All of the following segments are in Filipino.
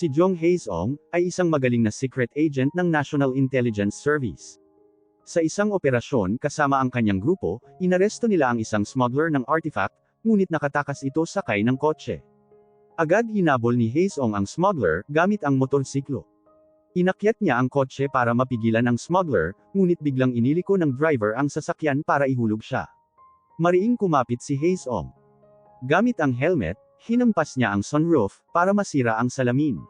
Si Jong Hae-sung ay isang magaling na secret agent ng National Intelligence Service. Sa isang operasyon kasama ang kanyang grupo, inaresto nila ang isang smuggler ng artifact, ngunit nakatakas ito sakay ng kotse. Agad hinabol ni Hae-sung ang smuggler gamit ang motorsiklo. Inakyat niya ang kotse para mapigilan ang smuggler, ngunit biglang iniliko ng driver ang sasakyan para ihulog siya. Mariing kumapit si Hae-sung. Gamit ang helmet, hinampas niya ang sunroof para masira ang salamin.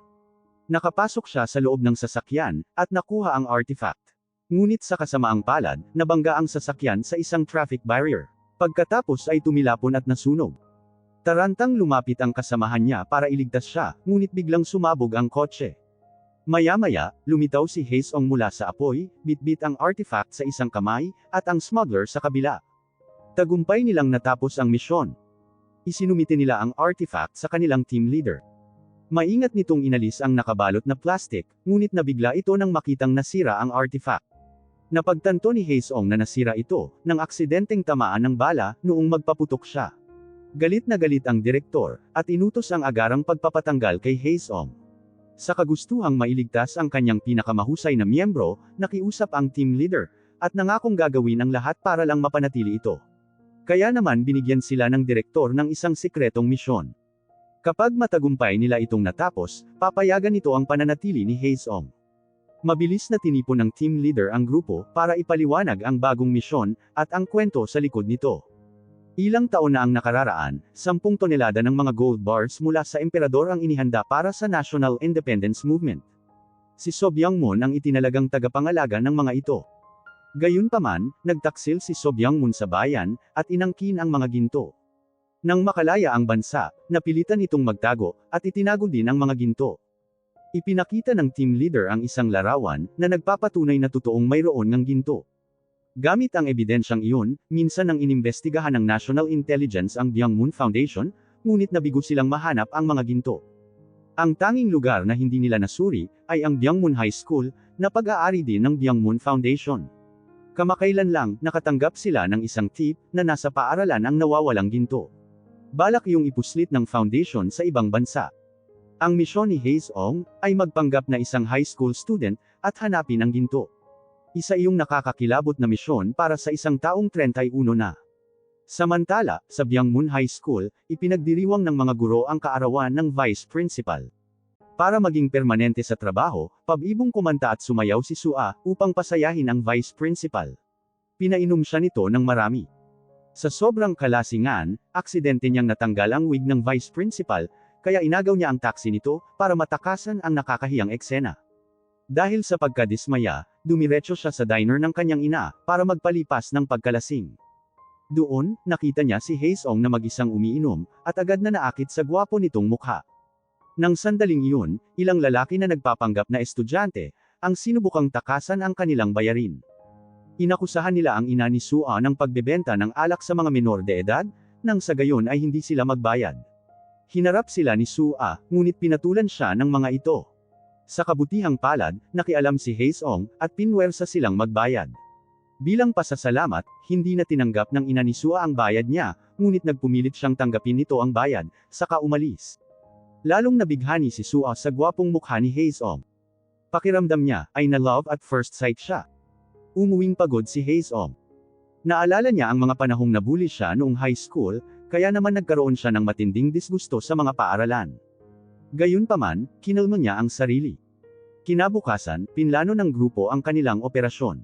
Nakapasok siya sa loob ng sasakyan at nakuha ang artifact. Ngunit sa kasamaang palad, nabangga ang sasakyan sa isang traffic barrier. Pagkatapos ay tumilapon at nasunog. Tarantang lumapit ang kasamahan niya para iligtas siya, ngunit biglang sumabog ang kotse. Maya-maya, lumitaw si Hae-sung mula sa apoy, bitbit ang artifact sa isang kamay, at ang smuggler sa kabila. Tagumpay nilang natapos ang misyon. Isinumite nila ang artifact sa kanilang team leader. Maingat nitong inalis ang nakabalot na plastic, ngunit nabigla ito nang makitang nasira ang artifact. Napagtanto ni Hae-sung na nasira ito, nang aksidenteng tamaan ng bala, noong magpaputok siya. Galit na galit ang direktor, at inutos ang agarang pagpapatanggal kay Hae-sung. Sa kagustuhang mailigtas ang kanyang pinakamahusay na miyembro, nakiusap ang team leader, at nangakong gagawin ang lahat para lang mapanatili ito. Kaya naman binigyan sila ng direktor ng isang sikretong misyon. Kapag matagumpay nila itong natapos, papayagan ito ang pananatili ni Hae-sung. Mabilis na tinipon ng team leader ang grupo para ipaliwanag ang bagong misyon at ang kwento sa likod nito. Ilang taon na ang nakararaan, 10 tonelada ng mga gold bars mula sa emperador ang inihanda para sa National Independence Movement. Si So Byung-moon ang itinalagang tagapangalaga ng mga ito. Gayunpaman, nagtaksil si So Byung-moon sa bayan, at inangkin ang mga ginto. Nang makalaya ang bansa, napilitan itong magtago, at itinago din ang mga ginto. Ipinakita ng team leader ang isang larawan, na nagpapatunay na totoong mayroon ng ginto. Gamit ang ebidensyang iyon, minsan nang inimbestigahan ng National Intelligence ang Byung-moon Foundation, ngunit nabigo silang mahanap ang mga ginto. Ang tanging lugar na hindi nila nasuri, ay ang Byung-moon High School, na pag-aari din ng Byung-moon Foundation. Kamakailan lang, nakatanggap sila ng isang tip, na nasa paaralan ang nawawalang ginto. Balak yung ipuslit ng foundation sa ibang bansa. Ang misyon ni Hae-sung, ay magpanggap na isang high school student, at hanapin ang ginto. Isa iyong nakakakilabot na misyon para sa isang taong 31 na. Samantala, sa Byung-moon High School, ipinagdiriwang ng mga guro ang kaarawan ng vice principal. Para maging permanente sa trabaho, pab-ibong kumanta at sumayaw si Sua, upang pasayahin ang vice principal. Pinainom siya nito ng marami. Sa sobrang kalasingan, aksidente niyang natanggal ang wig ng vice principal, kaya inagaw niya ang taxi nito, para matakasan ang nakakahiyang eksena. Dahil sa pagkadismaya, dumiretso siya sa diner ng kanyang ina, para magpalipas ng pagkalasing. Doon, nakita niya si Hae-sung na mag-isang umiinom, at agad na naakit sa gwapo nitong mukha. Nang sandaling iyon, ilang lalaki na nagpapanggap na estudyante, ang sinubukang takasan ang kanilang bayarin. Inakusahan nila ang ina ni Sua ng pagbebenta ng alak sa mga menor de edad, nang sa gayon ay hindi sila magbayad. Hinarap sila ni Sua, ngunit pinatulan siya ng mga ito. Sa kabutihang palad, nakialam si Hae-sung, at pinwersa silang magbayad. Bilang pasasalamat, hindi na tinanggap ng ina ni Sua ang bayad niya, ngunit nagpumilit siyang tanggapin nito ang bayad, saka umalis. Lalong nabighani si Sua sa gwapong mukha ni Hae-sung. Pakiramdam niya, ay na-love at first sight siya. Umuwing pagod si Hae-sung. Naalala niya ang mga panahong nabully siya noong high school, kaya naman nagkaroon siya ng matinding disgusto sa mga paaralan. Gayunpaman, kinalma niya ang sarili. Kinabukasan, pinlano ng grupo ang kanilang operasyon.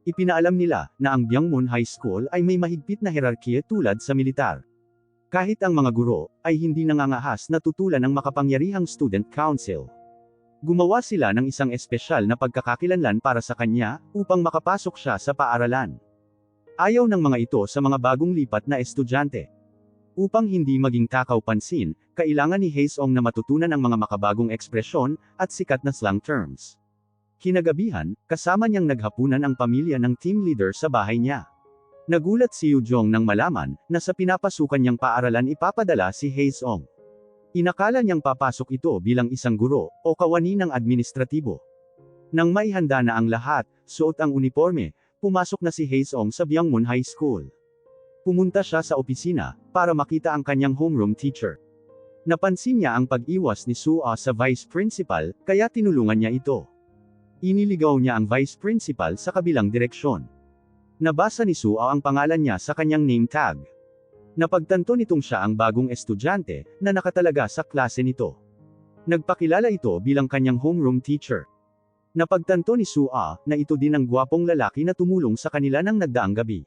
Ipinaalam nila, na ang Byung-moon High School ay may mahigpit na hierarkiya tulad sa militar. Kahit ang mga guro, ay hindi nangangahas na tutulan ng makapangyarihang student council. Gumawa sila ng isang espesyal na pagkakakilanlan para sa kanya, upang makapasok siya sa paaralan. Ayaw ng mga ito sa mga bagong lipat na estudyante. Upang hindi maging takaw pansin, kailangan ni Hae-sung na matutunan ang mga makabagong ekspresyon, at sikat na slang terms. Kinagabihan, kasama niyang naghapunan ang pamilya ng team leader sa bahay niya. Nagulat si Yoo-jong nang malaman, na sa pinapasukan niyang paaralan ipapadala si Hae-sung. Inakala niyang papasok ito bilang isang guro, o kawani ng administratibo. Nang maihanda na ang lahat, suot ang uniforme, pumasok na si Hae-sung sa Byung-moon High School. Pumunta siya sa opisina, para makita ang kanyang homeroom teacher. Napansin niya ang pag-iwas ni Sua sa vice principal, kaya tinulungan niya ito. Iniligaw niya ang vice principal sa kabilang direksyon. Nabasa ni Sua ang pangalan niya sa kanyang name tag. Napagtanto nitong siya ang bagong estudyante, na nakatalaga sa klase nito. Nagpakilala ito bilang kanyang homeroom teacher. Napagtanto ni Sua, na ito din ang gwapong lalaki na tumulong sa kanila ng nagdaang gabi.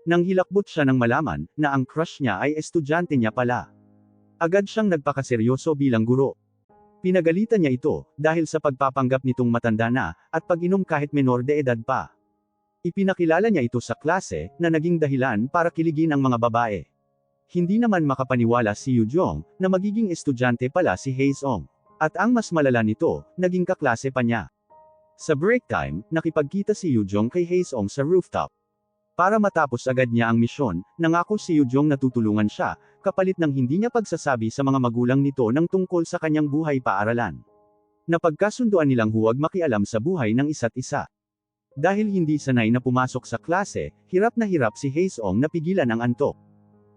Nang hilakbot siya nang malaman, na ang crush niya ay estudyante niya pala. Agad siyang nagpakaseryoso bilang guro. Pinagalitan niya ito, dahil sa pagpapanggap nitong matanda na, at pag-inom kahit menor de edad pa. Ipinakilala niya ito sa klase, na naging dahilan para kiligin ang mga babae. Hindi naman makapaniwala si Yujong, na magiging estudyante pala si Haesong. At ang mas malala nito, naging kaklase pa niya. Sa break time, nakipagkita si Yujong kay Haesong sa rooftop. Para matapos agad niya ang misyon, nangako si Yujong na tutulungan siya, kapalit ng hindi niya pagsasabi sa mga magulang nito ng tungkol sa kanyang buhay paaralan. Napagkasunduan nilang huwag makialam sa buhay ng isa't isa. Dahil hindi sanay na pumasok sa klase, hirap na hirap si Haesong na pigilan ang antok.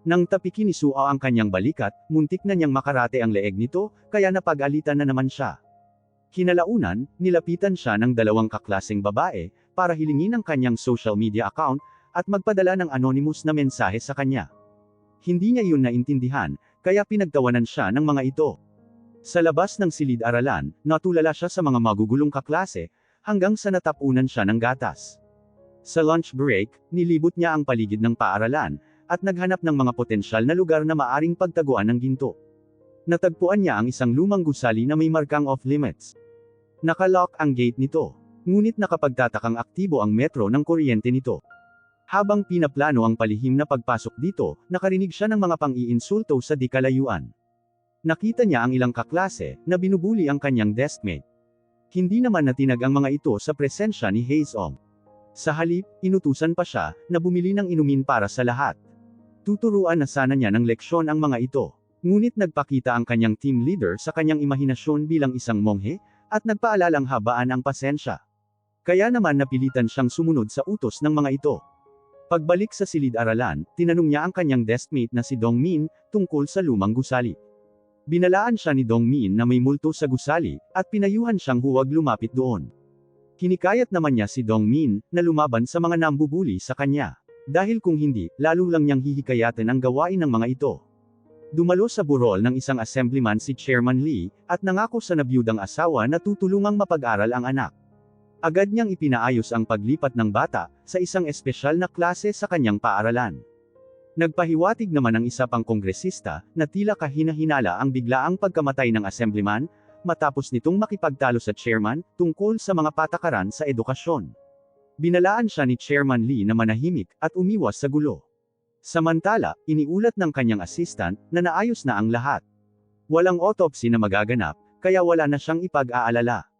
Nang tapikin ni Sua ang kanyang balikat, muntik na niyang makarate ang leeg nito, kaya napag-alitan na naman siya. Kinalaunan, nilapitan siya ng dalawang kaklaseng babae, para hilingin ang kanyang social media account, at magpadala ng anonymous na mensahe sa kanya. Hindi niya iyon naintindihan, kaya pinagtawanan siya ng mga ito. Sa labas ng silid-aralan, natulala siya sa mga magugulong kaklase, hanggang sa natapunan siya ng gatas. Sa lunch break, nilibot niya ang paligid ng paaralan, at naghanap ng mga potensyal na lugar na maaring pagtaguan ng ginto. Natagpuan niya ang isang lumang gusali na may markang off-limits. Nakalock ang gate nito. Ngunit nakapagtatakang aktibo ang metro ng kuryente nito. Habang pinaplano ang palihim na pagpasok dito, nakarinig siya ng mga pang-iinsulto sa di kalayuan. Nakita niya ang ilang kaklase, na binubuli ang kanyang deskmate. Hindi naman natinag ang mga ito sa presensya ni Haesong. Sa halip, inutusan pa siya, na bumili ng inumin para sa lahat. Tuturuan na sana niya ng leksyon ang mga ito. Ngunit nagpakita ang kanyang team leader sa kanyang imahinasyon bilang isang monghe, at nagpaalalang habaan ang pasensya. Kaya naman napilitan siyang sumunod sa utos ng mga ito. Pagbalik sa silid-aralan, tinanong niya ang kanyang deskmate na si Dongmin, tungkol sa lumang gusali. Binalaan siya ni Dongmin na may multo sa gusali, at pinayuhan siyang huwag lumapit doon. Kinikayat naman niya si Dongmin, na lumaban sa mga nambubuli sa kanya. Dahil kung hindi, lalo lang niyang hihikayatin ang gawain ng mga ito. Dumalo sa burol ng isang assemblyman si Chairman Lee, at nangako sa nabiyudang asawa na tutulungang mapag-aral ang anak. Agad niyang ipinaayos ang paglipat ng bata, sa isang espesyal na klase sa kanyang paaralan. Nagpahiwatig naman ang isa pang kongresista, na tila kahina-hinala ang biglaang pagkamatay ng assemblyman, matapos nitong makipagtalo sa chairman, tungkol sa mga patakaran sa edukasyon. Binalaan siya ni Chairman Lee na manahimik, at umiwas sa gulo. Samantala, iniulat ng kanyang assistant, na naayos na ang lahat. Walang autopsy na magaganap, kaya wala na siyang ipag-aalala.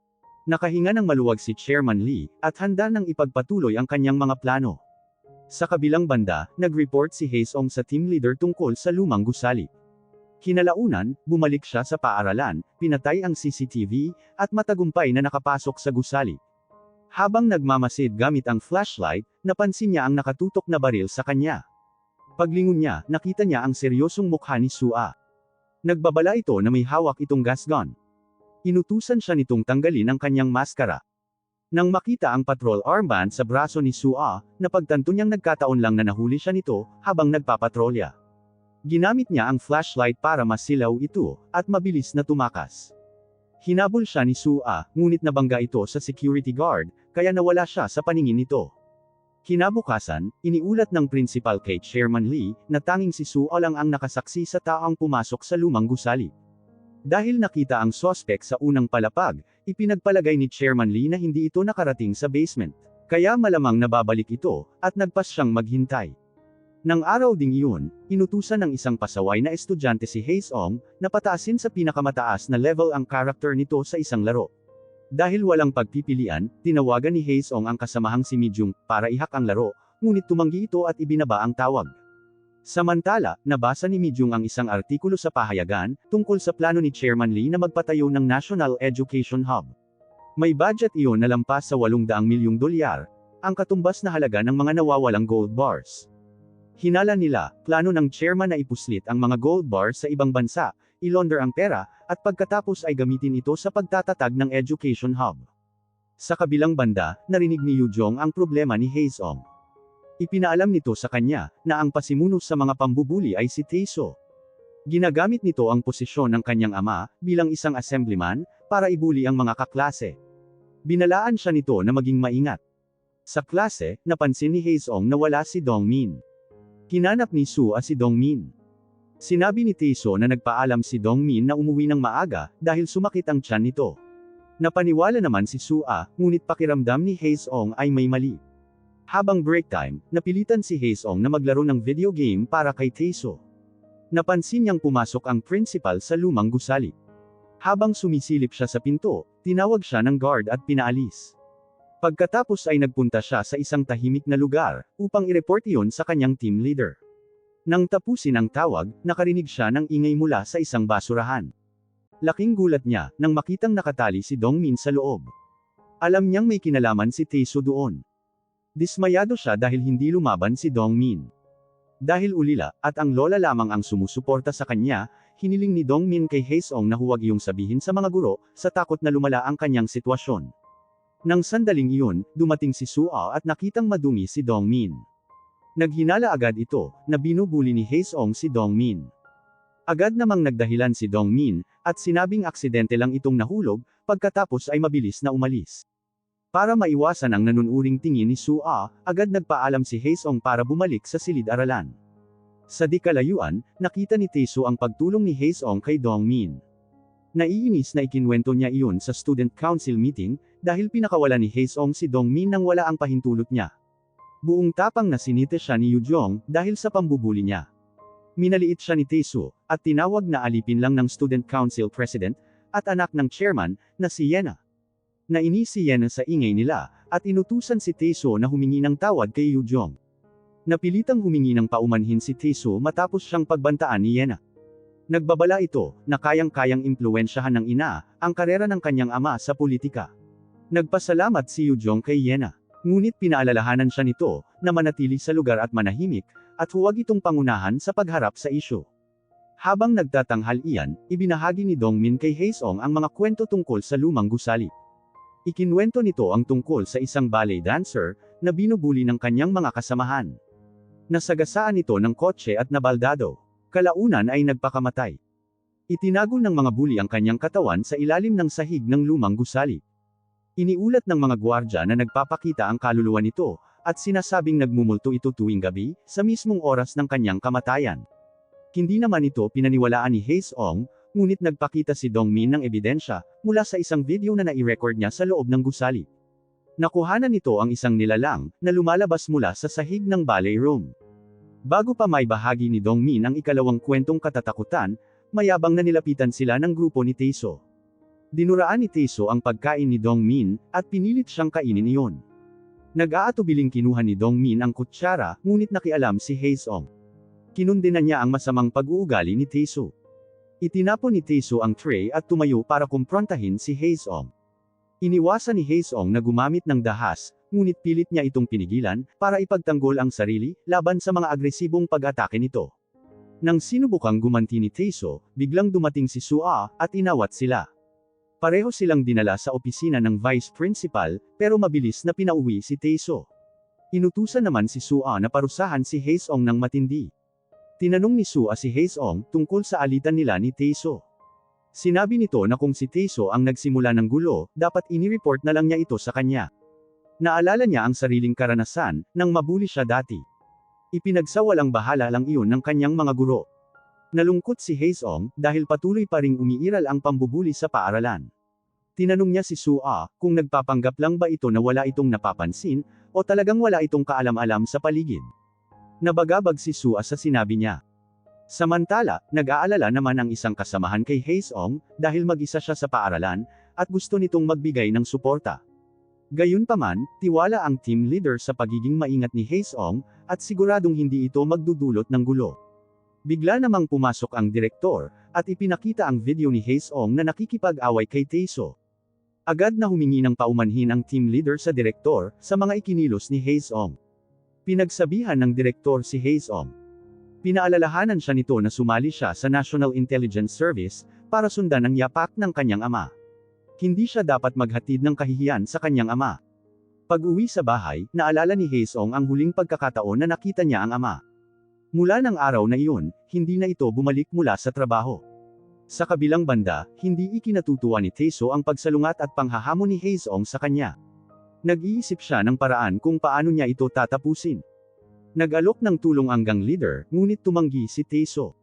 Nakahinga ng maluwag si Chairman Lee, at handa nang ipagpatuloy ang kanyang mga plano. Sa kabilang banda, nag-report si Haesong sa team leader tungkol sa lumang gusali. Kinalaunan, bumalik siya sa paaralan, pinatay ang CCTV, at matagumpay na nakapasok sa gusali. Habang nagmamasid gamit ang flashlight, napansin niya ang nakatutok na baril sa kanya. Paglingon niya, nakita niya ang seryosong mukha ni Sua. Nagbabala ito na may hawak itong gas gun. Inutusan siya nitong tanggalin ang kanyang maskara. Nang makita ang patrol armband sa braso ni Sua, napagtanto niyang nagkataon lang na nahuli siya nito, habang nagpapatrolya. Ginamit niya ang flashlight para masilaw ito, at mabilis na tumakas. Hinabol siya ni Sua, ngunit nabangga ito sa security guard, kaya nawala siya sa paningin nito. Kinabukasan, iniulat ng principal kay Chairman Lee, na tanging si Sua lang ang nakasaksi sa taong pumasok sa lumang gusali. Dahil nakita ang sospek sa unang palapag, ipinagpalagay ni Chairman Lee na hindi ito nakarating sa basement. Kaya malamang nababalik ito, at nagpas siyang maghintay. Nang araw ding iyon, inutusan ng isang pasaway na estudyante si Haesong, na pataasin sa pinakamataas na level ang karakter nito sa isang laro. Dahil walang pagpipilian, tinawagan ni Haesong ang kasamahang si Mijung, para ihak ang laro, ngunit tumanggi ito at ibinaba ang tawag. Samantala, nabasa ni Mijung ang isang artikulo sa pahayagan, tungkol sa plano ni Chairman Lee na magpatayo ng National Education Hub. May budget iyon na lampas sa 800 milyong dolyar, ang katumbas na halaga ng mga nawawalang gold bars. Hinala nila, plano ng chairman na ipuslit ang mga gold bars sa ibang bansa, ilaunder ang pera, at pagkatapos ay gamitin ito sa pagtatatag ng education hub. Sa kabilang banda, narinig ni Yu Jong ang problema ni Hae-sung. Ipinaalam nito sa kanya, na ang pasimuno sa mga pambubuli ay si Tae-soo. Ginagamit nito ang posisyon ng kanyang ama, bilang isang assemblyman, para ibuli ang mga kaklase. Binalaan siya nito na maging maingat. Sa klase, napansin ni Hae-sung na wala si Dongmin. Kinanap ni Soo si Dongmin. Sinabi ni Tae-soo na nagpaalam si Dongmin na umuwi ng maaga, dahil sumakit ang tiyan nito. Napaniwala naman si Soo, ngunit pakiramdam ni Hae-sung ay may mali. Habang break time, napilitan si Hae-sung na maglaro ng video game para kay Tae-soo. Napansin niyang pumasok ang principal sa lumang gusali. Habang sumisilip siya sa pinto, tinawag siya ng guard at pinaalis. Pagkatapos ay nagpunta siya sa isang tahimik na lugar, upang i-report iyon sa kanyang team leader. Nang tapusin ang tawag, nakarinig siya ng ingay mula sa isang basurahan. Laking gulat niya, nang makitang nakatali si Dongmin sa loob. Alam niyang may kinalaman si Tae-soo doon. Dismayado siya dahil hindi lumaban si Dongmin. Dahil ulila, at ang lola lamang ang sumusuporta sa kanya, hiniling ni Dongmin kay Hae-sung na huwag iyong sabihin sa mga guro, sa takot na lumala ang kanyang sitwasyon. Nang sandaling iyon, dumating si Soo at nakitang madumi si Dongmin. Naghinala agad ito, na binubuli ni Hae-sung si Dongmin. Agad namang nagdahilan si Dongmin, at sinabing aksidente lang itong nahulog, pagkatapos ay mabilis na umalis. Para maiwasan ang nanunuring tingin ni Soo, agad nagpaalam si Hae-sung para bumalik sa silid-aralan. Sa di kalayuan, nakita ni Tae-soo ang pagtulong ni Hae-sung kay Dongmin. Naiinis na ikinwento niya iyon sa student council meeting, dahil pinakawala ni Hae-sung si Dongmin nang wala ang pahintulot niya. Buong tapang na sinite siya ni Yu Jong, dahil sa pambubuli niya. Minaliit siya ni Tae-soo, at tinawag na alipin lang ng student council president, at anak ng chairman, na si Yena. Nainis si Yena sa ingay nila, at inutusan si Tae-soo na humingi ng tawad kay Yu Jong. Napilitang humingi ng paumanhin si Tae-soo matapos siyang pagbantaan ni Yena. Nagbabala ito, na kayang-kayang impluwensyahan ng ina, ang karera ng kanyang ama sa politika. Nagpasalamat si Yu Jong kay Yena. Ngunit pinaalalahanan siya nito, na manatili sa lugar at manahimik, at huwag itong pangunahan sa pagharap sa isyu. Habang nagtatanghal iyan, ibinahagi ni Dongmin kay Hae-sung ang mga kwento tungkol sa lumang gusali. Ikinwento nito ang tungkol sa isang ballet dancer, na binubuli ng kanyang mga kasamahan. Nasagasaan ito ng kotse at nabaldado. Kalaunan ay nagpakamatay. Itinago ng mga bully ang kanyang katawan sa ilalim ng sahig ng lumang gusali. Iniulat ng mga gwardya na nagpapakita ang kaluluwa nito, at sinasabing nagmumulto ito tuwing gabi, sa mismong oras ng kanyang kamatayan. Hindi naman ito pinaniwalaan ni Hae-sung, ngunit nagpakita si Dongmin ng ebidensya, mula sa isang video na nai-record niya sa loob ng gusali. Nakuhanan nito ang isang nilalang, na lumalabas mula sa sahig ng ballet room. Bago pa may bahagi ni Dongmin ang ikalawang kwentong katatakutan, mayabang na nilapitan sila ng grupo ni Tae-soo. Dinuraan ni Tae-soo ang pagkain ni Dongmin, at pinilit siyang kainin iyon. Nag-aatubiling kinuha ni Dongmin ang kutsara, ngunit nakialam si Hae-sung. Kinundena niya ang masamang pag-uugali ni Tae-soo. Itinapon ni Tae-soo ang tray at tumayo para kumprontahin si Hae-sung. Iniwasan ni Hae-sung na gumamit ng dahas, ngunit pilit niya itong pinigilan, para ipagtanggol ang sarili, laban sa mga agresibong pag-atake nito. Nang sinubukang gumanti ni Tae-soo, biglang dumating si Soo at inawat sila. Pareho silang dinala sa opisina ng vice principal, pero mabilis na pinauwi si Tae-soo. Inutusan naman si Soo na parusahan si Hae-sung ng matindi. Tinanong ni Soo si Hae-sung tungkol sa alitan nila ni Tae-soo. Sinabi nito na kung si Tae-soo ang nagsimula ng gulo, dapat inireport na lang niya ito sa kanya. Naalala niya ang sariling karanasan, nang mabuli siya dati. Ipinagsawalang bahala lang iyon ng kanyang mga guro. Nalungkot si Hae-sung, dahil patuloy pa ring umiiral ang pambubuli sa paaralan. Tinanong niya si Soo kung nagpapanggap lang ba ito na wala itong napapansin, o talagang wala itong kaalam-alam sa paligid. Nabagabag si Soo sa sinabi niya. Samantala, nag-aalala naman ang isang kasamahan kay Hae-sung, dahil mag-isa siya sa paaralan, at gusto nitong magbigay ng suporta. Gayunpaman, tiwala ang team leader sa pagiging maingat ni Hae-sung, at siguradong hindi ito magdudulot ng gulo. Bigla namang pumasok ang direktor, at ipinakita ang video ni Hae-sung na nakikipag-away kay Tae-soo. Agad na humingi ng paumanhin ang team leader sa direktor, sa mga ikinilos ni Hae-sung. Pinagsabihan ng direktor si Hae-sung. Pinaalalahanan siya nito na sumali siya sa National Intelligence Service, para sundan ang yapak ng kanyang ama. Hindi siya dapat maghatid ng kahihiyan sa kanyang ama. Pag-uwi sa bahay, naalala ni Haesong ang huling pagkakataon na nakita niya ang ama. Mula ng araw na iyon, hindi na ito bumalik mula sa trabaho. Sa kabilang banda, hindi ikinatutuwa ni Taeso ang pagsalungat at panghahamon ni Haesong sa kanya. Nag-iisip siya ng paraan kung paano niya ito tatapusin. Nag-alok ng tulong ang gang leader, ngunit tumanggi si Taeso.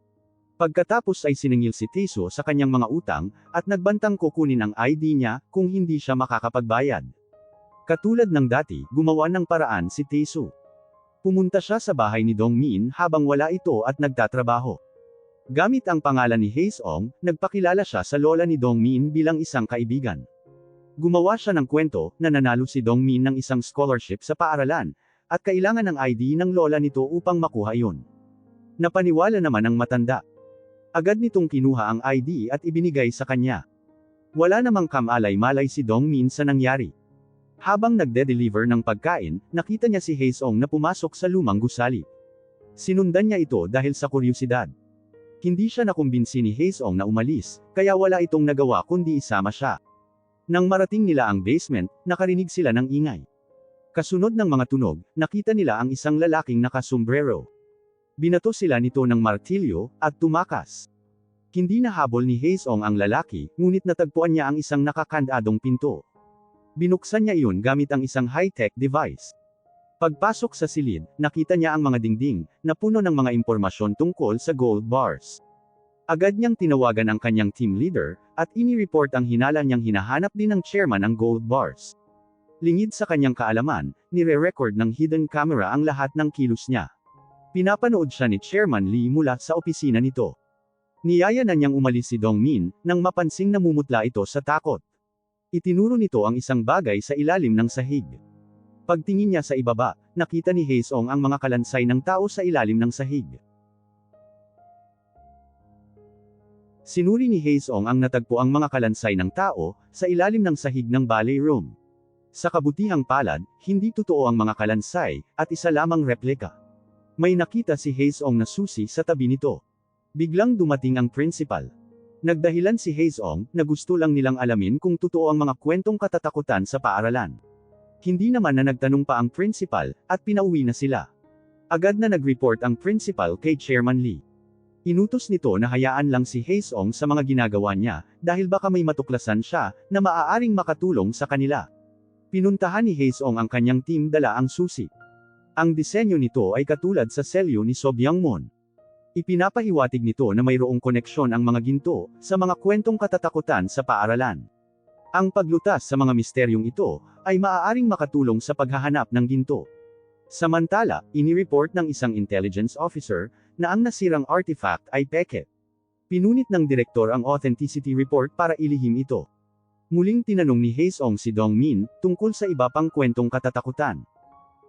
Pagkatapos ay siningil si Taeso sa kanyang mga utang, at nagbantang kukunin ang ID niya, kung hindi siya makakapagbayad. Katulad ng dati, gumawa ng paraan si Taeso. Pumunta siya sa bahay ni Dongmin habang wala ito at nagtatrabaho. Gamit ang pangalan ni Haesong, nagpakilala siya sa lola ni Dongmin bilang isang kaibigan. Gumawa siya ng kwento, na nanalo si Dongmin ng isang scholarship sa paaralan, at kailangan ng ID ng lola nito upang makuha iyon. Napaniwala naman ang matanda. Agad nitong kinuha ang ID at ibinigay sa kanya. Wala namang kamalay-malay si Dongmin sa nangyari. Habang nagde-deliver ng pagkain, nakita niya si Haesong na pumasok sa lumang gusali. Sinundan niya ito dahil sa kuryosidad. Hindi siya nakumbinsi ni Haesong na umalis, kaya wala itong nagawa kundi isama siya. Nang marating nila ang basement, nakarinig sila ng ingay. Kasunod ng mga tunog, nakita nila ang isang lalaking nakasombrero. Binato sila nito ng martilyo, at tumakas. Hindi nahabol ni Haesong ang lalaki, ngunit natagpuan niya ang isang nakakandadong pinto. Binuksan niya iyon gamit ang isang high-tech device. Pagpasok sa silid, nakita niya ang mga dingding, na puno ng mga impormasyon tungkol sa gold bars. Agad niyang tinawagan ang kanyang team leader, at inireport ang hinala niyang hinahanap din ng chairman ang gold bars. Lingid sa kanyang kaalaman, nire-record ng hidden camera ang lahat ng kilos niya. Pinapanood siya ni Chairman Lee mula sa opisina nito. Niyaya na niyang umalis si Dongmin, nang mapansing namumutla ito sa takot. Itinuro nito ang isang bagay sa ilalim ng sahig. Pagtingin niya sa ibaba, nakita ni Haesong ang mga kalansay ng tao sa ilalim ng sahig. Sinuri ni Haesong ang natagpuang mga kalansay ng tao, sa ilalim ng sahig ng ballet room. Sa kabutihang palad, hindi totoo ang mga kalansay, at isa lamang replika. May nakita si Haesong na susi sa tabi nito. Biglang dumating ang principal. Nagdahilan si Haesong, na gusto lang nilang alamin kung totoo ang mga kwentong katatakutan sa paaralan. Hindi naman na nagtanong pa ang principal, at pinauwi na sila. Agad na nag-report ang principal kay Chairman Lee. Inutos nito na hayaan lang si Haesong sa mga ginagawa niya, dahil baka may matuklasan siya, na maaaring makatulong sa kanila. Pinuntahan ni Haesong ang kanyang team dala ang susi. Ang disenyo nito ay katulad sa selyo ni Sobyangmon. Ipinapahiwatig nito na mayroong koneksyon ang mga ginto, sa mga kwentong katatakutan sa paaralan. Ang paglutas sa mga misteryong ito, ay maaaring makatulong sa paghahanap ng ginto. Samantala, inireport ng isang intelligence officer, na ang nasirang artifact ay peke. Pinunit ng direktor ang authenticity report para ilihim ito. Muling tinanong ni Haesong si Dongmin, tungkol sa iba pang kwentong katatakutan.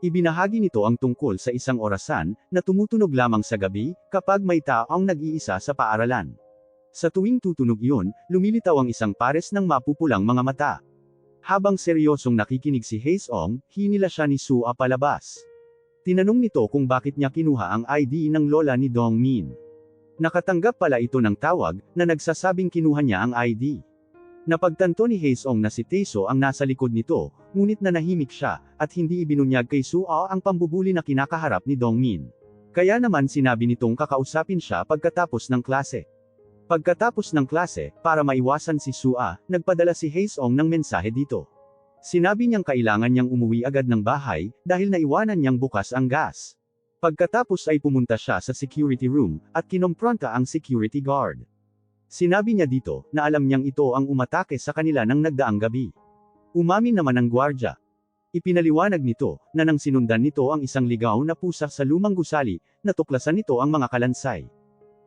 Ibinahagi nito ang tungkol sa isang orasan, na tumutunog lamang sa gabi, kapag may taong nag-iisa sa paaralan. Sa tuwing tutunog iyon, lumilitaw ang isang pares ng mapupulang mga mata. Habang seryosong nakikinig si Haesong, hinila siya ni Sua palabas. Tinanong nito kung bakit niya kinuha ang ID ng lola ni Dongmin. Nakatanggap pala ito ng tawag, na nagsasabing kinuha niya ang ID. Napagtanto ni Haesong na si Taeso ang nasa likod nito, ngunit nanahimik siya, at hindi ibinunyag kay Sua ang pambubuli na kinakaharap ni Dongmin. Kaya naman sinabi nitong kakausapin siya pagkatapos ng klase. Pagkatapos ng klase, para maiwasan si Sua, nagpadala si Haesong ng mensahe dito. Sinabi niyang kailangan niyang umuwi agad ng bahay, dahil naiwanan niyang bukas ang gas. Pagkatapos ay pumunta siya sa security room, at kinompronta ang security guard. Sinabi niya dito, na alam niyang ito ang umatake sa kanila ng nagdaang gabi. Umamin naman ang gwardya. Ipinaliwanag nito, na nang sinundan nito ang isang ligaw na pusa sa lumang gusali, natuklasan nito ang mga kalansay.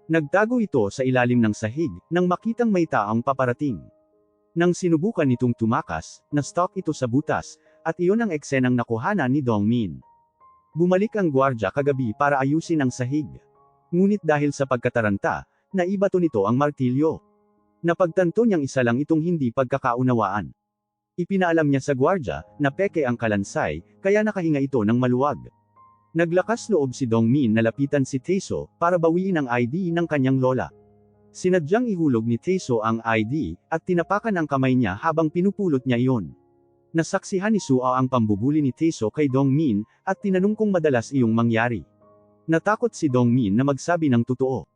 Nagtago ito sa ilalim ng sahig, nang makitang may taong paparating. Nang sinubukan nitong tumakas, na-stalk ito sa butas, at iyon ang eksenang nakuhanan ni Dongmin. Bumalik ang gwardya kagabi para ayusin ang sahig. Ngunit dahil sa pagkataranta, naibato nito ang martilyo. Napagtanto niyang isa lang itong hindi pagkakaunawaan. Ipinaalam niya sa gwardya, na peke ang kalansay, kaya nakahinga ito ng maluwag. Naglakas loob si Dongmin na lapitan si Taeso para bawiin ang ID ng kanyang lola. Sinadyang ihulog ni Taeso ang ID at tinapakan ang kamay niya habang pinupulot niya iyon. Nasaksihan ni Sua ang pambubuli ni Taeso kay Dongmin at tinanong kung madalas iyong mangyari. Natakot si Dongmin na magsabi ng totoo.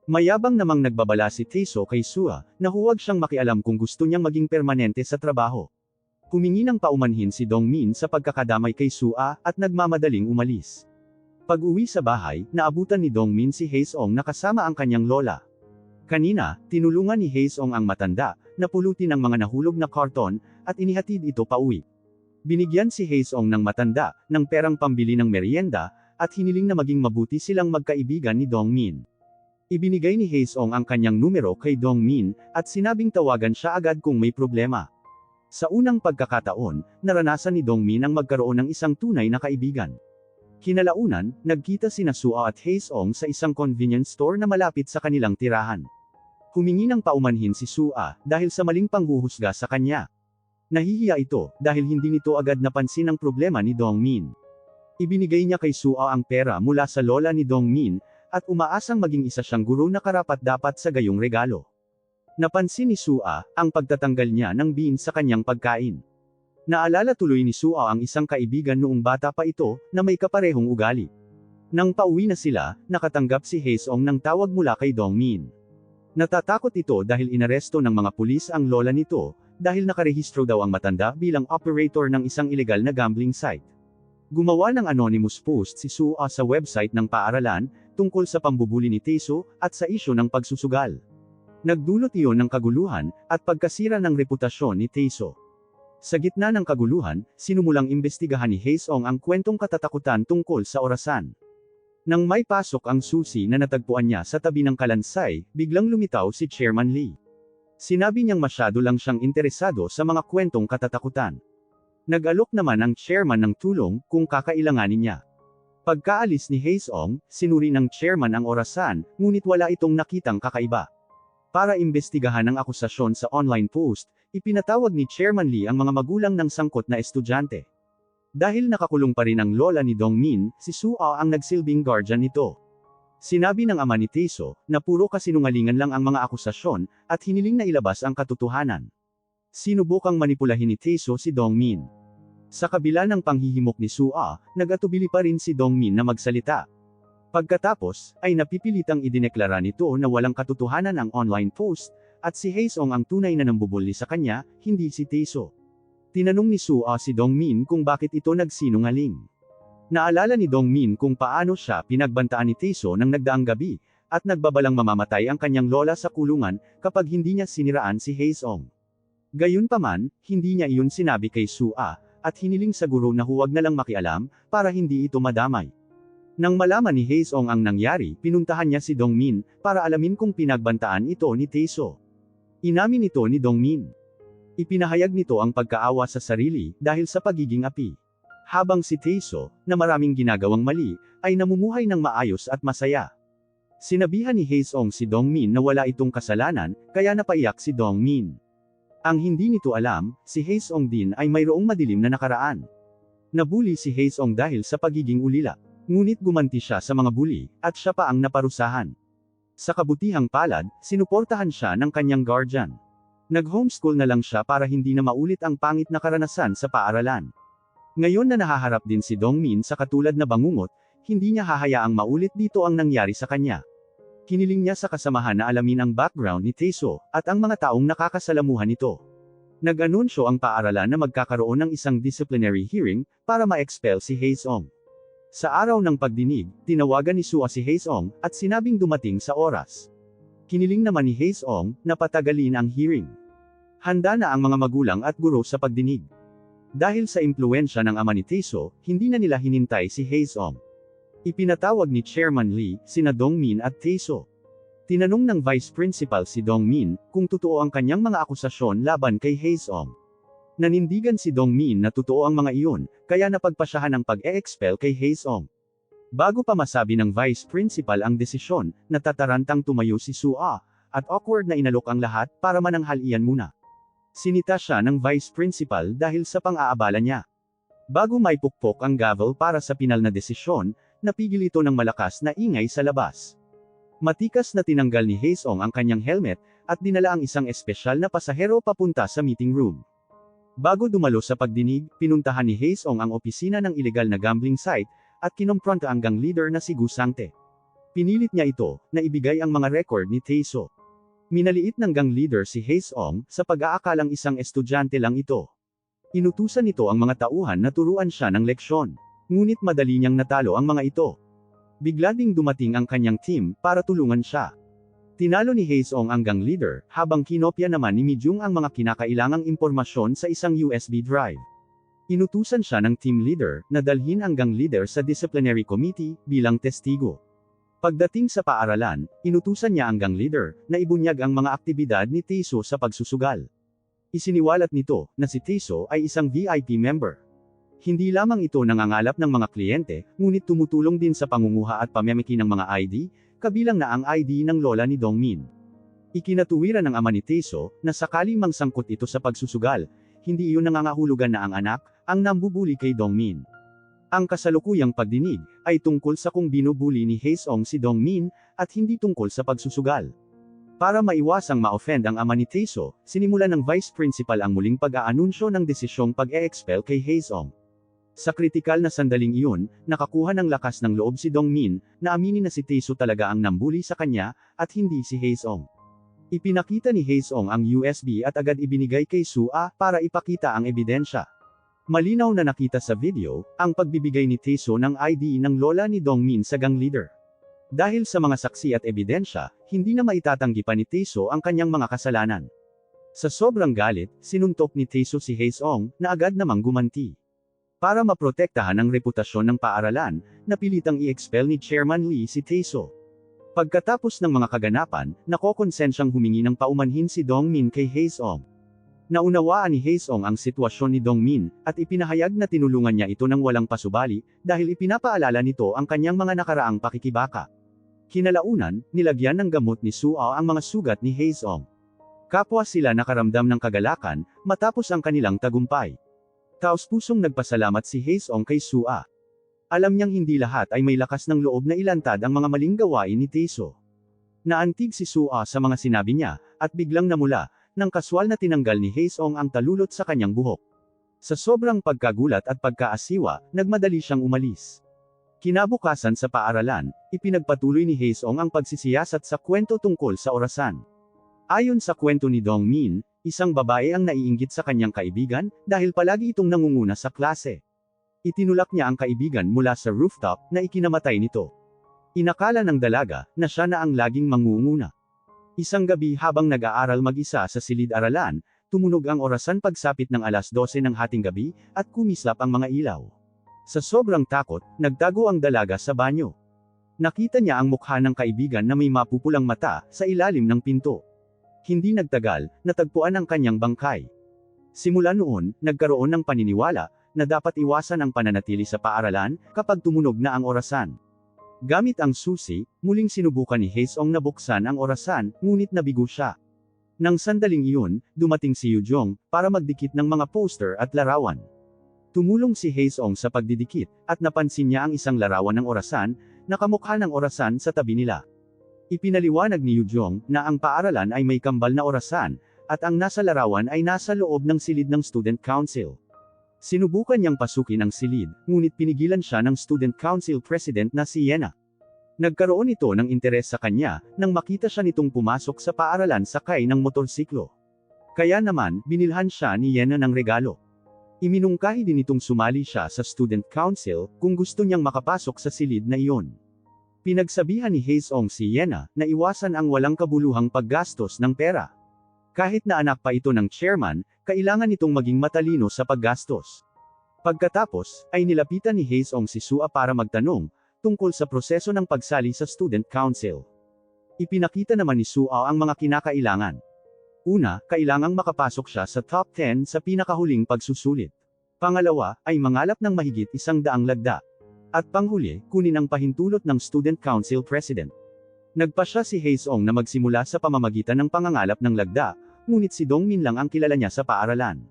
Mayabang namang nagbabala si Taeso kay Sua na huwag siyang makialam kung gusto niyang maging permanente sa trabaho. Humingi ng paumanhin si Dongmin sa pagkakadamay kay Sua at nagmamadaling umalis. Pag-uwi sa bahay, naabutan ni Dongmin si Haesong na kasama ang kanyang lola. Kanina, tinulungan ni Haesong ang matanda na pulutin ang mga nahulog na karton at inihatid ito pauwi. Binigyan si Haesong ng matanda ng perang pambili ng merienda at hiniling na maging mabuti silang magkaibigan ni Dongmin. Ibinigay ni Haesong ang kanyang numero kay Dongmin at sinabing tawagan siya agad kung may problema. Sa unang pagkakataon, naranasan ni Dongmin ang magkaroon ng isang tunay na kaibigan. Kinalaunan, nagkita sina Sua at Haesong sa isang convenience store na malapit sa kanilang tirahan. Humingi ng paumanhin si Sua dahil sa maling panghuhusga sa kanya. Nahihiya ito dahil hindi nito agad napansin ang problema ni Dongmin. Ibinigay niya kay Sua ang pera mula sa lola ni Dongmin at umaasang maging isa siyang guro na karapat-dapat sa gayong regalo. Napansin ni Sua ang pagtatanggal niya ng bean sa kanyang pagkain. Naalala tuloy ni Sua ang isang kaibigan noong bata pa ito na may kaparehong ugali. Nang pauwi na sila, nakatanggap si Haesong ng tawag mula kay Dongmin. Natatakot ito dahil inaresto ng mga pulis ang lola nito dahil nakarehistro daw ang matanda bilang operator ng isang ilegal na gambling site. Gumawa ng anonymous post si Sua sa website ng paaralan tungkol sa pambubuli ni Taeso at sa isyu ng pagsusugal. Nagdulot iyon ng kaguluhan at pagkasira ng reputasyon ni Taeso. Sa gitna ng kaguluhan, sinumulang imbestigahan ni Haesong ang kwentong katatakutan tungkol sa orasan. Nang may pasok ang susi na natagpuan niya sa tabi ng kalansay, biglang lumitaw si Chairman Lee. Sinabi niyang masyado lang siyang interesado sa mga kwentong katatakutan. Nag-alok naman ang chairman ng tulong kung kakailanganin niya. Pagkaalis ni Haesong, sinuri ng chairman ang orasan, ngunit wala itong nakitang kakaiba. Para imbestigahan ang akusasyon sa online post, ipinatawag ni Chairman Lee ang mga magulang ng sangkot na estudyante. Dahil nakakulong pa rin ang lola ni Dongmin, si Sua ang nagsilbing guardian nito. Sinabi ng ama ni Taeso na puro kasinungalingan lang ang mga akusasyon at hiniling na ilabas ang katotohanan. Sinubukang manipulahin ni Taeso si Dongmin. Sa kabila ng panghihimok ni Sua, nag-atubili pa rin si Dongmin na magsalita. Pagkatapos, ay napipilitang idineklara nito na walang katotohanan ang online post, at si Haesong ang tunay na nambubuli sa kanya, hindi si Taeso. Tinanong ni Sua si Dongmin kung bakit ito nagsinungaling. Naalala ni Dongmin kung paano siya pinagbantaan ni Taeso nang nagdaang gabi, at nagbabalang mamamatay ang kanyang lola sa kulungan kapag hindi niya siniraan si Haesong. Gayunpaman, hindi niya iyon sinabi kay Sua, at hiniling sa guro na huwag na lang makialam, para hindi ito madamay. Nang malaman ni Haesong ang nangyari, pinuntahan niya si Dongmin, para alamin kung pinagbantaan ito ni Taeso. Inamin ito ni Dongmin. Ipinahayag nito ang pagkaawa sa sarili, dahil sa pagiging api. Habang si Taeso, na maraming ginagawang mali, ay namumuhay ng maayos at masaya. Sinabihan ni Haesong si Dongmin na wala itong kasalanan, kaya napaiyak si Dongmin. Ang hindi nito alam, si Haesong din ay mayroong madilim na nakaraan. Nabuli si Haesong dahil sa pagiging ulila. Ngunit gumanti siya sa mga bully, at siya pa ang naparusahan. Sa kabutihang palad, sinuportahan siya ng kanyang guardian. Nag-homeschool na lang siya para hindi na maulit ang pangit na karanasan sa paaralan. Ngayon na nahaharap din si Dongmin sa katulad na bangungot, hindi niya hahayaang maulit dito ang nangyari sa kanya. Hiniling niya sa kasamahan na alamin ang background ni Taeso, at ang mga taong nakakasalamuhan nito. Nag-anunsyo ang paaralan na magkakaroon ng isang disciplinary hearing, para ma-expel si Haesong. Sa araw ng pagdinig, tinawagan ni Sua si Haesong, at sinabing dumating sa oras. Hiniling naman ni Haesong, na patagalin ang hearing. Handa na ang mga magulang at guro sa pagdinig. Dahil sa impluensya ng ama ni Taeso, hindi na nila hinintay si Haesong. Ipinatawag ni Chairman Lee, sina Dongmin at Taeso. Tinanong ng Vice Principal si Dongmin, kung totoo ang kanyang mga akusasyon laban kay Haesong. Nanindigan si Dongmin na totoo ang mga iyon, kaya napagpasyahan ang pag-e-expel kay Haesong. Bago pa masabi ng Vice Principal ang desisyon, natatarantang tumayo si Sua, at awkward na inalok ang lahat para mananghalian muna. Sinita siya ng Vice Principal dahil sa pang-aabala niya. Bago maipukpok ang gavel para sa pinal na desisyon, napigil ito ng malakas na ingay sa labas. Matikas na tinanggal ni Haesong ang kanyang helmet, at dinala ang isang espesyal na pasahero papunta sa meeting room. Bago dumalo sa pagdinig, pinuntahan ni Haesong ang opisina ng ilegal na gambling site, at kinompronta ang gang leader na si Gu Sangte. Pinilit niya ito, na ibigay ang mga record ni Taeso. Minaliit ng gang leader si Haesong, sa pag-aakalang isang estudyante lang ito. Inutusan nito ang mga tauhan na turuan siya ng leksyon. Ngunit madali niyang natalo ang mga ito. Bigla ding dumating ang kanyang team, para tulungan siya. Tinalo ni Haesong ang gang leader, habang kinopya naman ni Mijung ang mga kinakailangang impormasyon sa isang USB drive. Inutusan siya ng team leader, na dalhin ang gang leader sa disciplinary committee, bilang testigo. Pagdating sa paaralan, inutusan niya ang gang leader, na ibunyag ang mga aktibidad ni Taeso sa pagsusugal. Isiniwalat nito, na si Taeso ay isang VIP member. Hindi lamang ito nangangalap ng mga kliyente, ngunit tumutulong din sa pangunguha at pamemeki ng mga ID, kabilang na ang ID ng lola ni Dongmin. Ikinatuwiran ng ama ni Taeso, na sakaling mangsangkot ito sa pagsusugal, hindi iyon nangangahulugan na ang anak, ang nambubuli kay Dongmin. Ang kasalukuyang pagdinig, ay tungkol sa kung binubuli ni Haesong si Dongmin, at hindi tungkol sa pagsusugal. Para maiwasang ma-offend ang ama ni Taeso, sinimulan ng vice principal ang muling pag-aanunsyo ng desisyong pag-e-expel kay Haesong. Sa kritikal na sandaling iyon, nakakuha ng lakas ng loob si Dongmin, na aminin na si Taeso talaga ang nambuli sa kanya, at hindi si Haesong. Ipinakita ni Haesong ang USB at agad ibinigay kay Sua, para ipakita ang ebidensya. Malinaw na nakita sa video, ang pagbibigay ni Taeso ng ID ng lola ni Dongmin sa gang leader. Dahil sa mga saksi at ebidensya, hindi na maitatanggi pa ni Taeso ang kanyang mga kasalanan. Sa sobrang galit, sinuntok ni Taeso si Haesong, na agad namang gumanti. Para maprotektahan ang reputasyon ng paaralan, napilitang i-expel ni Chairman Lee si Taeso. Pagkatapos ng mga kaganapan, nakokonsensyang humingi ng paumanhin si Dongmin kay Haesong. Naunawaan ni Haesong ang sitwasyon ni Dongmin, at ipinahayag na tinulungan niya ito ng walang pasubali, dahil ipinapaalala nito ang kanyang mga nakaraang pakikibaka. Kinalaunan, nilagyan ng gamot ni Sua ang mga sugat ni Haesong. Kapwa sila nakaramdam ng kagalakan, matapos ang kanilang tagumpay. Taos-pusong nagpasalamat si Haesong kay Sua. Alam niyang hindi lahat ay may lakas ng loob na ilantad ang mga maling gawain ni Taeso. Naantig si Sua sa mga sinabi niya, at biglang namula, nang kaswal na tinanggal ni Haesong ang talulot sa kanyang buhok. Sa sobrang pagkagulat at pagkaasiwa, nagmadali siyang umalis. Kinabukasan sa paaralan, ipinagpatuloy ni Haesong ang pagsisiyasat sa kwento tungkol sa orasan. Ayon sa kwento ni Dongmin, isang babae ang naiinggit sa kanyang kaibigan, dahil palagi itong nangunguna sa klase. Itinulak niya ang kaibigan mula sa rooftop, na ikinamatay nito. Inakala ng dalaga, na siya na ang laging mangunguna. Isang gabi habang nag-aaral mag-isa sa silid-aralan, tumunog ang orasan pagsapit ng 12:00 ng hating gabi, at kumislap ang mga ilaw. Sa sobrang takot, nagtago ang dalaga sa banyo. Nakita niya ang mukha ng kaibigan na may mapupulang mata, sa ilalim ng pinto. Hindi nagtagal, natagpuan ang kanyang bangkay. Simula noon, nagkaroon ng paniniwala, na dapat iwasan ang pananatili sa paaralan, kapag tumunog na ang orasan. Gamit ang susi, muling sinubukan ni Haesong na buksan ang orasan, ngunit nabigo siya. Nang sandaling iyon, dumating si Yujong, para magdikit ng mga poster at larawan. Tumulong si Haesong sa pagdidikit, at napansin niya ang isang larawan ng orasan, na kamukha ng orasan sa tabi nila. Ipinaliwanag ni Yujong, na ang paaralan ay may kambal na orasan, at ang nasa larawan ay nasa loob ng silid ng Student Council. Sinubukan niyang pasukin ang silid, ngunit pinigilan siya ng Student Council President na si Yena. Nagkaroon ito ng interes sa kanya, nang makita siya nitong pumasok sa paaralan sakay ng motorsiklo. Kaya naman, binilhan siya ni Yena ng regalo. Iminungkahi din itong sumali siya sa Student Council, kung gusto niyang makapasok sa silid na iyon. Pinagsabihan ni Haesong si Yena, na iwasan ang walang kabuluhang paggastos ng pera. Kahit na anak pa ito ng chairman, kailangan itong maging matalino sa paggastos. Pagkatapos, ay nilapitan ni Haesong si Sua para magtanong, tungkol sa proseso ng pagsali sa Student Council. Ipinakita naman ni Sua ang mga kinakailangan. Una, kailangang makapasok siya sa top 10 sa pinakahuling pagsusulit. Pangalawa, ay mangalap ng mahigit 100 lagda. At panghuli, kunin ang pahintulot ng Student Council President. Nagpasya si Haesong na magsimula sa pamamagitan ng pangangalap ng lagda, ngunit si Dongmin lang ang kilala niya sa paaralan.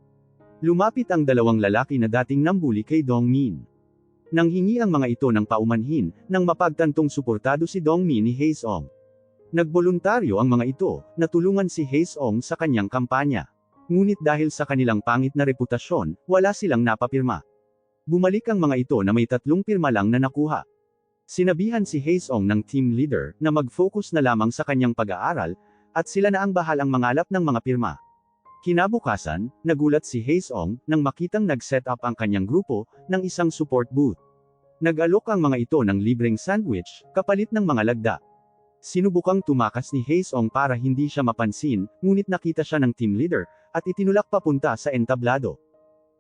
Lumapit ang dalawang lalaki na dating nambuli kay Dongmin. Nanghingi ang mga ito ng paumanhin, nang mapagtantong suportado si Dongmin ni Haesong. Nagboluntaryo ang mga ito, na tulungan si Haesong sa kanyang kampanya. Ngunit dahil sa kanilang pangit na reputasyon, wala silang napapirma. Bumalik ang mga ito na may 3 pirma lang na nakuha. Sinabihan si Haesong ng team leader, na mag-focus na lamang sa kanyang pag-aaral, at sila na ang bahalang mangalap ng mga pirma. Kinabukasan, nagulat si Haesong, nang makitang nag-set up ang kanyang grupo, ng isang support booth. Nag-alok ang mga ito ng libreng sandwich, kapalit ng mga lagda. Sinubukang tumakas ni Haesong para hindi siya mapansin, ngunit nakita siya ng team leader, at itinulak papunta sa entablado.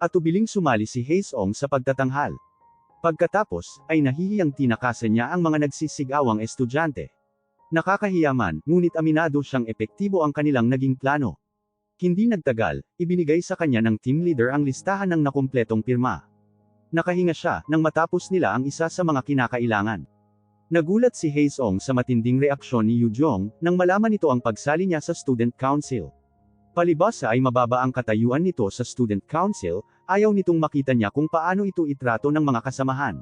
At ubiling sumali si Haesong sa pagtatanghal. Pagkatapos, ay nahihiyang tinakasan niya ang mga nagsisigawang estudyante. Nakakahiya man, ngunit aminado siyang epektibo ang kanilang naging plano. Hindi nagtagal, ibinigay sa kanya ng team leader ang listahan ng nakumpletong pirma. Nakahinga siya, nang matapos nila ang isa sa mga kinakailangan. Nagulat si Haesong sa matinding reaksyon ni Yujong, nang malaman nito ang pagsali niya sa student council. Palibhasa ay mababa ang katayuan nito sa student council, ayaw nitong makita niya kung paano ito itrato ng mga kasamahan.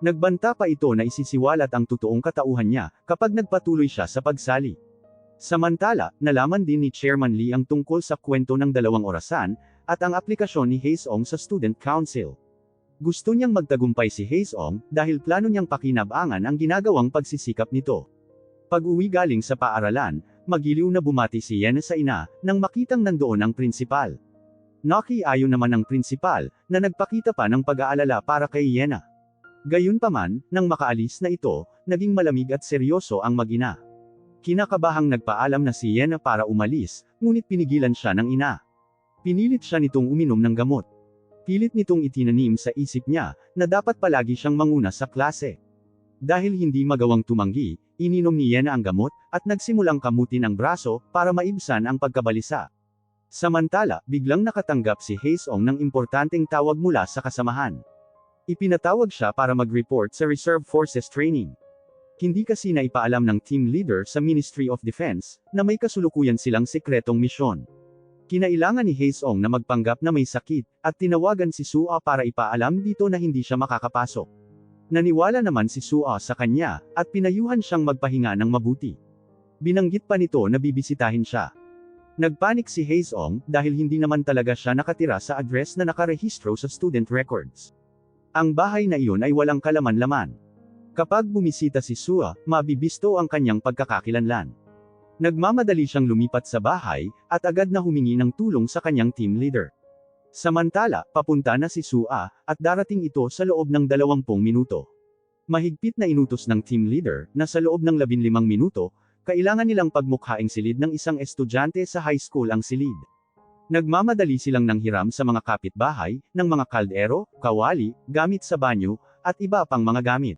Nagbanta pa ito na isisiwalat ang totoong katauhan niya, kapag nagpatuloy siya sa pagsali. Samantala, nalaman din ni Chairman Lee ang tungkol sa kwento ng 2 orasan, at ang aplikasyon ni Haesong sa Student Council. Gusto niyang magtagumpay si Haesong, dahil plano niyang pakinabangan ang ginagawang pagsisikap nito. Pag-uwi galing sa paaralan, magiliw na bumati si Yena sa ina, nang makitang nandoon ang prinsipal. Nakiayon naman ang prinsipal, na nagpakita pa ng pag-aalala para kay Yena. Gayunpaman, nang makaalis na ito, naging malamig at seryoso ang mag-ina. Kinakabahang nagpaalam na si Yena para umalis, ngunit pinigilan siya ng ina. Pinilit siya nitong uminom ng gamot. Pilit nitong itinanim sa isip niya, na dapat palagi siyang manguna sa klase. Dahil hindi magawang tumanggi, ininom ni Yena ang gamot, at nagsimulang kamutin ang braso, para maibsan ang pagkabalisa. Samantala, biglang nakatanggap si Haesong ng importanteng tawag mula sa kasamahan. Ipinatawag siya para mag-report sa Reserve Forces Training. Hindi kasi naipaalam ng team leader sa Ministry of Defense, na may kasulukuyan silang sekretong misyon. Kinailangan ni Haesong na magpanggap na may sakit, at tinawagan si Sua para ipaalam dito na hindi siya makakapasok. Naniwala naman si Sua sa kanya, at pinayuhan siyang magpahinga ng mabuti. Binanggit pa nito na bibisitahin siya. Nagpanik si Haesong, dahil hindi naman talaga siya nakatira sa address na nakarehistro sa student records. Ang bahay na iyon ay walang kalaman-laman. Kapag bumisita si Sua, mabibisto ang kanyang pagkakakilanlan. Nagmamadali siyang lumipat sa bahay, at agad na humingi ng tulong sa kanyang team leader. Samantala, papunta na si Sua, at darating ito sa loob ng 20 minuto. Mahigpit na inutos ng team leader, na sa loob ng 15 minuto, kailangan nilang pagmukhaing silid ng isang estudyante sa high school ang silid. Nagmamadali silang nanghiram sa mga kapitbahay, ng mga kaldero, kawali, gamit sa banyo, at iba pang mga gamit.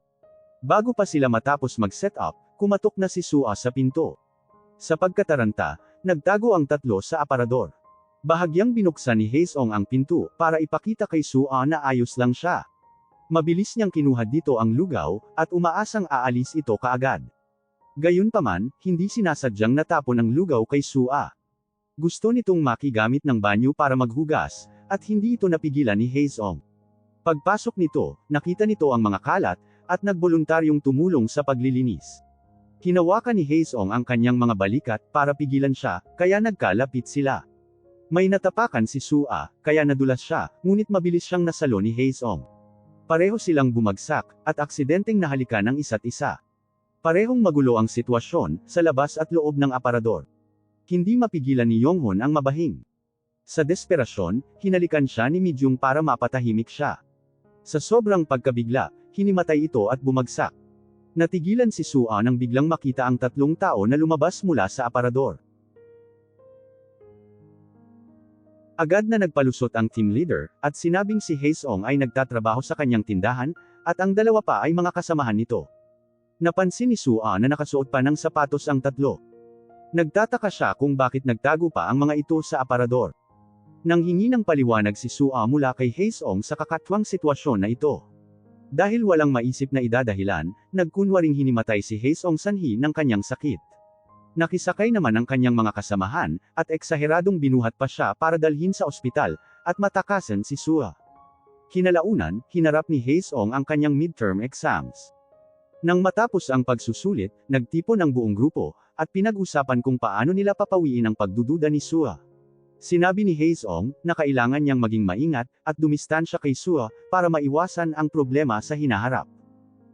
Bago pa sila matapos mag-set up, kumatok na si Sua sa pinto. Sa pagkataranta, nagtago ang 3 sa aparador. Bahagyang binuksan ni Haesong ang pinto, para ipakita kay Sua na ayos lang siya. Mabilis niyang kinuha dito ang lugaw, at umaasang aalis ito kaagad. Gayunpaman, hindi sinasadyang natapon ang lugaw kay Sua. Gusto nitong makigamit ng banyo para maghugas, at hindi ito napigilan ni Haesong. Pagpasok nito, nakita nito ang mga kalat, at nagboluntaryong tumulong sa paglilinis. Hinawakan ni Haesong ang kanyang mga balikat para pigilan siya, kaya nagkalapit sila. May natapakan si Sua, kaya nadulas siya, ngunit mabilis siyang nasalo ni Haesong. Pareho silang bumagsak, at aksidenteng nahalikan ng isa't isa. Parehong magulo ang sitwasyon, sa labas at loob ng aparador. Hindi mapigilan ni Yonghon ang mabahing. Sa desperasyon, hinalikan siya ni Mijung para mapatahimik siya. Sa sobrang pagkabigla, hinimatay ito at bumagsak. Natigilan si Sua nang biglang makita ang 3 tao na lumabas mula sa aparador. Agad na nagpalusot ang team leader, at sinabing si Haesong ay nagtatrabaho sa kanyang tindahan, at ang 2 pa ay mga kasamahan nito. Napansin ni Sua na nakasuot pa ng sapatos ang 3. Nagtataka siya kung bakit nagtago pa ang mga ito sa aparador. Nang hingi ng paliwanag si Sua mula kay Haesong sa kakatwang sitwasyon na ito. Dahil walang maisip na idadahilan, nagkunwaring hinimatay si Haesong sanhi ng kanyang sakit. Nakisakay naman ang kanyang mga kasamahan, at eksaheradong binuhat pa siya para dalhin sa ospital, at matakasan si Sua. Kinalaunan, hinarap ni Haesong ang kanyang midterm exams. Nang matapos ang pagsusulit, nagtipon ang buong grupo, at pinag-usapan kung paano nila papawiin ang pagdududa ni Sua. Sinabi ni Haesong na kailangan niyang maging maingat at dumistansya kay Sua para maiwasan ang problema sa hinaharap.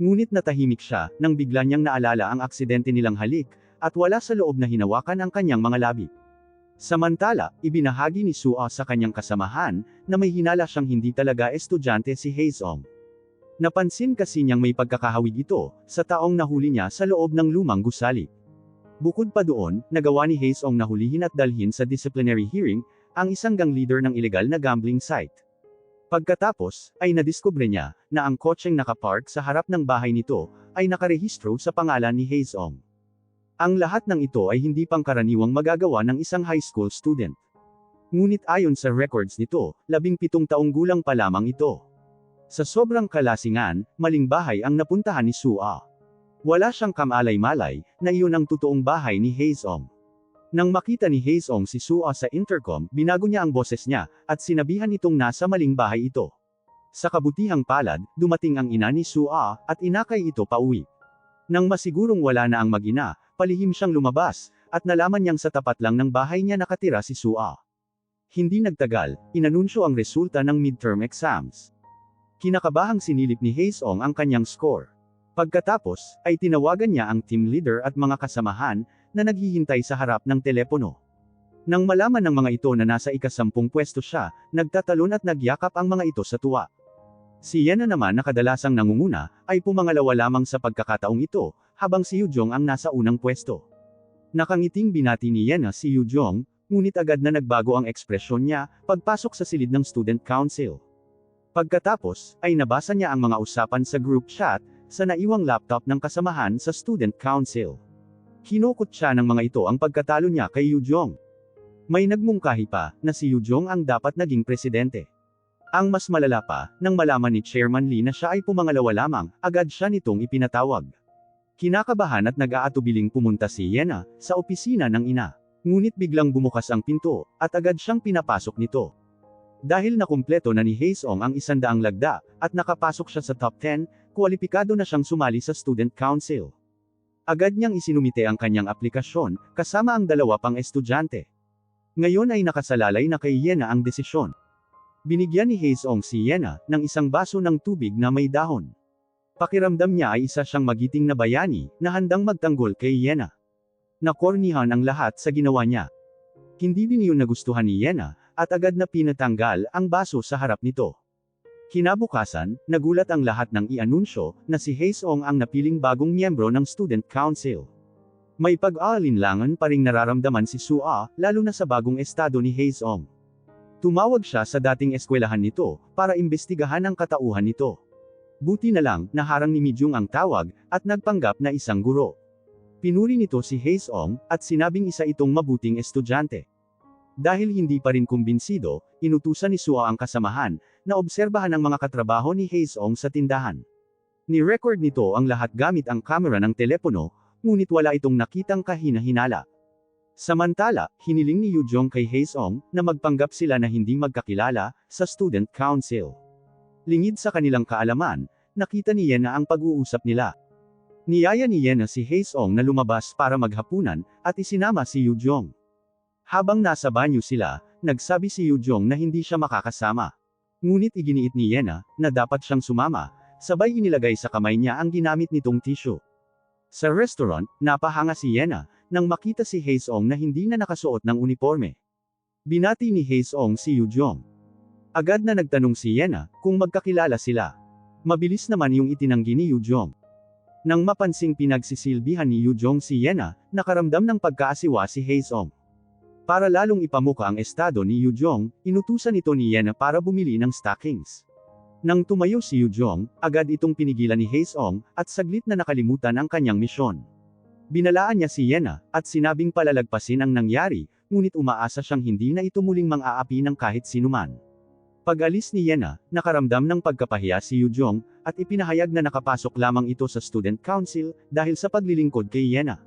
Ngunit natahimik siya nang bigla niyang naalala ang aksidente nilang halik at wala sa loob na hinawakan ang kanyang mga labi. Samantala, ibinahagi ni Sua sa kanyang kasamahan na may hinala siyang hindi talaga estudyante si Haesong. Napansin kasi niyang may pagkakahawig ito sa taong nahuli niya sa loob ng lumang gusali. Bukod pa doon, nagawa ni Haesong na hulihin at dalhin sa disciplinary hearing ang isang gang leader ng ilegal na gambling site. Pagkatapos, ay nadiskubre niya na ang kotseng nakapark sa harap ng bahay nito ay nakarehistro sa pangalan ni Haesong. Ang lahat ng ito ay hindi pangkaraniwang magagawa ng isang high school student. Ngunit ayon sa records nito, 17 taong gulang pa lamang ito. Sa sobrang kalasingan, maling bahay ang napuntahan ni Sua. Wala siyang kamalay-malay na iyon ang totoong bahay ni Haesong. Nang makita ni Haesong si Sua sa intercom, binago niya ang boses niya, at sinabihan itong nasa maling bahay ito. Sa kabutihang palad, dumating ang ina ni Sua, at inakay ito pauwi. Nang masigurong wala na ang mag-ina, palihim siyang lumabas, at nalaman niyang sa tapat lang ng bahay niya nakatira si Sua. Hindi nagtagal, inanunsyo ang resulta ng midterm exams. Kinakabahang sinilip ni Haesong ang kanyang score. Pagkatapos, ay tinawagan niya ang team leader at mga kasamahan na naghihintay sa harap ng telepono. Nang malaman ng mga ito na nasa ika-10 pwesto siya, nagtatalon at nagyakap ang mga ito sa tuwa. Si Yena naman na kadalasang nangunguna, ay pumangalawa lamang sa pagkakataong ito, habang si Yujong ang nasa unang pwesto. Nakangiting binati ni Yena si Yujong, ngunit agad na nagbago ang ekspresyon niya, pagpasok sa silid ng student council. Pagkatapos, ay nabasa niya ang mga usapan sa group chat, sa naiwang laptop ng kasamahan sa student council. Kinukot siya ng mga ito ang pagkatalo niya kay Yujong. May nagmungkahi pa, na si Yujong ang dapat naging presidente. Ang mas malala pa, nang malaman ni Chairman Lee na siya ay pumangalawa lamang, agad siya nitong ipinatawag. Kinakabahan at nag-aatubiling pumunta si Yena sa opisina ng ina. Ngunit biglang bumukas ang pinto, at agad siyang pinapasok nito. Dahil nakumpleto na ni Haesong ang 100 lagda, at nakapasok siya sa top 10, kwalipikado na siyang sumali sa student council. Agad niyang isinumite ang kanyang aplikasyon, kasama ang 2 pang estudyante. Ngayon ay nakasalalay na kay Yena ang desisyon. Binigyan ni Haesong si Yena ng isang baso ng tubig na may dahon. Pakiramdam niya ay isa siyang magiting na bayani, na handang magtanggol kay Yena. Nakornihan ang lahat sa ginawa niya. Hindi din iyon nagustuhan ni Yena, at agad na pinatanggal ang baso sa harap nito. Kinabukasan, nagulat ang lahat nang i-anunsyo na si Haesong ang napiling bagong miyembro ng student council. May pag-aalinlangan pa ring nararamdaman si Sua, lalo na sa bagong estado ni Haesong. Tumawag siya sa dating eskwelahan nito, para imbestigahan ang katauhan nito. Buti na lang, naharang ni Mijung ang tawag, at nagpanggap na isang guro. Pinuri nito si Haesong, at sinabing isa itong mabuting estudyante. Dahil hindi pa rin kumbinsido, inutusan ni Sua ang kasamahan, na obserbahan ang mga katrabaho ni Haesong sa tindahan. Ni-record nito ang lahat gamit ang kamera ng telepono, ngunit wala itong nakitang kahina-hinala. Samantala, hiniling ni Yujong kay Haesong, na magpanggap sila na hindi magkakilala, sa student council. Lingid sa kanilang kaalaman, nakita ni Yena ang pag-uusap nila. Niyaya ni Yena si Haesong na lumabas para maghapunan, at isinama si Yujong. Habang nasa banyo sila, nagsabi si Yujong na hindi siya makakasama. Ngunit iginiit ni Yena, na dapat siyang sumama, sabay inilagay sa kamay niya ang ginamit nitong tissue. Sa restaurant, napahanga si Yena, nang makita si Haesong na hindi na nakasuot ng uniforme. Binati ni Haesong si Yujong. Agad na nagtanong si Yena, kung magkakilala sila. Mabilis naman yung itinanggi ni Yujong. Nang mapansing pinagsisilbihan ni Yujong si Yena, nakaramdam ng pagkaasiwa si Haesong. Para lalong ipamuka ang estado ni Yujong, inutusan ito ni Yena para bumili ng stockings. Nang tumayo si Yujong, agad itong pinigilan ni Haesong, at saglit na nakalimutan ang kanyang misyon. Binalaan niya si Yena, at sinabing palalagpasin ang nangyari, ngunit umaasa siyang hindi na ito muling mang-aapi ng kahit sinuman. Pag-alis ni Yena, nakaramdam ng pagkapahiya si Yujong, at ipinahayag na nakapasok lamang ito sa student council, dahil sa paglilingkod kay Yena.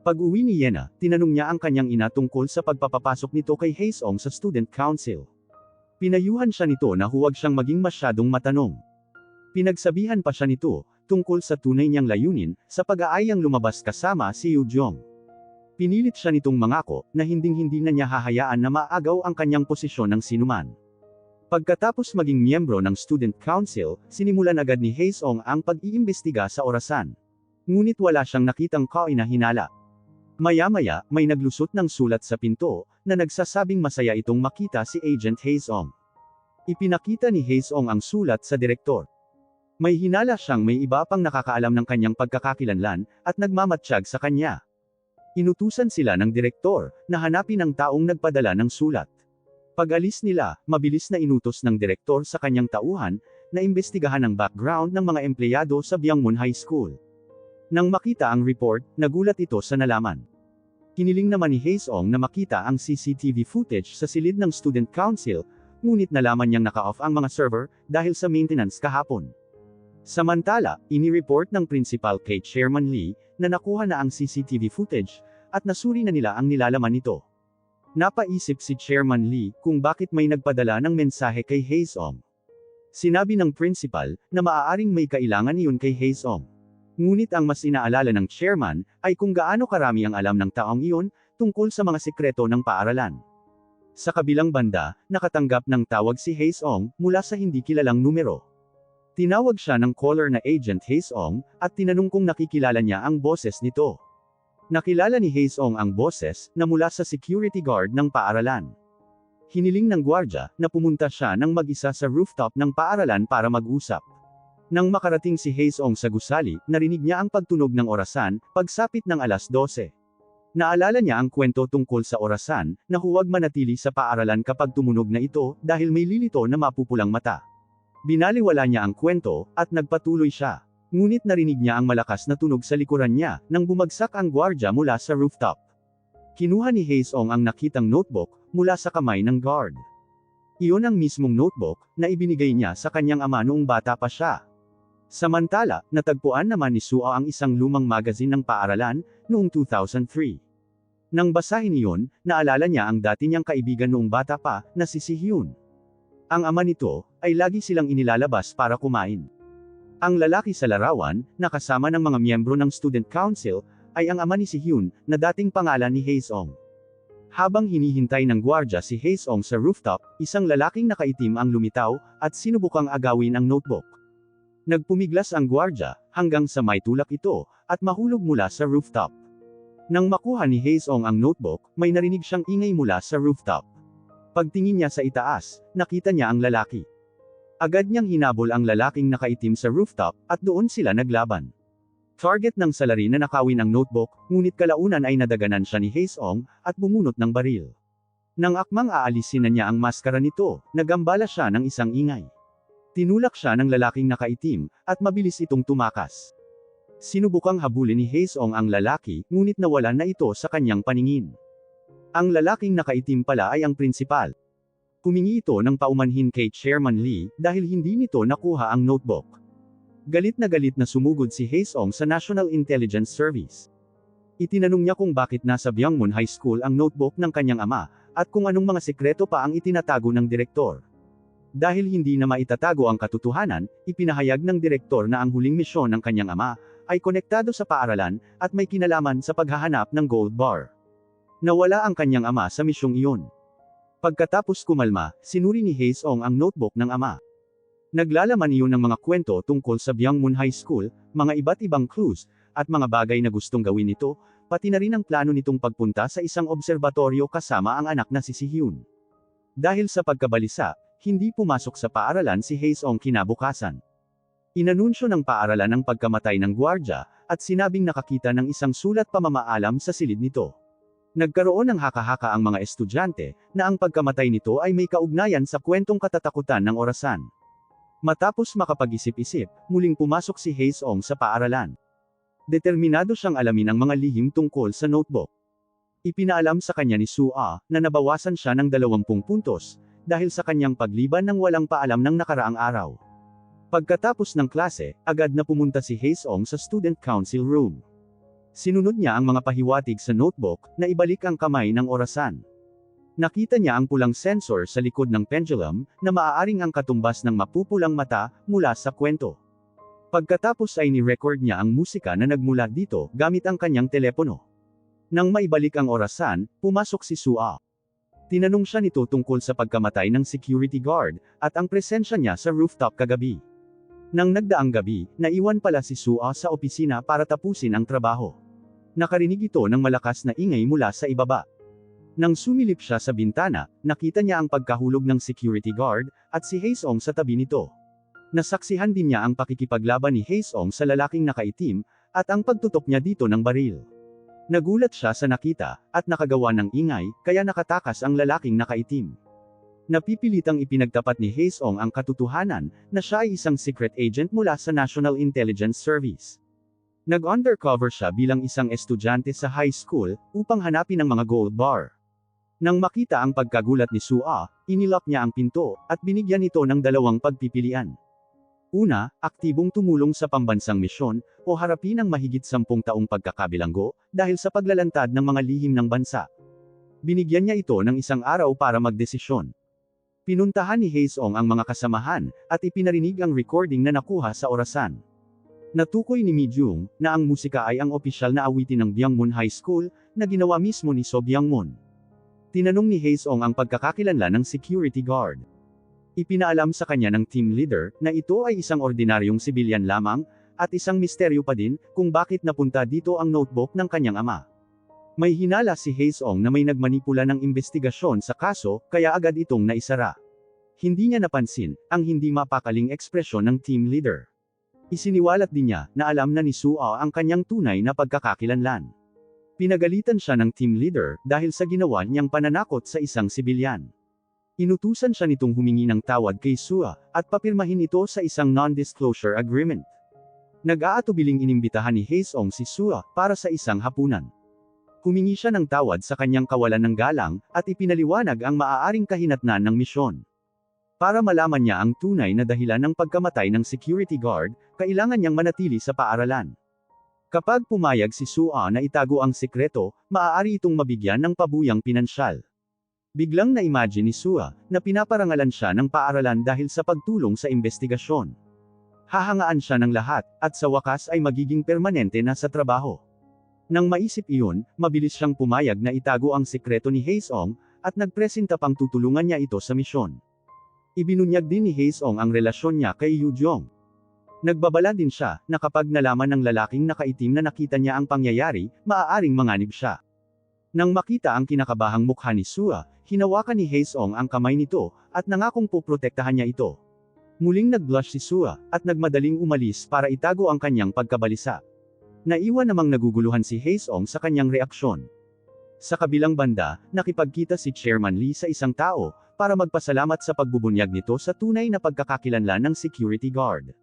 Pag-uwi ni Yena, tinanong niya ang kanyang ina tungkol sa pagpapapasok nito kay Haesong sa student council. Pinayuhan siya nito na huwag siyang maging masyadong matanong. Pinagsabihan pa siya nito, tungkol sa tunay niyang layunin, sa pag-aayang lumabas kasama si Yu Jong. Pinilit siya nitong mangako, na hinding-hindi na niya hahayaan na maagaw ang kanyang posisyon ng sinuman. Pagkatapos maging miyembro ng Student Council, sinimulan agad ni Haesong ang pag-iimbestiga sa orasan. Ngunit wala siyang nakitang kainahinala. Maya-maya, may naglusot ng sulat sa pinto, na nagsasabing masaya itong makita si Agent Haesong. Ipinakita ni Haesong ang sulat sa direktor. May hinala siyang may iba pang nakakaalam ng kanyang pagkakakilanlan, at nagmamatsyag sa kanya. Inutusan sila ng direktor, na hanapin ang taong nagpadala ng sulat. Pag-alis nila, mabilis na inutos ng direktor sa kanyang tauhan, na imbestigahan ang background ng mga empleyado sa Byangmun High School. Nang makita ang report, nagulat ito sa nalaman. Hiniling naman ni Haesong na makita ang CCTV footage sa silid ng Student Council, ngunit nalaman niyang naka-off ang mga server, dahil sa maintenance kahapon. Samantala, inireport ng principal kay Chairman Lee, na nakuha na ang CCTV footage, at nasuri na nila ang nilalaman nito. Napaisip si Chairman Lee kung bakit may nagpadala ng mensahe kay Haesong. Sinabi ng principal, na maaaring may kailangan iyon kay Haesong. Ngunit ang mas inaalala ng chairman, ay kung gaano karami ang alam ng taong iyon, tungkol sa mga sikreto ng paaralan. Sa kabilang banda, nakatanggap ng tawag si Haesong, mula sa hindi kilalang numero. Tinawag siya ng caller na Agent Haesong, at tinanong kung nakikilala niya ang boses nito. Nakilala ni Haesong ang boses, na mula sa security guard ng paaralan. Hiniling ng gwardya, na pumunta siya ng mag-isa sa rooftop ng paaralan para mag-usap. Nang makarating si Haesong sa gusali, narinig niya ang pagtunog ng orasan, pagsapit ng 12:00. Naalala niya ang kwento tungkol sa orasan, na huwag manatili sa paaralan kapag tumunog na ito, dahil may lilito na mapupulang mata. Binaliwala niya ang kwento, at nagpatuloy siya. Ngunit narinig niya ang malakas na tunog sa likuran niya, nang bumagsak ang gwardya mula sa rooftop. Kinuha ni Haesong ang nakitang notebook, mula sa kamay ng guard. Iyon ang mismong notebook, na ibinigay niya sa kanyang ama noong bata pa siya. Samantala, natagpuan naman ni Suo ang isang lumang magazine ng paaralan, noong 2003. Nang basahin iyon, naalala niya ang dati niyang kaibigan noong bata pa, na si Hyun. Ang ama nito, ay lagi silang inilalabas para kumain. Ang lalaki sa larawan, na kasama ng mga miyembro ng Student Council, ay ang ama ni Hyun, na dating pangalan ni Haesong. Habang hinihintay ng gwardya si Haesong sa rooftop, isang lalaking nakaitim ang lumitaw, at sinubukang agawin ang notebook. Nagpumiglas ang gwardya, hanggang sa may tulak ito, at mahulog mula sa rooftop. Nang makuha ni Haesong ang notebook, may narinig siyang ingay mula sa rooftop. Pagtingin niya sa itaas, nakita niya ang lalaki. Agad niyang hinabol ang lalaking nakaitim sa rooftop, at doon sila naglaban. Target ng salarin na nakawin ang notebook, ngunit kalaunan ay nadaganan siya ni Haesong, at bumunot ng baril. Nang akmang aalisin na niya ang maskara nito, nagambala siya ng isang ingay. Tinulak siya ng lalaking nakaitim, at mabilis itong tumakas. Sinubukang habulin ni Haesong ang lalaki, ngunit nawalan na ito sa kanyang paningin. Ang lalaking nakaitim pala ay ang prinsipal. Humingi ito ng paumanhin kay Chairman Lee, dahil hindi nito nakuha ang notebook. Galit na sumugod si Haesong sa National Intelligence Service. Itinanong niya kung bakit nasa Byangmun High School ang notebook ng kanyang ama, at kung anong mga sikreto pa ang itinatago ng direktor. Dahil hindi na maitatago ang katotohanan, ipinahayag ng direktor na ang huling misyon ng kanyang ama, ay konektado sa paaralan, at may kinalaman sa paghahanap ng gold bar. Nawala ang kanyang ama sa misyong iyon. Pagkatapos kumalma, sinuri ni Haesong ang notebook ng ama. Naglalaman iyon ng mga kwento tungkol sa Byangmun High School, mga iba't ibang clues, at mga bagay na gustong gawin nito, pati na rin ang plano nitong pagpunta sa isang obserbatoryo kasama ang anak na si Hyun. Dahil sa pagkabalisa, hindi pumasok sa paaralan si Haesong kinabukasan. Inanunsyo ng paaralan ang pagkamatay ng gwardya, at sinabing nakakita ng isang sulat pamamaalam sa silid nito. Nagkaroon ng haka-haka ang mga estudyante, na ang pagkamatay nito ay may kaugnayan sa kwentong katatakutan ng orasan. Matapos makapag-isip-isip, muling pumasok si Haesong sa paaralan. Determinado siyang alamin ang mga lihim tungkol sa notebook. Ipinaalam sa kanya ni Suo, na nabawasan siya ng 20 puntos, dahil sa kanyang pagliban ng walang paalam ng nakaraang araw. Pagkatapos ng klase, agad na pumunta si Haesong sa Student Council Room. Sinunod niya ang mga pahiwatig sa notebook, na ibalik ang kamay ng orasan. Nakita niya ang pulang sensor sa likod ng pendulum, na maaaring ang katumbas ng mapupulang mata, mula sa kwento. Pagkatapos ay ni-record niya ang musika na nagmula dito, gamit ang kanyang telepono. Nang maibalik ang orasan, pumasok si Sua. Tinanong siya nito tungkol sa pagkamatay ng security guard, at ang presensya niya sa rooftop kagabi. Nang nagdaang gabi, naiwan pala si Sua sa opisina para tapusin ang trabaho. Nakarinig ito ng malakas na ingay mula sa ibaba. Nang sumilip siya sa bintana, nakita niya ang pagkahulog ng security guard, at si Haesong sa tabi nito. Nasaksihan din niya ang pakikipaglaban ni Haesong sa lalaking nakaitim, at ang pagtutok niya dito ng baril. Nagulat siya sa nakita, at nakagawa ng ingay, kaya nakatakas ang lalaking nakaitim. Napipilitang ipinagtapat ni Haesong ang katotohanan, na siya ay isang secret agent mula sa National Intelligence Service. Nag-undercover siya bilang isang estudyante sa high school, upang hanapin ang mga gold bar. Nang makita ang pagkagulat ni Sua, inilak niya ang pinto, at binigyan ito ng dalawang pagpipilian. Una, aktibong tumulong sa pambansang misyon, o harapin ang mahigit 10 taong pagkakabilanggo, dahil sa paglalantad ng mga lihim ng bansa. Binigyan niya ito ng isang araw para magdesisyon. Pinuntahan ni Haesong ang mga kasamahan, at ipinarinig ang recording na nakuha sa orasan. Natukoy ni Mi Jung, na ang musika ay ang opisyal na awitin ng Byangmun High School, na ginawa mismo ni So Byangmun. Tinanong ni Haesong ang pagkakakilanlan ng security guard. Ipinaalam sa kanya ng team leader, na ito ay isang ordinaryong sibilyan lamang, at isang misteryo pa din, kung bakit napunta dito ang notebook ng kanyang ama. May hinala si Haesong na may nagmanipula ng investigasyon sa kaso, kaya agad itong naisara. Hindi niya napansin, ang hindi mapakaling ekspresyon ng team leader. Isiniwalat din niya, na alam na ni Sua ang kanyang tunay na pagkakakilanlan. Pinagalitan siya ng team leader, dahil sa ginawa niyang pananakot sa isang sibilyan. Inutusan siya nitong humingi ng tawad kay Sua, at papirmahin ito sa isang non-disclosure agreement. Nag-aatubiling inimbitahan ni Haesong si Sua, para sa isang hapunan. Humingi siya ng tawad sa kanyang kawalan ng galang, at ipinaliwanag ang maaaring kahinatnan ng misyon. Para malaman niya ang tunay na dahilan ng pagkamatay ng security guard, kailangan niyang manatili sa paaralan. Kapag pumayag si Sua na itago ang sikreto, maaari itong mabigyan ng pabuyang pinansyal. Biglang na-imagine ni Sua, na pinaparangalan siya ng paaralan dahil sa pagtulong sa investigasyon. Hahangaan siya ng lahat, at sa wakas ay magiging permanente na sa trabaho. Nang maisip iyon, mabilis siyang pumayag na itago ang sikreto ni Haesong, at nagpresenta pang tutulungan niya ito sa misyon. Ibinunyag din ni Haesong ang relasyon niya kay Yu Jong. Nagbabala din siya, na kapag nalaman ng lalaking nakaitim na nakita niya ang pangyayari, maaaring manganib siya. Nang makita ang kinakabahang mukha ni Sua, hinawakan ni Haesong ang kamay nito, at nangakong poprotektahan niya ito. Muling nag-blush si Sua, at nagmadaling umalis para itago ang kanyang pagkabalisa. Naiwan namang naguguluhan si Haesong sa kanyang reaksyon. Sa kabilang banda, nakipagkita si Chairman Lee sa isang tao, para magpasalamat sa pagbubunyag nito sa tunay na pagkakakilanlan ng security guard.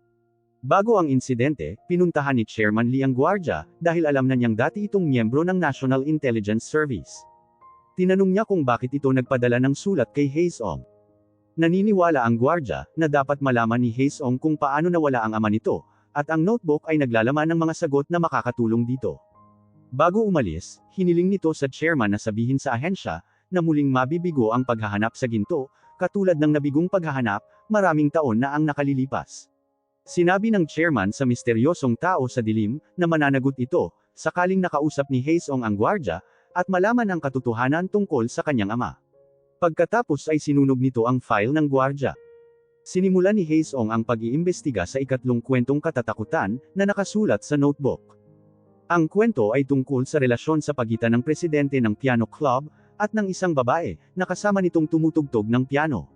Bago ang insidente, pinuntahan ni Chairman Lee ang gwardya, dahil alam na niyang dati itong miyembro ng National Intelligence Service. Tinanong niya kung bakit ito nagpadala ng sulat kay Haesong. Naniniwala ang gwardya, na dapat malaman ni Haesong kung paano nawala ang ama nito, at ang notebook ay naglalaman ng mga sagot na makakatulong dito. Bago umalis, hiniling nito sa chairman na sabihin sa ahensya, na muling mabibigo ang paghahanap sa ginto, katulad ng nabigong paghahanap, maraming taon na ang nakalilipas. Sinabi ng chairman sa misteryosong tao sa dilim, na mananagot ito, sakaling nakausap ni Haesong ang gwardya, at malaman ang katotohanan tungkol sa kanyang ama. Pagkatapos ay sinunog nito ang file ng gwardya. Sinimulan ni Haesong ang pag-iimbestiga sa ikatlong kwentong katatakutan, na nakasulat sa notebook. Ang kwento ay tungkol sa relasyon sa pagitan ng presidente ng piano club, at ng isang babae, na kasama nitong tumutugtog ng piano.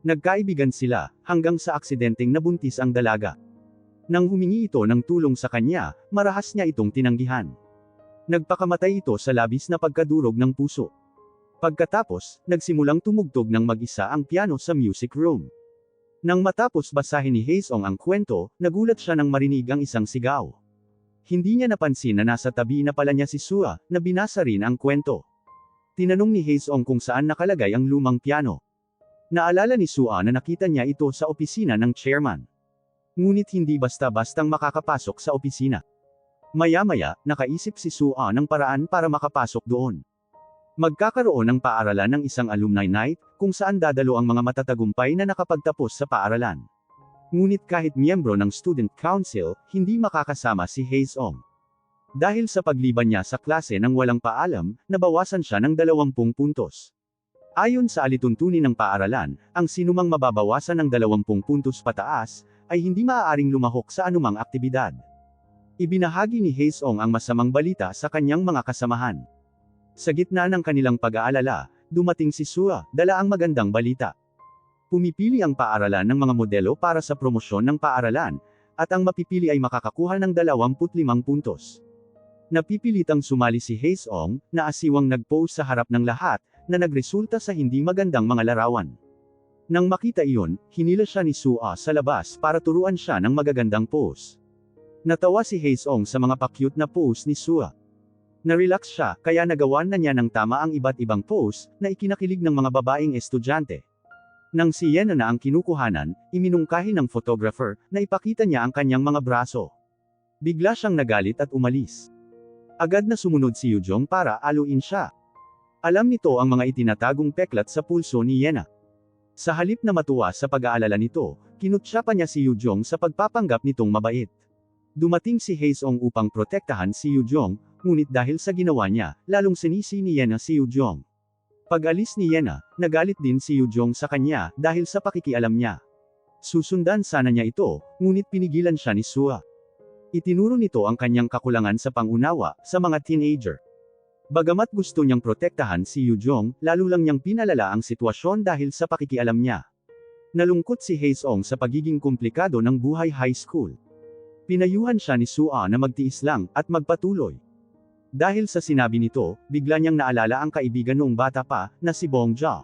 Nagkaibigan sila, hanggang sa aksidenteng nabuntis ang dalaga. Nang humingi ito ng tulong sa kanya, marahas niya itong tinanggihan. Nagpakamatay ito sa labis na pagkadurog ng puso. Pagkatapos, nagsimulang tumugtog ng mag-isa ang piano sa music room. Nang matapos basahin ni Haesong ang kwento, nagulat siya nang marinig ang isang sigaw. Hindi niya napansin na nasa tabi na pala niya si Sua, na binasa rin ang kwento. Tinanong ni Haesong kung saan nakalagay ang lumang piano. Naalala ni Sua na nakita niya ito sa opisina ng chairman. Ngunit hindi basta-bastang makakapasok sa opisina. Maya-maya, nakaisip si Sua ng paraan para makapasok doon. Magkakaroon ng paaralan ng isang alumni night, kung saan dadalo ang mga matatagumpay na nakapagtapos sa paaralan. Ngunit kahit miyembro ng Student Council, hindi makakasama si Haesong. Dahil sa pagliban niya sa klase nang walang paalam, nabawasan siya ng 20 puntos. Ayon sa alituntunin ng paaralan, ang sinumang mababawasan ng 20 puntos pataas, ay hindi maaaring lumahok sa anumang aktibidad. Ibinahagi ni Haesong ang masamang balita sa kanyang mga kasamahan. Sa gitna ng kanilang pag-aalala, dumating si Sua, dala ang magandang balita. Pumipili ang paaralan ng mga modelo para sa promosyon ng paaralan, at ang mapipili ay makakakuha ng 25 puntos. Napipilitang sumali si Haesong, na asiwang nag-pose sa harap ng lahat, na nagresulta sa hindi magandang mga larawan. Nang makita iyon, hinila siya ni Sua sa labas para turuan siya ng magagandang pose. Natawa si Haesong sa mga pa-cute na pose ni Sua. Na-relax siya, kaya nagawan na niya ng tama ang iba't ibang pose, na ikinakilig ng mga babaeng estudyante. Nang si Yena na ang kinukuhanan, iminungkahi ng photographer, na ipakita niya ang kanyang mga braso. Bigla siyang nagalit at umalis. Agad na sumunod si Yujong para aluin siya. Alam nito ang mga itinatagong peklat sa pulso ni Yena. Sa halip na matuwa sa pag-aalala nito, kinutya pa niya si Yujong sa pagpapanggap nitong mabait. Dumating si Haesong upang protektahan si Yujong, ngunit dahil sa ginawa niya, lalong sinisi ni Yena si Yujong. Pag-alis ni Yena, nagalit din si Yujong sa kanya, dahil sa pakikialam niya. Susundan sana niya ito, ngunit pinigilan siya ni Sua. Itinuro nito ang kanyang kakulangan sa pangunawa, sa mga teenager. Bagamat gusto niyang protektahan si Yujong, lalo lang niyang pinalala ang sitwasyon dahil sa pakikialam niya. Nalungkot si Haesong sa pagiging komplikado ng buhay high school. Pinayuhan siya ni Sua na magtiis lang, at magpatuloy. Dahil sa sinabi nito, bigla niyang naalala ang kaibigan noong bata pa, na si Bongja.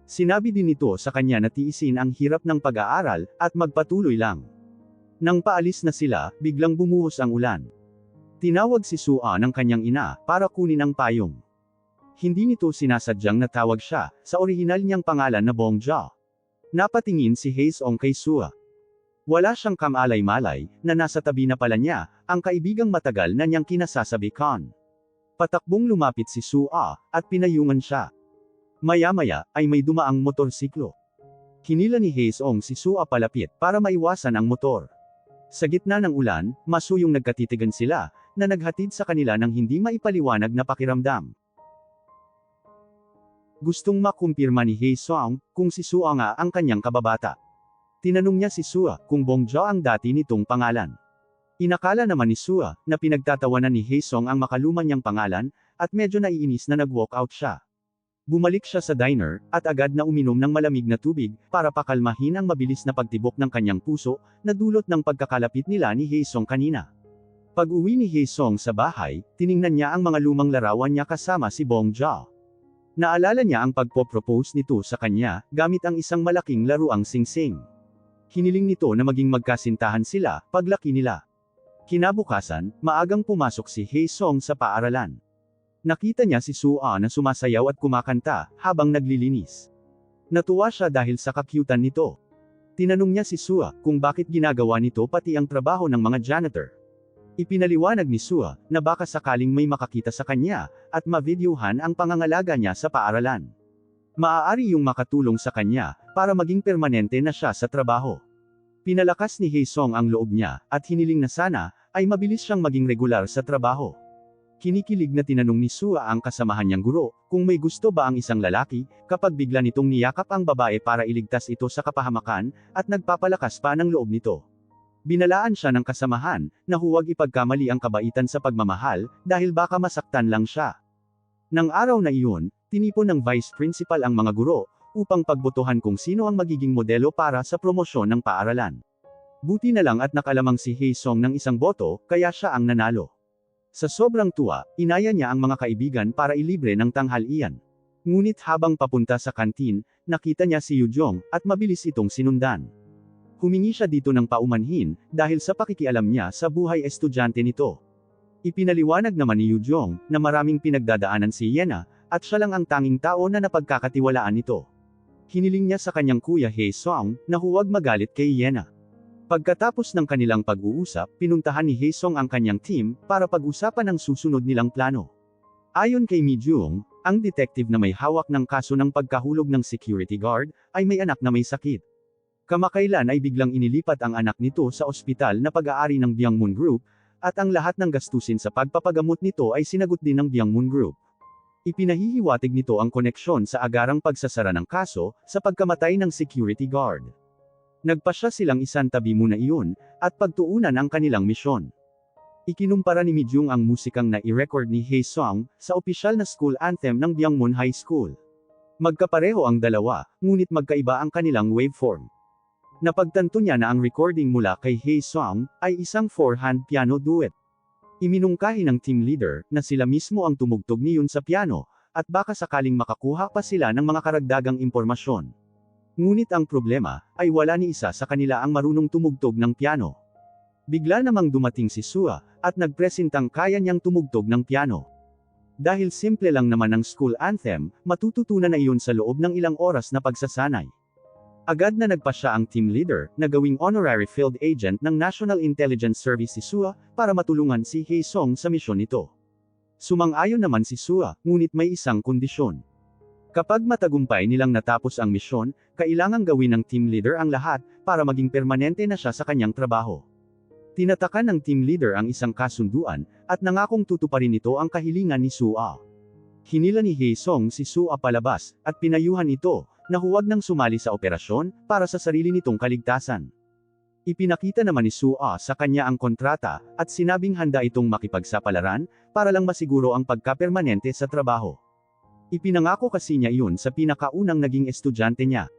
Sinabi din nito sa kanya na tiisin ang hirap ng pag-aaral, at magpatuloy lang. Nang paalis na sila, biglang bumuhos ang ulan. Tinawag si Sua ng kanyang ina, para kunin ang payong. Hindi nito sinasadyang natawag siya, sa orihinal niyang pangalan na Bongja. Napatingin si Haesong kay Sua. Wala siyang kamalay-malay, na nasa tabi na pala niya, ang kaibigang matagal na niyang kinasasabikan. Patakbong lumapit si Sua, at pinayungan siya. Maya-maya, ay may dumaang motorsiklo. Hinila ni Haesong si Sua palapit, para maiwasan ang motor. Sa gitna ng ulan, masuyong nagkatitigan sila, na naghatid sa kanila ng hindi maipaliwanag na pakiramdam. Gustong makumpirma ni Haesong, kung si Sua nga ang kanyang kababata. Tinanong niya si Sua, kung Bongja ang dati nitong pangalan. Inakala naman ni Sua, na pinagtatawanan ni Haesong ang makaluma niyang pangalan, at medyo naiinis na nag-walk out siya. Bumalik siya sa diner, at agad na uminom ng malamig na tubig, para pakalmahin ang mabilis na pagtibok ng kanyang puso, na dulot ng pagkakalapit nila ni Haesong kanina. Pag-uwi ni Haesong sa bahay, tiningnan niya ang mga lumang larawan niya kasama si Bongja. Naalala niya ang pagpo-propose nito sa kanya, gamit ang isang malaking laruang singsing. Hiniling nito na maging magkasintahan sila, paglaki nila. Kinabukasan, maagang pumasok si Haesong sa paaralan. Nakita niya si Sua na sumasayaw at kumakanta, habang naglilinis. Natuwa siya dahil sa kakyutan nito. Tinanong niya si Sua, kung bakit ginagawa nito pati ang trabaho ng mga janitor. Ipinaliwanag ni Sua, na baka sakaling may makakita sa kanya, at ma-videohan ang pangangalaga niya sa paaralan. Maaari yung makatulong sa kanya, para maging permanente na siya sa trabaho. Pinalakas ni Haesong ang loob niya, at hiniling na sana, ay mabilis siyang maging regular sa trabaho. Kinikilig na tinanong ni Sua ang kasamahan niyang guro, kung may gusto ba ang isang lalaki, kapag bigla nitong niyakap ang babae para iligtas ito sa kapahamakan, at nagpapalakas pa ng loob nito. Binalaan siya ng kasamahan, na huwag ipagkamali ang kabaitan sa pagmamahal, dahil baka masaktan lang siya. Nang araw na iyon, tinipon ng vice principal ang mga guro, upang pagbotohan kung sino ang magiging modelo para sa promosyon ng paaralan. Buti na lang at nakalamang si Haesong ng isang boto, kaya siya ang nanalo. Sa sobrang tuwa, inaya niya ang mga kaibigan para ilibre ng tanghalian. Ngunit habang papunta sa kantin, nakita niya si Yujong, at mabilis itong sinundan. Humingi siya dito ng paumanhin, dahil sa pakikialam niya sa buhay estudyante nito. Ipinaliwanag naman ni Yujong, na maraming pinagdadaanan si Yena, at siya lang ang tanging tao na napagkakatiwalaan nito. Hiniling niya sa kanyang kuya Haesong, na huwag magalit kay Yena. Pagkatapos ng kanilang pag-uusap, pinuntahan ni Haesong ang kanyang team, para pag-usapan ang susunod nilang plano. Ayon kay Mi Jung, Ang detective na may hawak ng kaso ng pagkahulog ng security guard, ay may anak na may sakit. Kamakailan ay biglang inilipat ang anak nito sa ospital na pag-aari ng Byangmun Group, at ang lahat ng gastusin sa pagpapagamot nito ay sinagot din ng Byangmun Group. Ipinahihiwatig nito ang koneksyon sa agarang pagsasara ng kaso, sa pagkamatay ng security guard. Nagpasya silang isantabi muna iyon, at pagtuunan ang kanilang misyon. Ikinumpara ni Mijung ang musikang na i-record ni Hae Sung, sa opisyal na school anthem ng Byangmun High School. Magkapareho ang dalawa, ngunit magkaiba ang kanilang waveform. Napagtanto niya na ang recording mula kay Hae Sung, ay isang four-hand piano duet. Iminungkahi ng team leader, na sila mismo ang tumugtog niyon sa piano, at baka sakaling makakuha pa sila ng mga karagdagang impormasyon. Ngunit ang problema, ay wala ni isa sa kanila ang marunong tumugtog ng piano. Bigla namang dumating si Sua, at nagpresentang kaya niyang tumugtog ng piano. Dahil simple lang naman ang school anthem, matututunan na iyon sa loob ng ilang oras na pagsasanay. Agad na nagpasya ang team leader, na gawing honorary field agent ng National Intelligence Service si Sua, para matulungan si Hae Sung sa misyon nito. Sumang-ayon naman si Sua, ngunit may isang kondisyon. Kapag matagumpay nilang natapos ang misyon, kailangang gawin ng team leader ang lahat, para maging permanente na siya sa kanyang trabaho. Tinatakan ng team leader ang isang kasunduan, at nangakong tutuparin nito ang kahilingan ni Sua. Hinila ni Hae Sung si Sua palabas, at pinayuhan ito, na huwag nang sumali sa operasyon, para sa sarili nitong kaligtasan. Ipinakita naman ni Sua sa kanya ang kontrata, at sinabing handa itong makipagsapalaran, para lang masiguro ang pagkapermanente sa trabaho. Ipinangako kasi niya iyon sa pinakaunang naging estudyante niya.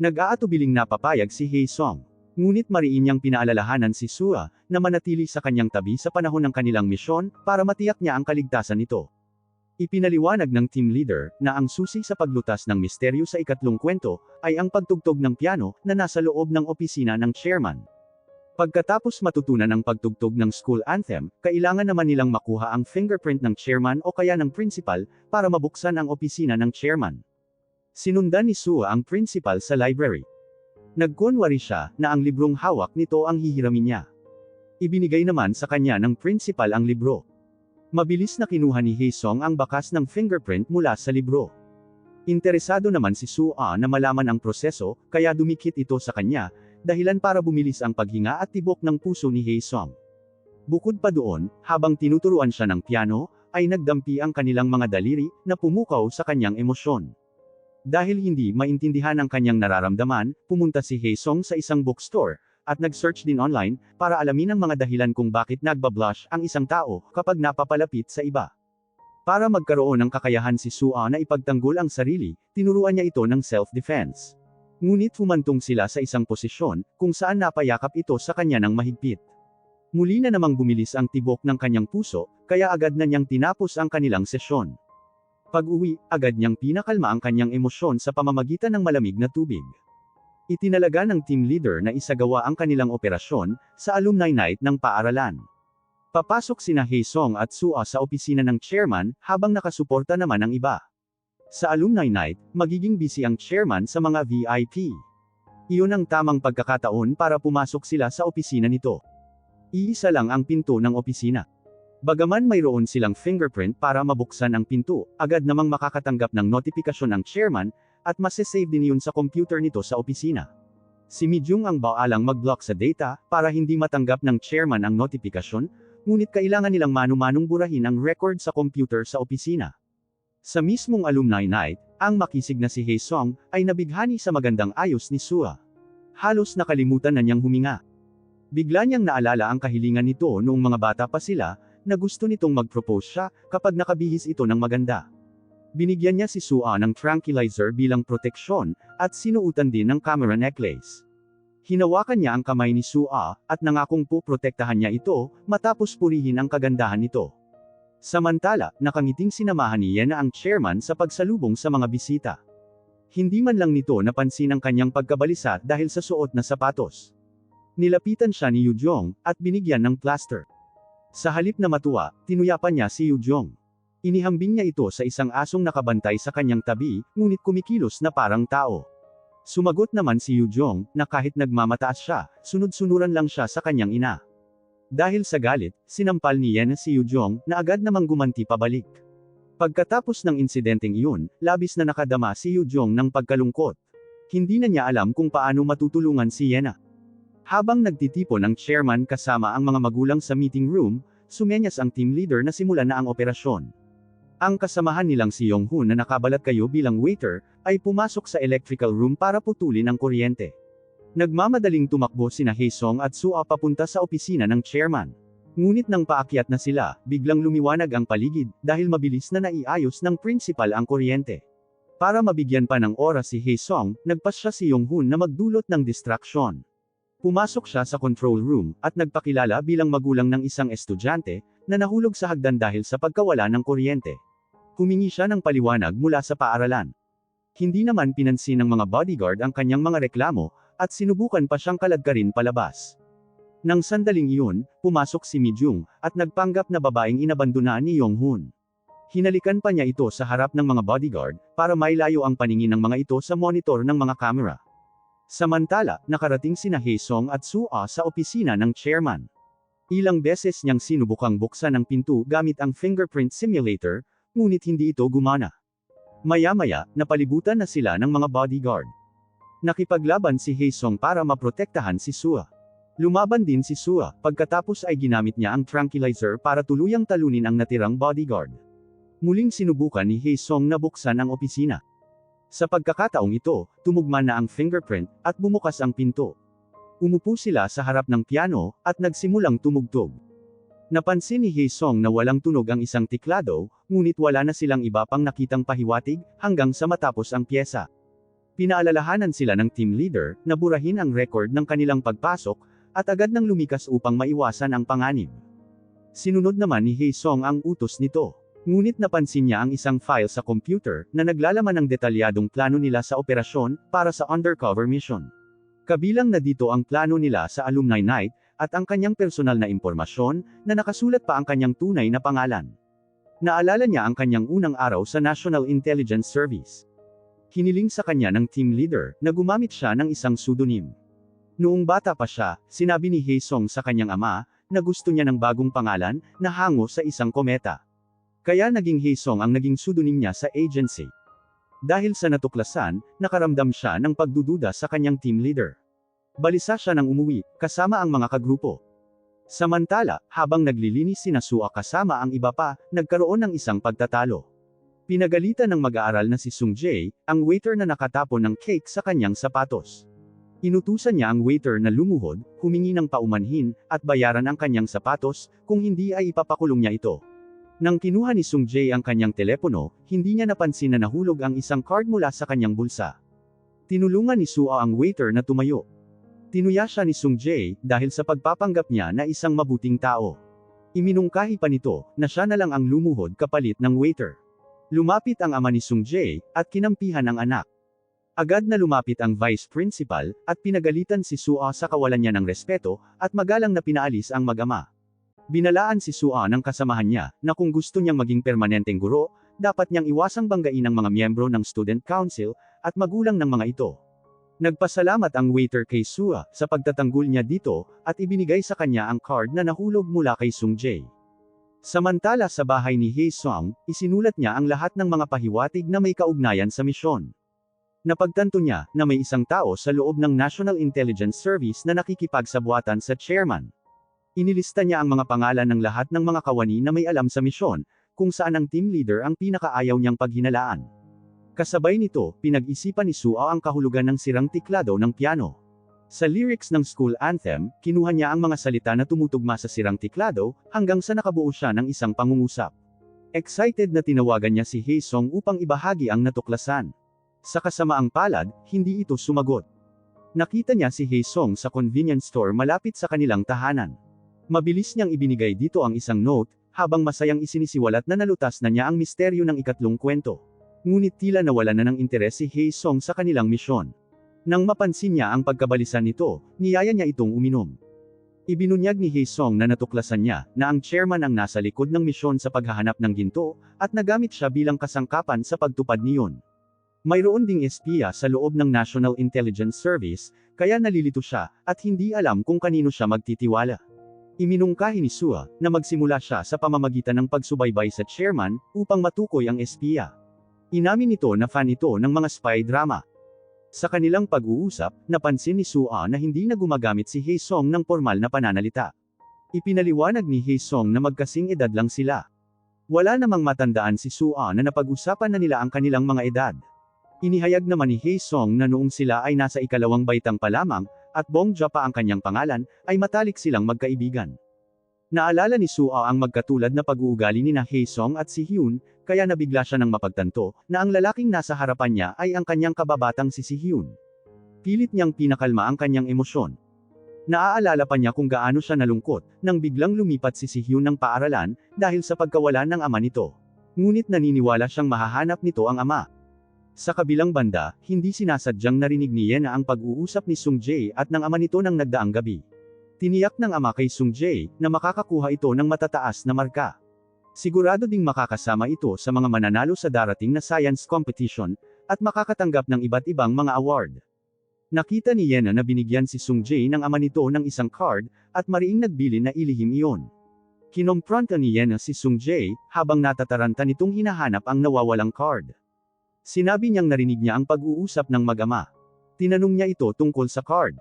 Nag-aatubiling napapayag si Hae Sung. Ngunit mariin niyang pinaalalahanan si Sua, na manatili sa kanyang tabi sa panahon ng kanilang misyon, para matiyak niya ang kaligtasan nito. Ipinaliwanag ng team leader, na ang susi sa paglutas ng misteryo sa ikatlong kwento, ay ang pagtugtog ng piano, na nasa loob ng opisina ng chairman. Pagkatapos matutunan ang pagtugtog ng school anthem, kailangan naman nilang makuha ang fingerprint ng chairman o kaya ng principal, para mabuksan ang opisina ng chairman. Sinundan ni Sua ang principal sa library. Nagkunwari siya, na ang librong hawak nito ang hihiramin niya. Ibinigay naman sa kanya ng principal ang libro. Mabilis na kinuha ni Hae Sung ang bakas ng fingerprint mula sa libro. Interesado naman si Sua na malaman ang proseso, kaya dumikit ito sa kanya, dahilan para bumilis ang paghinga at tibok ng puso ni Hae Sung. Bukod pa doon, habang tinuturuan siya ng piano, ay nagdampi ang kanilang mga daliri, na pumukaw sa kanyang emosyon. Dahil hindi maintindihan ang kanyang nararamdaman, pumunta si Hae Sung sa isang bookstore, at nag-search din online, para alamin ang mga dahilan kung bakit nagbablush ang isang tao, kapag napapalapit sa iba. Para magkaroon ng kakayahan si Sua na ipagtanggol ang sarili, tinuruan niya ito ng self-defense. Ngunit humantong sila sa isang posisyon, kung saan napayakap ito sa kanya ng mahigpit. Muli na namang bumilis ang tibok ng kanyang puso, kaya agad na niyang tinapos ang kanilang sesyon. Pag-uwi, agad niyang pinakalma ang kanyang emosyon sa pamamagitan ng malamig na tubig. Itinalaga ng team leader na isagawa ang kanilang operasyon, sa alumni night ng paaralan. Papasok sina Hae Sung at Sua sa opisina ng chairman, habang nakasuporta naman ang iba. Sa alumni night, magiging busy ang chairman sa mga VIP. Iyon ang tamang pagkakataon para pumasok sila sa opisina nito. Iisa lang ang pinto ng opisina. Bagaman mayroon silang fingerprint para mabuksan ang pinto, agad namang makakatanggap ng notifikasyon ang chairman, at masesave din yun sa computer nito sa opisina. Si Mijung ang baalang mag-block sa data, para hindi matanggap ng chairman ang notifikasyon, ngunit kailangan nilang manu-manong burahin ang record sa computer sa opisina. Sa mismong alumni night, ang makisig na si Hae Sung, ay nabighani sa magandang ayos ni Sua. Halos nakalimutan na niyang huminga. Bigla niyang naalala ang kahilingan nito noong mga bata pa sila, na gusto nitong mag-propose siya, kapag nakabihis ito ng maganda. Binigyan niya si Sua ng tranquilizer bilang proteksyon, at sinuutan din ng camera necklace. Hinawakan niya ang kamay ni Sua, at nangakong poprotektahan niya ito, matapos purihin ang kagandahan nito. Samantala, nakangiting sinamahan ni Yena ang chairman sa pagsalubong sa mga bisita. Hindi man lang nito napansin ang kanyang pagkabalisa dahil sa suot na sapatos. Nilapitan siya ni Yujong, at binigyan ng plaster. Sa halip na matuwa, tinuyapan niya si Yujong. Inihambing niya ito sa isang asong nakabantay sa kanyang tabi, ngunit kumikilos na parang tao. Sumagot naman si Yujong, na kahit nagmamataas siya, sunod-sunuran lang siya sa kanyang ina. Dahil sa galit, sinampal ni Yen si Yujong, na agad namang gumanti pabalik. Pagkatapos ng insidenteng iyon, labis na nakadama si Yu Jong ng pagkalungkot. Hindi na niya alam kung paano matutulungan si Yena. Habang nagtitipon ang chairman kasama ang mga magulang sa meeting room, sumenyas ang team leader na simulan na ang operasyon. Ang kasamahan nilang si Yong-hun na nakabalat kayo bilang waiter, ay pumasok sa electrical room para putulin ang kuryente. Nagmamadaling tumakbo sina Haesung at Sua papunta sa opisina ng chairman. Ngunit nang paakyat na sila, biglang lumiwanag ang paligid, dahil mabilis na naiayos ng principal ang kuryente. Para mabigyan pa ng oras si Haesung, nagpasya si Yong-hun na magdulot ng distraction. Pumasok siya sa control room, at nagpakilala bilang magulang ng isang estudyante, na nahulog sa hagdan dahil sa pagkawala ng kuryente. Humingi siya ng paliwanag mula sa paaralan. Hindi naman pinansin ng mga bodyguard ang kanyang mga reklamo, at sinubukan pa siyang kaladkarin palabas. Nang sandaling iyon, pumasok si Mi-jung, at nagpanggap na babaeng inabandona ni Yong-hun. Hinalikan pa niya ito sa harap ng mga bodyguard, para mailayo ang paningin ng mga ito sa monitor ng mga kamera. Samantala, nakarating sina Haesung at Sua sa opisina ng chairman. Ilang beses niyang sinubukang buksan ang pinto gamit ang fingerprint simulator, ngunit hindi ito gumana. Maya-maya, napalibutan na sila ng mga bodyguard. Nakipaglaban si Haesung para maprotektahan si Sua. Lumaban din si Sua, pagkatapos ay ginamit niya ang tranquilizer para tuluyang talunin ang natirang bodyguard. Muling sinubukan ni Haesung na buksan ang opisina. Sa pagkakataong ito, tumugma na ang fingerprint, at bumukas ang pinto. Umupo sila sa harap ng piano, at nagsimulang tumugtog. Napansin ni Haesung na walang tunog ang isang tiklado, ngunit wala na silang iba pang nakitang pahiwatig, hanggang sa matapos ang pyesa. Pinaalalahanan sila ng team leader, na burahin ang record ng kanilang pagpasok, at agad nang lumikas upang maiwasan ang panganib. Sinunod naman ni Haesung ang utos nito. Ngunit napansin niya ang isang file sa computer, na naglalaman ng detalyadong plano nila sa operasyon, para sa undercover mission. Kabilang na dito ang plano nila sa alumni night, at ang kanyang personal na impormasyon, na nakasulat pa ang kanyang tunay na pangalan. Naalala niya ang kanyang unang araw sa National Intelligence Service. Hiniling sa kanya ng team leader, na gumamit siya ng isang pseudonym. Noong bata pa siya, sinabi ni Haesung sa kanyang ama, na gusto niya ng bagong pangalan, na hango sa isang kometa. Kaya naging Haesung ang naging pseudonym niya sa agency. Dahil sa natuklasan, nakaramdam siya ng pagdududa sa kanyang team leader. Balisa siya nang umuwi, kasama ang mga kagrupo. Samantala, habang naglilinis sina Sua kasama ang iba pa, nagkaroon ng isang pagtatalo. Pinagalitan ng mag-aaral na si Sung Jae, ang waiter na nakatapon ng cake sa kanyang sapatos. Inutusan niya ang waiter na lumuhod, humingi ng paumanhin, at bayaran ang kanyang sapatos, kung hindi ay ipapakulong niya ito. Nang kinuha ni Sung Jae ang kanyang telepono, hindi niya napansin na nahulog ang isang card mula sa kanyang bulsa. Tinulungan ni Sua ang waiter na tumayo. Tinuya siya ni Sung Jae, dahil sa pagpapanggap niya na isang mabuting tao. Iminungkahi pa nito, na siya na lang ang lumuhod kapalit ng waiter. Lumapit ang ama ni Sung Jae, at kinampihan ang anak. Agad na lumapit ang vice principal, at pinagalitan si Sua sa kawalan niya ng respeto, at magalang na pinaalis ang mag-ama. Binalaan si Sua ng kasamahan niya, na kung gusto niyang maging permanenteng guro, dapat niyang iwasang banggain ang mga miyembro ng student council, at magulang ng mga ito. Nagpasalamat ang waiter kay Sua, sa pagtatanggol niya dito, at ibinigay sa kanya ang card na nahulog mula kay Sung Jae. Samantala sa bahay ni Haesung, isinulat niya ang lahat ng mga pahiwatig na may kaugnayan sa misyon. Napagtanto niya, na may isang tao sa loob ng National Intelligence Service na nakikipagsabuatan sa chairman. Inilista niya ang mga pangalan ng lahat ng mga kawani na may alam sa misyon, kung saan ang team leader ang pinakaayaw niyang paghinalaan. Kasabay nito, pinag-isipan ni Sua ang kahulugan ng sirang tiklado ng piano. Sa lyrics ng school anthem, kinuha niya ang mga salita na tumutugma sa sirang tiklado, hanggang sa nakabuo siya ng isang pangungusap. Excited na tinawagan niya si Haesung upang ibahagi ang natuklasan. Sa kasamaang palad, hindi ito sumagot. Nakita niya si Haesung sa convenience store malapit sa kanilang tahanan. Mabilis niyang ibinigay dito ang isang note, habang masayang isinisiwalat na nalutas na niya ang misteryo ng ikatlong kwento. Ngunit tila nawala na ng interes si Haesung sa kanilang misyon. Nang mapansin niya ang pagkabalisan nito, niyaya niya itong uminom. Ibinunyag ni Haesung na natuklasan niya, na ang chairman ang nasa likod ng misyon sa paghahanap ng ginto, at nagamit siya bilang kasangkapan sa pagtupad niyon. Mayroon ding espiya sa loob ng National Intelligence Service, kaya nalilito siya, at hindi alam kung kanino siya magtitiwala. Iminungkahi ni Sua na magsimula siya sa pamamagitan ng pagsubaybay sa chairman upang matukoy ang espiya. Inamin nito na fan ito ng mga spy drama. Sa kanilang pag-uusap, napansin ni Sua na hindi na gumagamit si Haesung ng formal na pananalita. Ipinaliwanag ni Haesung na magkasing edad lang sila. Wala namang matandaan si Sua na napag-usapan na nila ang kanilang mga edad. Inihayag naman ni Haesung na noong sila ay nasa ikalawang baitang pa lamang, at Bongja pa ang kanyang pangalan, ay matalik silang magkaibigan. Naalala ni Sua ang magkatulad na pag-uugali ni Haesung at si Hyun, kaya nabigla siya nang mapagtanto, na ang lalaking nasa harapan niya ay ang kanyang kababatang si Hyun. Pilit niyang pinakalma ang kanyang emosyon. Naaalala pa niya kung gaano siya nalungkot, nang biglang lumipat si Hyun ng paaralan, dahil sa pagkawalan ng ama nito. Ngunit naniniwala siyang mahahanap nito ang ama. Sa kabilang banda, hindi sinasadyang narinig ni Yena ang pag-uusap ni Sung-jae at ng ama nito ng nagdaang gabi. Tiniyak ng ama kay Sung-jae na makakakuha ito ng matataas na marka. Sigurado ding makakasama ito sa mga mananalo sa darating na science competition, at makakatanggap ng iba't ibang mga award. Nakita ni Yena na binigyan si Sung-jae ng ama nito ng isang card, at mariing nagbili na ilihim iyon. Kinompronta ni Yena si Sung-jae, habang natataranta nitong hinahanap ang nawawalang card. Sinabi niyang narinig niya ang pag-uusap ng mag-ama. Tinanong niya ito tungkol sa card.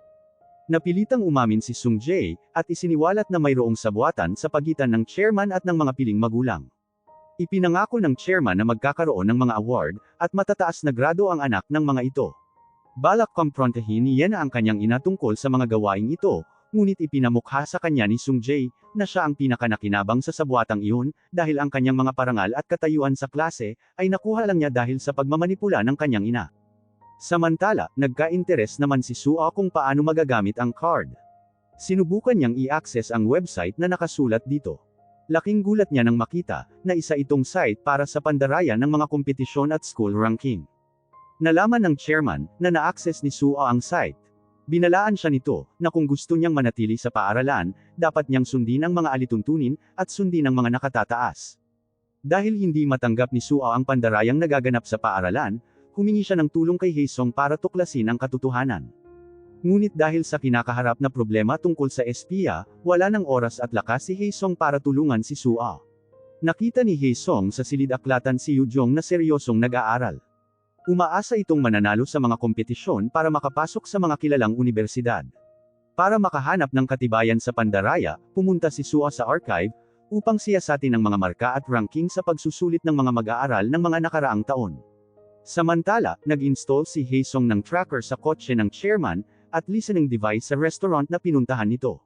Napilitang umamin si Sung-jae, at isiniwalat na mayroong sabwatan sa pagitan ng chairman at ng mga piling magulang. Ipinangako ng chairman na magkakaroon ng mga award, at matataas na grado ang anak ng mga ito. Balak kumprontahin ni Yena ang kanyang ina tungkol sa mga gawaing ito, ngunit ipinamukha sa kanya ni Sung-jae, na siya ang pinakanakinabang sa sabwatang iyon, dahil ang kanyang mga parangal at katayuan sa klase, ay nakuha lang niya dahil sa pagmamanipula ng kanyang ina. Samantala, nagka-interes naman si Sua kung paano magagamit ang card. Sinubukan niyang i-access ang website na nakasulat dito. Laking gulat niya nang makita, na isa itong site para sa pandarayan ng mga kompetisyon at school ranking. Nalaman ng chairman, na na-access ni Sua ang site. Binalaan siya nito, na kung gusto niyang manatili sa paaralan, dapat niyang sundin ang mga alituntunin, at sundin ang mga nakatataas. Dahil hindi matanggap ni Sua ang pandarayang nagaganap sa paaralan, humingi siya ng tulong kay Haesung para tuklasin ang katotohanan. Ngunit dahil sa kinakaharap na problema tungkol sa espiya, wala ng oras at lakas si Haesung para tulungan si Sua. Nakita ni Haesung sa silid-aklatan si Yujong na seryosong nag-aaral. Umaasa itong mananalo sa mga kompetisyon para makapasok sa mga kilalang universidad. Para makahanap ng katibayan sa pandaraya, pumunta si Sua sa archive, upang siyasatin ang mga marka at ranking sa pagsusulit ng mga mag-aaral ng mga nakaraang taon. Samantala, nag-install si Haesung ng tracker sa kotse ng chairman, at listening device sa restaurant na pinuntahan nito.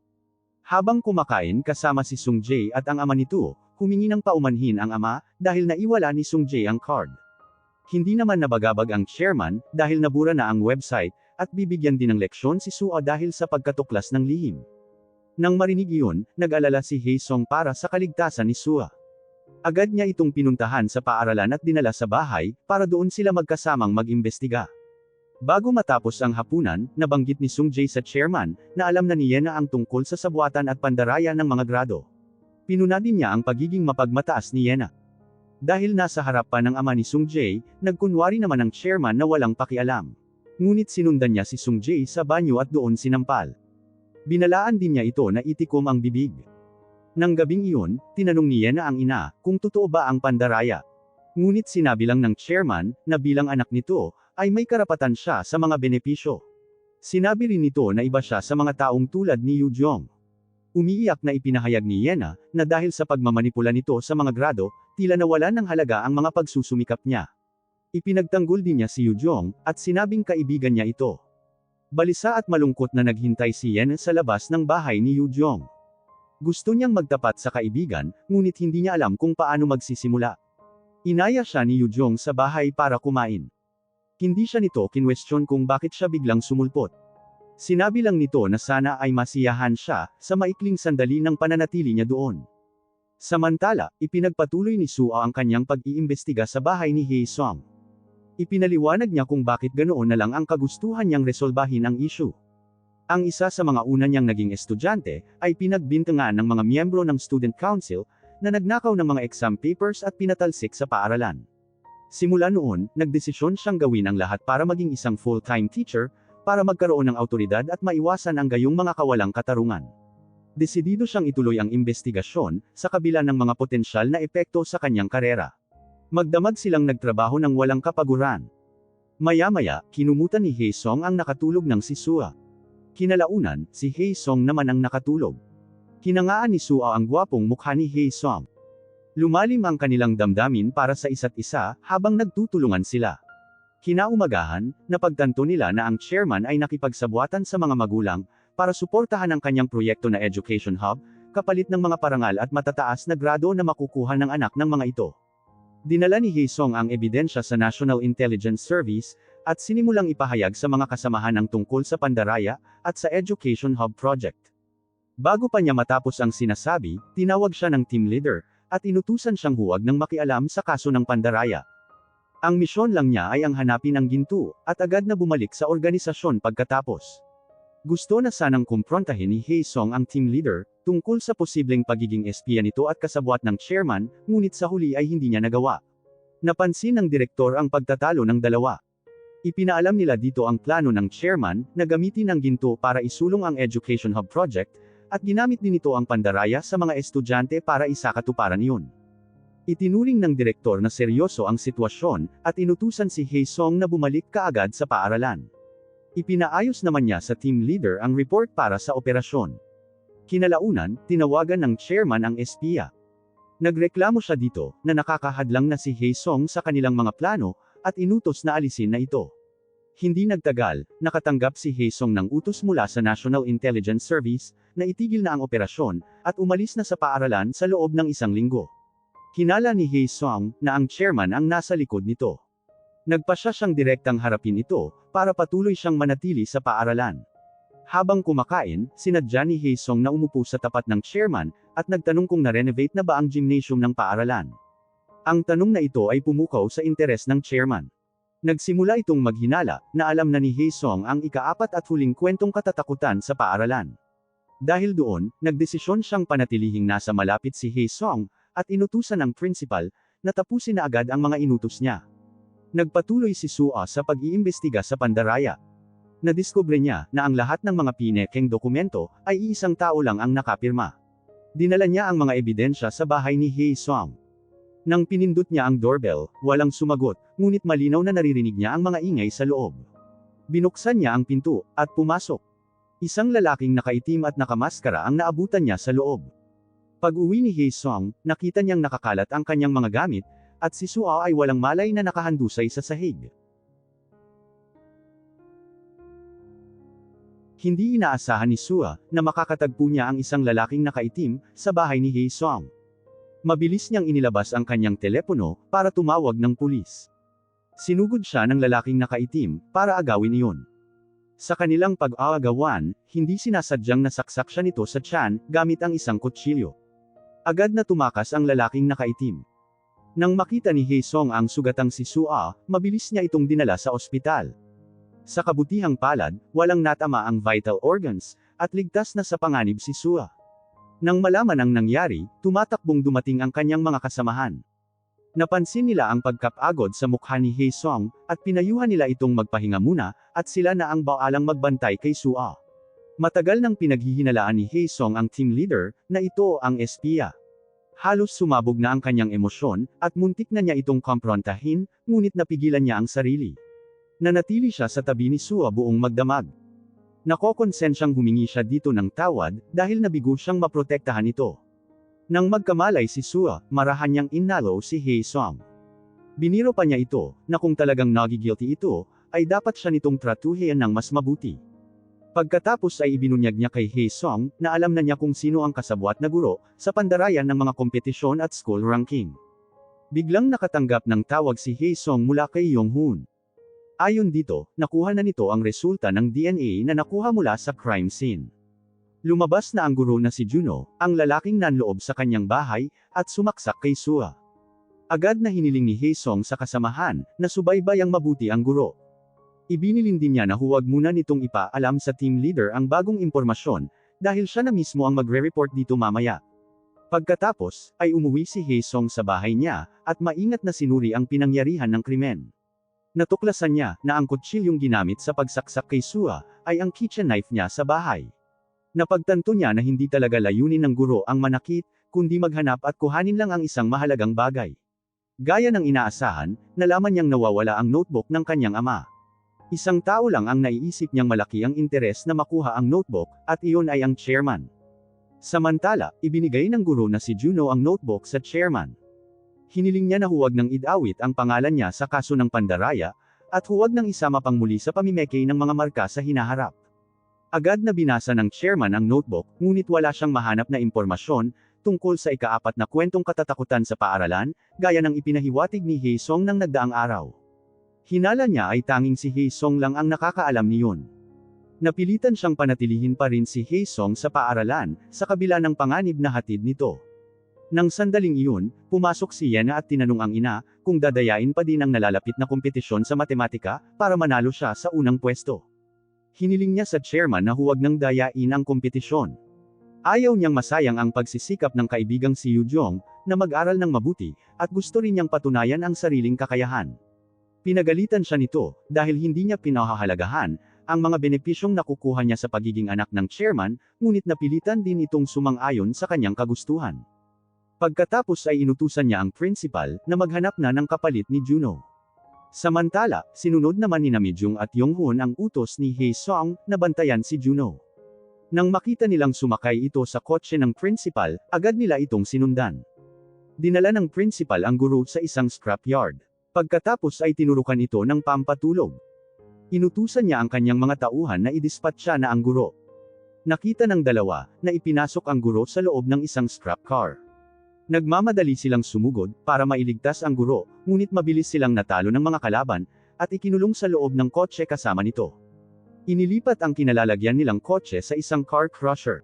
Habang kumakain kasama si Sung-jae at ang ama nito, humingi ng paumanhin ang ama, dahil naiwala ni Sung-jae ang card. Hindi naman nabagabag ang chairman, dahil nabura na ang website, at bibigyan din ng leksyon si Sua dahil sa pagkatuklas ng lihim. Nang marinig iyon, nag-alala si Haesung para sa kaligtasan ni Sua. Agad niya itong pinuntahan sa paaralan at dinala sa bahay, para doon sila magkasamang mag-imbestiga. Bago matapos ang hapunan, nabanggit ni Sung-jae sa chairman, na alam na ni Yena ang tungkol sa sabwatan at pandaraya ng mga grado. Pinuna din niya ang pagiging mapagmataas ni Yena. Dahil nasa harap pa ng ama ni Sung-jae, nagkunwari naman ang chairman na walang pakialam. Ngunit sinundan niya si Sung-jae sa banyo at doon sinampal. Binalaan din niya ito na itikom ang bibig. Nang gabing iyon, tinanong ni Yena ang ina, kung totoo ba ang pandaraya. Ngunit sinabi lang ng chairman, na bilang anak nito, ay may karapatan siya sa mga benepisyo. Sinabi rin nito na iba siya sa mga taong tulad ni Yujong. Umiiyak na ipinahayag ni Yena, na dahil sa pagmamanipula nito sa mga grado, tila nawalan ng halaga ang mga pagsusumikap niya. Ipinagtanggol din niya si Yujong, at sinabing kaibigan niya ito. Balisa at malungkot na naghintay si Yena sa labas ng bahay ni Yujong. Gusto niyang magtapat sa kaibigan, ngunit hindi niya alam kung paano magsisimula. Inaya siya ni Yujong sa bahay para kumain. Hindi siya nito kinwestiyon kung bakit siya biglang sumulpot. Sinabi lang nito na sana ay masiyahan siya, sa maikling sandali ng pananatili niya doon. Samantala, ipinagpatuloy ni Sua ang kanyang pag-iimbestiga sa bahay ni Haesung. Ipinaliwanag niya kung bakit ganoon na lang ang kagustuhan niyang resolbahin ang issue. Ang isa sa mga una niyang naging estudyante, ay pinagbintangan ng mga miyembro ng student council, na nagnakaw ng mga exam papers at pinatalsik sa paaralan. Simula noon, nagdesisyon siyang gawin ang lahat para maging isang full-time teacher, para magkaroon ng awtoridad at maiwasan ang gayong mga kawalang katarungan. Desidido siyang ituloy ang investigasyon, sa kabila ng mga potensyal na epekto sa kanyang karera. Magdamag silang nagtrabaho ng walang kapaguran. Maya-maya, kinumutan ni Haesung ang nakatulog ng si Sua. Kinalaunan, si Haesung naman ang nakatulog. Hinangaan ni Sua ang gwapong mukha ni Haesung. Lumalim ang kanilang damdamin para sa isa't isa, habang nagtutulungan sila. Kinaumagahan, napagtanto nila na ang chairman ay nakipagsabuatan sa mga magulang, para suportahan ang kanyang proyekto na Education Hub, kapalit ng mga parangal at matataas na grado na makukuha ng anak ng mga ito. Dinala ni Haesung ang ebidensya sa National Intelligence Service, at sinimulang ipahayag sa mga kasamahan ang tungkol sa Pandaraya, at sa Education Hub Project. Bago pa niya matapos ang sinasabi, tinawag siya ng team leader, at inutusan siyang huwag nang makialam sa kaso ng Pandaraya. Ang misyon lang niya ay ang hanapin ang ginto, at agad na bumalik sa organisasyon pagkatapos. Gusto na sanang kumprontahin ni Haesung ang team leader, tungkol sa posibleng pagiging espiya nito at kasabwat ng chairman, ngunit sa huli ay hindi niya nagawa. Napansin ng direktor ang pagtatalo ng dalawa. Ipinaalam nila dito ang plano ng chairman, na gamitin ang ginto para isulong ang Education Hub Project, at ginamit din ito ang Pandaraya sa mga estudyante para isakatuparan iyon. Itinuring ng direktor na seryoso ang sitwasyon, at inutusan si Haesung na bumalik kaagad sa paaralan. Ipinaayos naman niya sa team leader ang report para sa operasyon. Kinalaunan, tinawagan ng chairman ang espiya. Nagreklamo siya dito, na nakakahadlang na si Haesung sa kanilang mga plano, at inutos na alisin na ito. Hindi nagtagal, nakatanggap si Haesung ng utos mula sa National Intelligence Service, na itigil na ang operasyon, at umalis na sa paaralan sa loob ng 1 linggo. Hinala ni Haesung, na ang chairman ang nasa likod nito. Nagpasya siyang direktang harapin ito, para patuloy siyang manatili sa paaralan. Habang kumakain, sinadya ni Haesung na umupo sa tapat ng chairman, at nagtanong kung na-renovate na ba ang gymnasium ng paaralan. Ang tanong na ito ay pumukaw sa interes ng chairman. Nagsimula itong maghinala, na alam na ni Haesung ang ika-4 at huling kwentong katatakutan sa paaralan. Dahil doon, nagdesisyon siyang panatilihing nasa malapit si Haesung, at inutusan ng principal, na tapusin na agad ang mga inutos niya. Nagpatuloy si Sua sa pag-iimbestiga sa Pandaraya. Nadiskubre niya, na ang lahat ng mga pinekeng dokumento, ay iisang tao lang ang nakapirma. Dinala niya ang mga ebidensya sa bahay ni Haesung. Nang pinindot niya ang doorbell, walang sumagot, ngunit malinaw na naririnig niya ang mga ingay sa loob. Binuksan niya ang pinto, at pumasok. Isang lalaking nakaitim at nakamaskara ang naabutan niya sa loob. Pag-uwi ni Haesung, nakita niyang nakakalat ang kanyang mga gamit, at si Sua ay walang malay na nakahandusay sa sahig. Hindi inaasahan ni Sua, na makakatagpo niya ang isang lalaking nakaitim, sa bahay ni Haesung. Mabilis niyang inilabas ang kanyang telepono, para tumawag ng pulis. Sinugod siya ng lalaking nakaitim, para agawin iyon. Sa kanilang pag-aagawan, hindi sinasadyang nasaksak siya nito sa tiyan, gamit ang isang kutsilyo. Agad na tumakas ang lalaking nakaitim. Nang makita ni Haesung ang sugatang si Sua, mabilis niya itong dinala sa ospital. Sa kabutihang palad, walang natama ang vital organs, at ligtas na sa panganib si Sua. Nang malaman ang nangyari, tumatakbong dumating ang kanyang mga kasamahan. Napansin nila ang pagkapagod sa mukha ni Haesung, at pinayuhan nila itong magpahinga muna, at sila na ang baalang magbantay kay Sua. Matagal nang pinaghihinalaan ni Haesung ang team leader, na ito ang espiya. Halos sumabog na ang kanyang emosyon, at muntik na niya itong komprontahin, ngunit napigilan niya ang sarili. Nanatili siya sa tabi ni Sua buong magdamag. Nakokonsensyang humingi siya dito ng tawad, dahil nabigo siyang maprotektahan ito. Nang magkamalay si Sua, marahan niyang inalo si Haesung. Biniro pa niya ito, na kung talagang nagigilty ito, ay dapat siya nitong tratuhin ng mas mabuti. Pagkatapos ay ibinunyag niya kay Haesung, na alam na niya kung sino ang kasabwat na guro, sa pandarayan ng mga kompetisyon at school ranking. Biglang nakatanggap ng tawag si Haesung mula kay Yonghun. Ayon dito, nakuha na nito ang resulta ng DNA na nakuha mula sa crime scene. Lumabas na ang guro na si Juno, ang lalaking nanloob sa kanyang bahay, at sumaksak kay Sua. Agad na hiniling ni Haesung sa kasamahan, na subaybayang mabuti ang guro. Ibinilin din niya na huwag muna nitong ipaalam sa team leader ang bagong impormasyon, dahil siya na mismo ang magre-report dito mamaya. Pagkatapos, ay umuwi si Haesung sa bahay niya, at maingat na sinuri ang pinangyarihan ng krimen. Natuklasan niya, na ang kutsilyong ginamit sa pagsaksak kay Sua, ay ang kitchen knife niya sa bahay. Napagtanto niya na hindi talaga layunin ng guro ang manakit, kundi maghanap at kuhanin lang ang isang mahalagang bagay. Gaya ng inaasahan, nalaman niyang nawawala ang notebook ng kanyang ama. Isang tao lang ang naiisip niyang malaki ang interes na makuha ang notebook, at iyon ay ang chairman. Samantala, ibinigay ng guro na si Juno ang notebook sa chairman. Hiniling niya na huwag nang idawit ang pangalan niya sa kaso ng pandaraya, at huwag nang isama pang muli sa pamimeke ng mga marka sa hinaharap. Agad na binasa ng chairman ang notebook, ngunit wala siyang mahanap na impormasyon tungkol sa ika-4 na kwentong katatakutan sa paaralan, gaya ng ipinahiwatig ni Haesong ng nagdaang araw. Hinala niya ay tanging si Haesong lang ang nakakaalam niyon. Napilitan siyang panatilihin pa rin si Haesong sa paaralan, sa kabila ng panganib na hatid nito. Nang sandaling iyon, pumasok si Yena at tinanong ang ina, kung dadayain pa din ang nalalapit na kompetisyon sa matematika, para manalo siya sa unang pwesto. Hiniling niya sa chairman na huwag nang dayain ang kompetisyon. Ayaw niyang masayang ang pagsisikap ng kaibigang si Yu Jong, na mag-aral ng mabuti, at gusto rin niyang patunayan ang sariling kakayahan. Pinagalitan siya nito, dahil hindi niya pinahahalagahan ang mga benepisyong nakukuha niya sa pagiging anak ng chairman, ngunit napilitan din itong sumang-ayon sa kanyang kagustuhan. Pagkatapos ay inutusan niya ang principal na maghanap na ng kapalit ni Juno. Samantala, sinunod naman ni Namijung at Yonghun ang utos ni Haesong na bantayan si Juno. Nang makita nilang sumakay ito sa kotse ng principal, agad nila itong sinundan. Dinala ng principal ang guro sa isang scrapyard. Pagkatapos ay tinurukan ito ng pampatulog. Inutusan niya ang kanyang mga tauhan na idispatcha na ang guro. Nakita ng dalawa, na ipinasok ang guro sa loob ng isang scrap car. Nagmamadali silang sumugod, para mailigtas ang guro, ngunit mabilis silang natalo ng mga kalaban, at ikinulong sa loob ng kotse kasama nito. Inilipat ang kinalalagyan nilang kotse sa isang car crusher.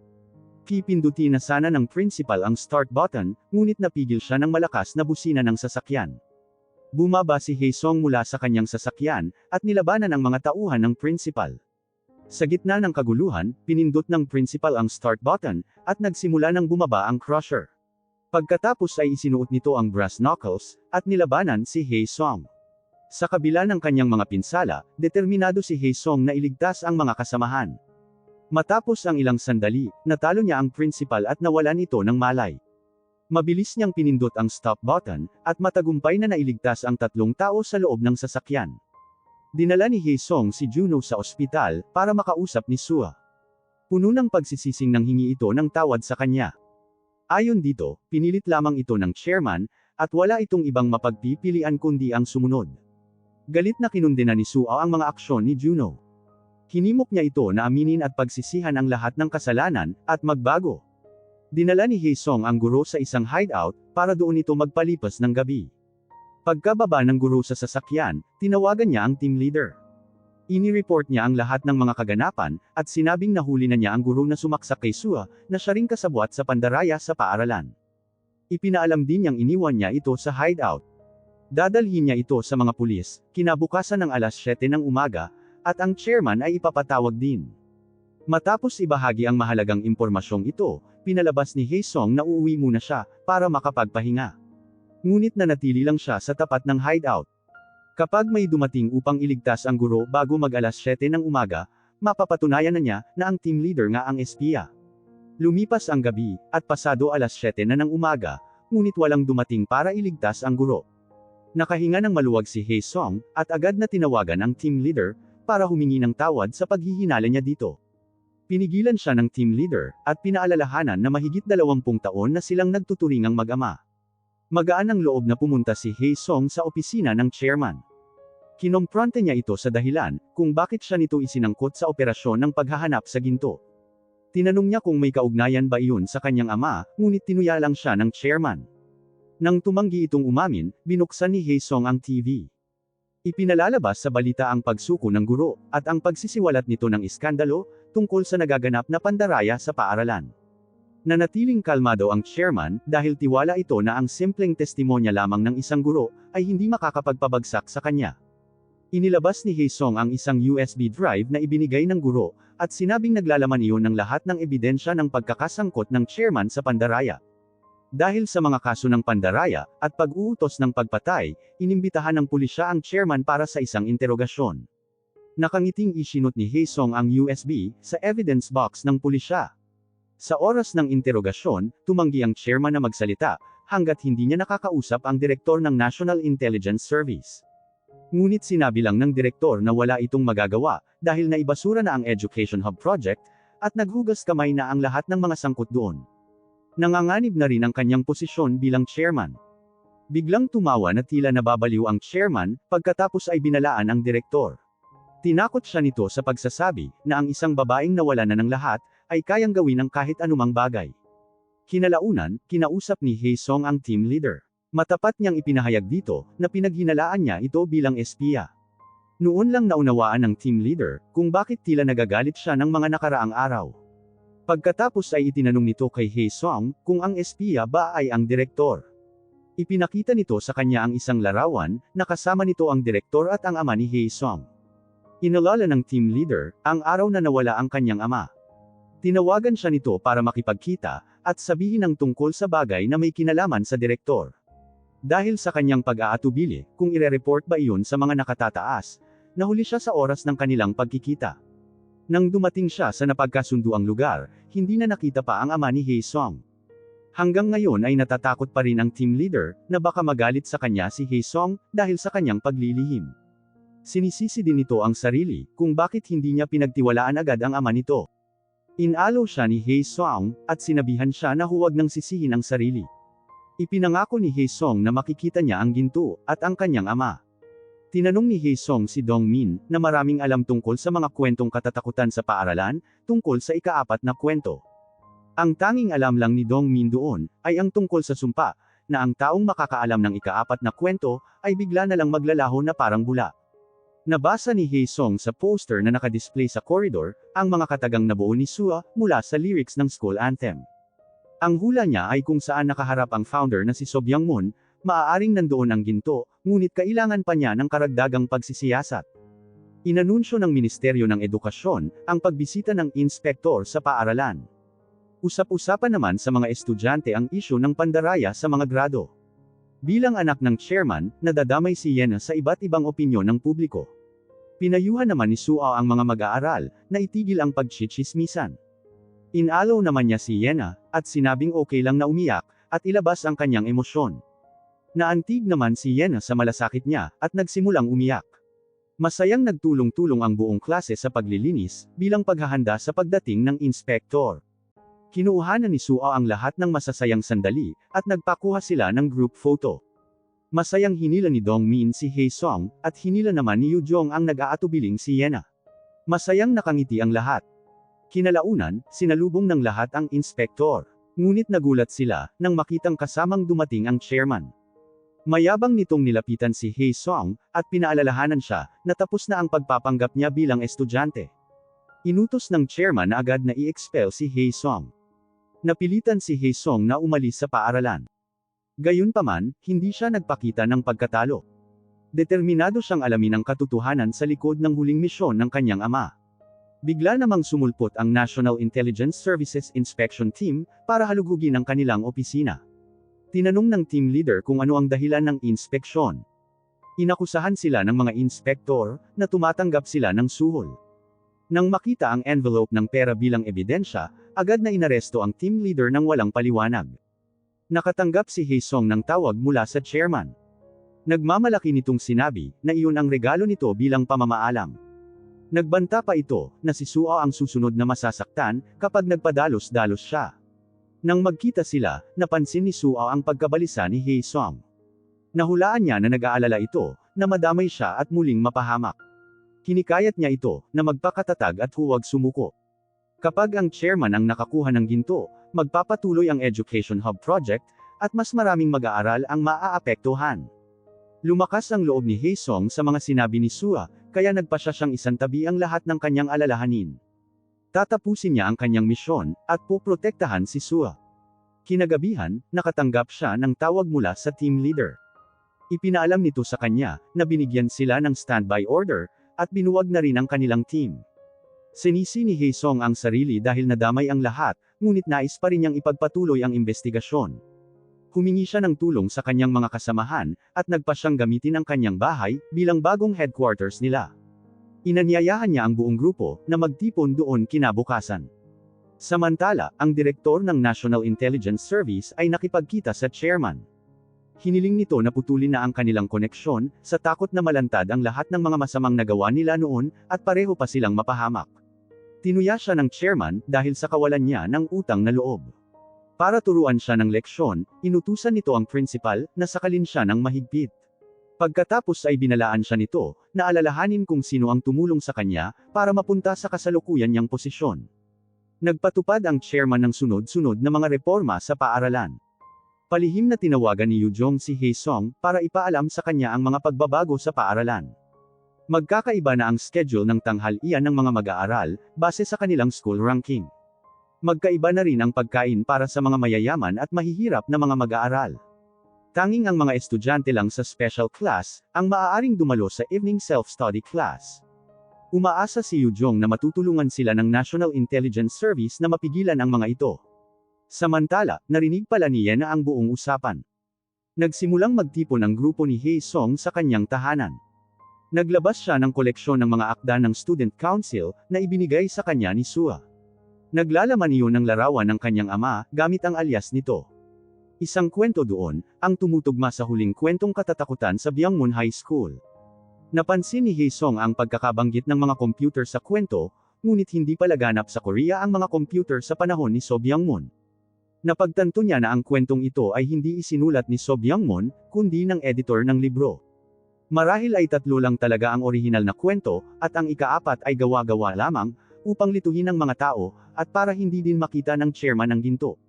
Pipindutin na sana ng principal ang start button, ngunit napigil siya ng malakas na busina ng sasakyan. Bumaba si Haesong mula sa kanyang sasakyan, at nilabanan ang mga tauhan ng principal. Sa gitna ng kaguluhan, pinindot ng principal ang start button, at nagsimula ng bumaba ang crusher. Pagkatapos ay isinuot nito ang brass knuckles, at nilabanan si Haesong. Sa kabila ng kanyang mga pinsala, determinado si Haesong na iligtas ang mga kasamahan. Matapos ang ilang sandali, natalo niya ang principal at nawalan ito ng malay. Mabilis niyang pinindot ang stop button, at matagumpay na nailigtas ang 3 tao sa loob ng sasakyan. Dinala ni Haesong si Juno sa ospital, para makausap ni Sua. Puno ng pagsisising nang hingi ito ng tawad sa kanya. Ayon dito, pinilit lamang ito ng chairman, at wala itong ibang mapagpipilian kundi ang sumunod. Galit na kinundena ni Sua ang mga aksyon ni Juno. Hinimok niya ito na aminin at pagsisihan ang lahat ng kasalanan, at magbago. Dinala ni Haesong ang guro sa isang hideout, para doon ito magpalipas ng gabi. Pagkababa ng guro sa sasakyan, tinawagan niya ang team leader. Inireport niya ang lahat ng mga kaganapan, at sinabing nahuli na niya ang guro na sumaksak kay Sua, na siya ring kasabwat sa pandaraya sa paaralan. Ipinaalam din niyang iniwan niya ito sa hideout. Dadalhin niya ito sa mga pulis, kinabukasan ng alas 7 ng umaga, at ang chairman ay ipapatawag din. Matapos ibahagi ang mahalagang impormasyong ito, pinalabas ni Haesong na uuwi muna siya, para makapagpahinga. Ngunit nanatili lang siya sa tapat ng hideout. Kapag may dumating upang iligtas ang guro bago mag-alas 7 ng umaga, mapapatunayan na niya, na ang team leader nga ang espiya. Lumipas ang gabi, at pasado alas 7 na ng umaga, ngunit walang dumating para iligtas ang guro. Nakahinga ng maluwag si Haesong, at agad na tinawagan ang team leader, para humingi ng tawad sa paghihinala niya dito. Pinigilan siya ng team leader, at pinaalalahanan na mahigit 20 taon na silang nagtuturingang mag-ama. Magaan ang loob na pumunta si Haesong sa opisina ng chairman. Kinompronte niya ito sa dahilan, kung bakit siya nito isinangkot sa operasyon ng paghahanap sa ginto. Tinanong niya kung may kaugnayan ba iyon sa kanyang ama, ngunit tinuya lang siya ng chairman. Nang tumanggi itong umamin, binuksan ni Haesong ang TV. Ipinalalabas sa balita ang pagsuko ng guro, at ang pagsisiwalat nito ng iskandalo, tungkol sa nagaganap na pandaraya sa paaralan. Nanatiling kalmado ang chairman, dahil tiwala ito na ang simpleng testimonya lamang ng isang guro, ay hindi makakapagpabagsak sa kanya. Inilabas ni Haesong ang isang USB drive na ibinigay ng guro, at sinabing naglalaman iyon ng lahat ng ebidensya ng pagkakasangkot ng chairman sa pandaraya. Dahil sa mga kaso ng pandaraya, at pag-uutos ng pagpatay, inimbitahan ng pulisya ang chairman para sa isang interogasyon. Nakangiting isinot ni Haesong ang USB, sa evidence box ng pulisya. Sa oras ng interogasyon, tumanggi ang chairman na magsalita, hanggat hindi niya nakakausap ang direktor ng National Intelligence Service. Ngunit sinabi lang ng direktor na wala itong magagawa, dahil naibasura na ang Education Hub project, at naghugas kamay na ang lahat ng mga sangkot doon. Nanganganib na rin ang kanyang posisyon bilang chairman. Biglang tumawa na tila nababaliw ang chairman, pagkatapos ay binalaan ang direktor. Tinakot siya nito sa pagsasabi, na ang isang babaeng nawala na ng lahat, ay kayang gawin ang kahit anumang bagay. Kinalaunan, kinausap ni Hae Song ang team leader. Matapat niyang ipinahayag dito, na pinaghinalaan niya ito bilang espiya. Noon lang naunawaan ng team leader, kung bakit tila nagagalit siya ng mga nakaraang araw. Pagkatapos ay itinanong nito kay Hae Song, kung ang espiya ba ay ang direktor. Ipinakita nito sa kanya ang isang larawan, na kasama nito ang direktor at ang ama ni Hae Song. Inalala ng team leader, ang araw na nawala ang kanyang ama. Tinawagan siya nito para makipagkita, at sabihin ang tungkol sa bagay na may kinalaman sa direktor. Dahil sa kanyang pag-aatubili, kung ire-report ba iyon sa mga nakatataas, nahuli siya sa oras ng kanilang pagkikita. Nang dumating siya sa napagkasunduang lugar, hindi na nakita pa ang ama ni Hae Song. Hanggang ngayon ay natatakot pa rin ang team leader, na baka magalit sa kanya si Hae Song, dahil sa kanyang paglilihim. Sinisisi din nito ang sarili, kung bakit hindi niya pinagtiwalaan agad ang ama nito. Inalo siya ni Hae Song, at sinabihan siya na huwag nang sisihin ang sarili. Ipinangako ni Hae Song na makikita niya ang ginto, at ang kanyang ama. Tinanong ni Hae Song si Dong Min, na maraming alam tungkol sa mga kwentong katatakutan sa paaralan, tungkol sa ika-4 na kwento. Ang tanging alam lang ni Dong Min doon, ay ang tungkol sa sumpa, na ang taong makakaalam ng ika-4 na kwento, ay bigla na lang maglalaho na parang bula. Nabasa ni Hae Song sa poster na nakadisplay sa koridor, ang mga katagang nabuo ni Sua, mula sa lyrics ng school anthem. Ang hula niya ay kung saan nakaharap ang founder na si So Byung-moon, maaaring nandoon ang ginto, ngunit kailangan pa niya ng karagdagang pagsisiyasat. Inanunsyo ng Ministeryo ng Edukasyon, ang pagbisita ng inspektor sa paaralan. Usap-usapan naman sa mga estudyante ang isyu ng pandaraya sa mga grado. Bilang anak ng chairman, nadadamay si Yena sa iba't ibang opinyon ng publiko. Pinayuhan naman ni Suao ang mga mag-aaral, na itigil ang pagchichismisan. Inalaw naman niya si Yena, at sinabing okay lang na umiyak, at ilabas ang kanyang emosyon. Naantig naman si Yena sa malasakit niya, at nagsimulang umiyak. Masayang nagtulong-tulong ang buong klase sa paglilinis, bilang paghahanda sa pagdating ng inspektor. Kinuuhanan ni Suao ang lahat ng masasayang sandali, at nagpakuha sila ng group photo. Masayang hinila ni Dong Min si Hae Song, at hinila naman ni Yu Jong ang nag-aatubiling si Yena. Masayang nakangiti ang lahat. Kinalaunan, sinalubong ng lahat ang inspektor. Ngunit nagulat sila, nang makitang kasamang dumating ang chairman. Mayabang nitong nilapitan si Hae Song, at pinaalalahanan siya, na tapos na ang pagpapanggap niya bilang estudyante. Inutos ng chairman na agad na i-expel si Hae Song. Napilitan si Hae Song na umalis sa paaralan. Gayunpaman, hindi siya nagpakita ng pagkatalo. Determinado siyang alamin ang katotohanan sa likod ng huling misyon ng kanyang ama. Bigla namang sumulpot ang National Intelligence Services Inspection Team, para halugugin ang kanilang opisina. Tinanong ng team leader kung ano ang dahilan ng inspeksyon. Inakusahan sila ng mga inspektor, na tumatanggap sila ng suhol. Nang makita ang envelope ng pera bilang ebidensya, agad na inaresto ang team leader ng walang paliwanag. Nakatanggap si Hae Song ng tawag mula sa chairman. Nagmamalaki nitong sinabi, na iyon ang regalo nito bilang pamamaalam. Nagbanta pa ito, na si Suao ang susunod na masasaktan, kapag nagpadalos-dalos siya. Nang magkita sila, napansin ni Suao ang pagkabalisa ni Hae Song. Nahulaan niya na nag-aalala ito, na madamay siya at muling mapahamak. Hinikayat niya ito, na magpakatatag at huwag sumuko. Kapag ang chairman ang nakakuha ng ginto, magpapatuloy ang Education Hub project, at mas maraming mag-aaral ang maaapektuhan. Lumakas ang loob ni Hae Song sa mga sinabi ni Sua, kaya nagpasya siyang isantabi ang lahat ng kanyang alalahanin. Tatapusin niya ang kanyang misyon, at poprotektahan si Sua. Kinagabihan, nakatanggap siya ng tawag mula sa team leader. Ipinaalam nito sa kanya, na binigyan sila ng standby order, at binuwag na rin ang kanilang team. Sinisi ni Hae Song ang sarili dahil nadamay ang lahat, ngunit nais pa rin niyang ipagpatuloy ang investigasyon. Humingi siya ng tulong sa kanyang mga kasamahan, at nagpa siyang gamitin ang kanyang bahay, bilang bagong headquarters nila. Inanyayahan niya ang buong grupo, na magtipon doon kinabukasan. Samantala, ang direktor ng National Intelligence Service ay nakipagkita sa chairman. Hiniling nito na putulin na ang kanilang koneksyon, sa takot na malantad ang lahat ng mga masamang nagawa nila noon, at pareho pa silang mapahamak. Tinuya siya ng chairman dahil sa kawalan niya ng utang na loob. Para turuan siya ng leksyon, inutusan nito ang principal na sakalin siya ng mahigpit. Pagkatapos ay binalaan siya nito na alalahanin kung sino ang tumulong sa kanya para mapunta sa kasalukuyan niyang posisyon. Nagpatupad ang chairman ng sunod-sunod na mga reforma sa paaralan. Palihim na tinawagan ni Yujong si Haesong para ipaalam sa kanya ang mga pagbabago sa paaralan. Magkakaiba na ang schedule ng tanghalian ng mga mag-aaral, base sa kanilang school ranking. Magkaiba na rin ang pagkain para sa mga mayayaman at mahihirap na mga mag-aaral. Tanging ang mga estudyante lang sa special class, ang maaaring dumalo sa evening self-study class. Umaasa si Yujong na matutulungan sila ng National Intelligence Service na mapigilan ang mga ito. Samantala, narinig pala ni Yena ang buong usapan. Nagsimulang magtipon ang grupo ni Haesong sa kanyang tahanan. Naglabas siya ng koleksyon ng mga akda ng Student Council na ibinigay sa kanya ni Sua. Naglalaman iyon ng larawan ng kanyang ama, gamit ang alias nito. Isang kwento doon, ang tumutugma sa huling kwentong katatakutan sa Byangmun High School. Napansin ni Haesong ang pagkakabanggit ng mga computer sa kwento, ngunit hindi pala ganap sa Korea ang mga computer sa panahon ni So Byangmun. Napagtanto niya na ang kwentong ito ay hindi isinulat ni So Byangmun, kundi ng editor ng libro. Marahil ay 3 lang talaga ang orihinal na kwento, at ang ika-4 ay gawa-gawa lamang, upang lituhin ng mga tao, at para hindi din makita ng chairman ang ginto.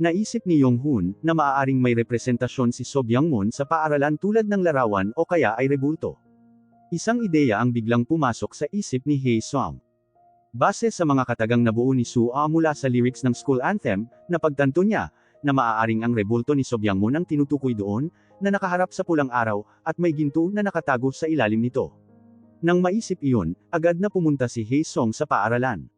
Naisip ni Yong-hun na maaaring may representasyon si So Byangmun sa paaralan tulad ng larawan o kaya ay rebulto. Isang ideya ang biglang pumasok sa isip ni Haesong. Base sa mga katagang nabuo ni Sua mula sa lyrics ng school anthem, napagtanto niya na maaaring ang rebulto ni So Byangmun ang tinutukoy doon, na nakaharap sa pulang araw, at may ginto na nakatago sa ilalim nito. Nang maisip iyon, agad na pumunta si Haesong sa paaralan.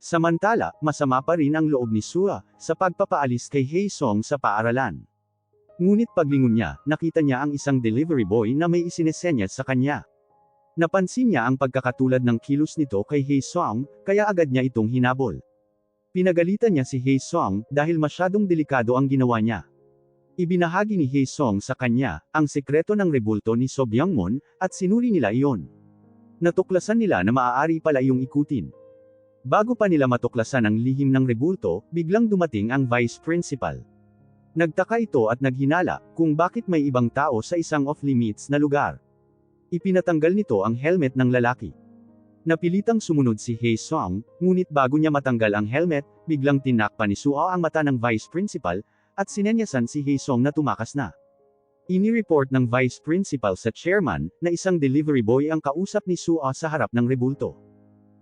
Samantala, masama pa rin ang loob ni Sua sa pagpapaalis kay Haesong sa paaralan. Ngunit paglingon niya, nakita niya ang isang delivery boy na may isinesenyas sa kanya. Napansin niya ang pagkakatulad ng kilos nito kay Haesong, kaya agad niya itong hinabol. Pinagalitan niya si Haesong dahil masyadong delikado ang ginawa niya. Ibinahagi ni Haesong sa kanya ang sekreto ng rebulto ni So Byangmun, at sinuri nila iyon. Natuklasan nila na maaari pala iyong ikutin. Bago pa nila matuklasan ang lihim ng rebulto, biglang dumating ang vice principal. Nagtaka ito at naghinala kung bakit may ibang tao sa isang off-limits na lugar. Ipinatanggal nito ang helmet ng lalaki. Napilitang sumunod si Haesong, ngunit bago niya matanggal ang helmet, biglang tinakpan ni Sua ang mata ng vice principal, at sinenyasan si Haesong na tumakas na. Inireport ng vice principal sa chairman, na isang delivery boy ang kausap ni Sua sa harap ng rebulto.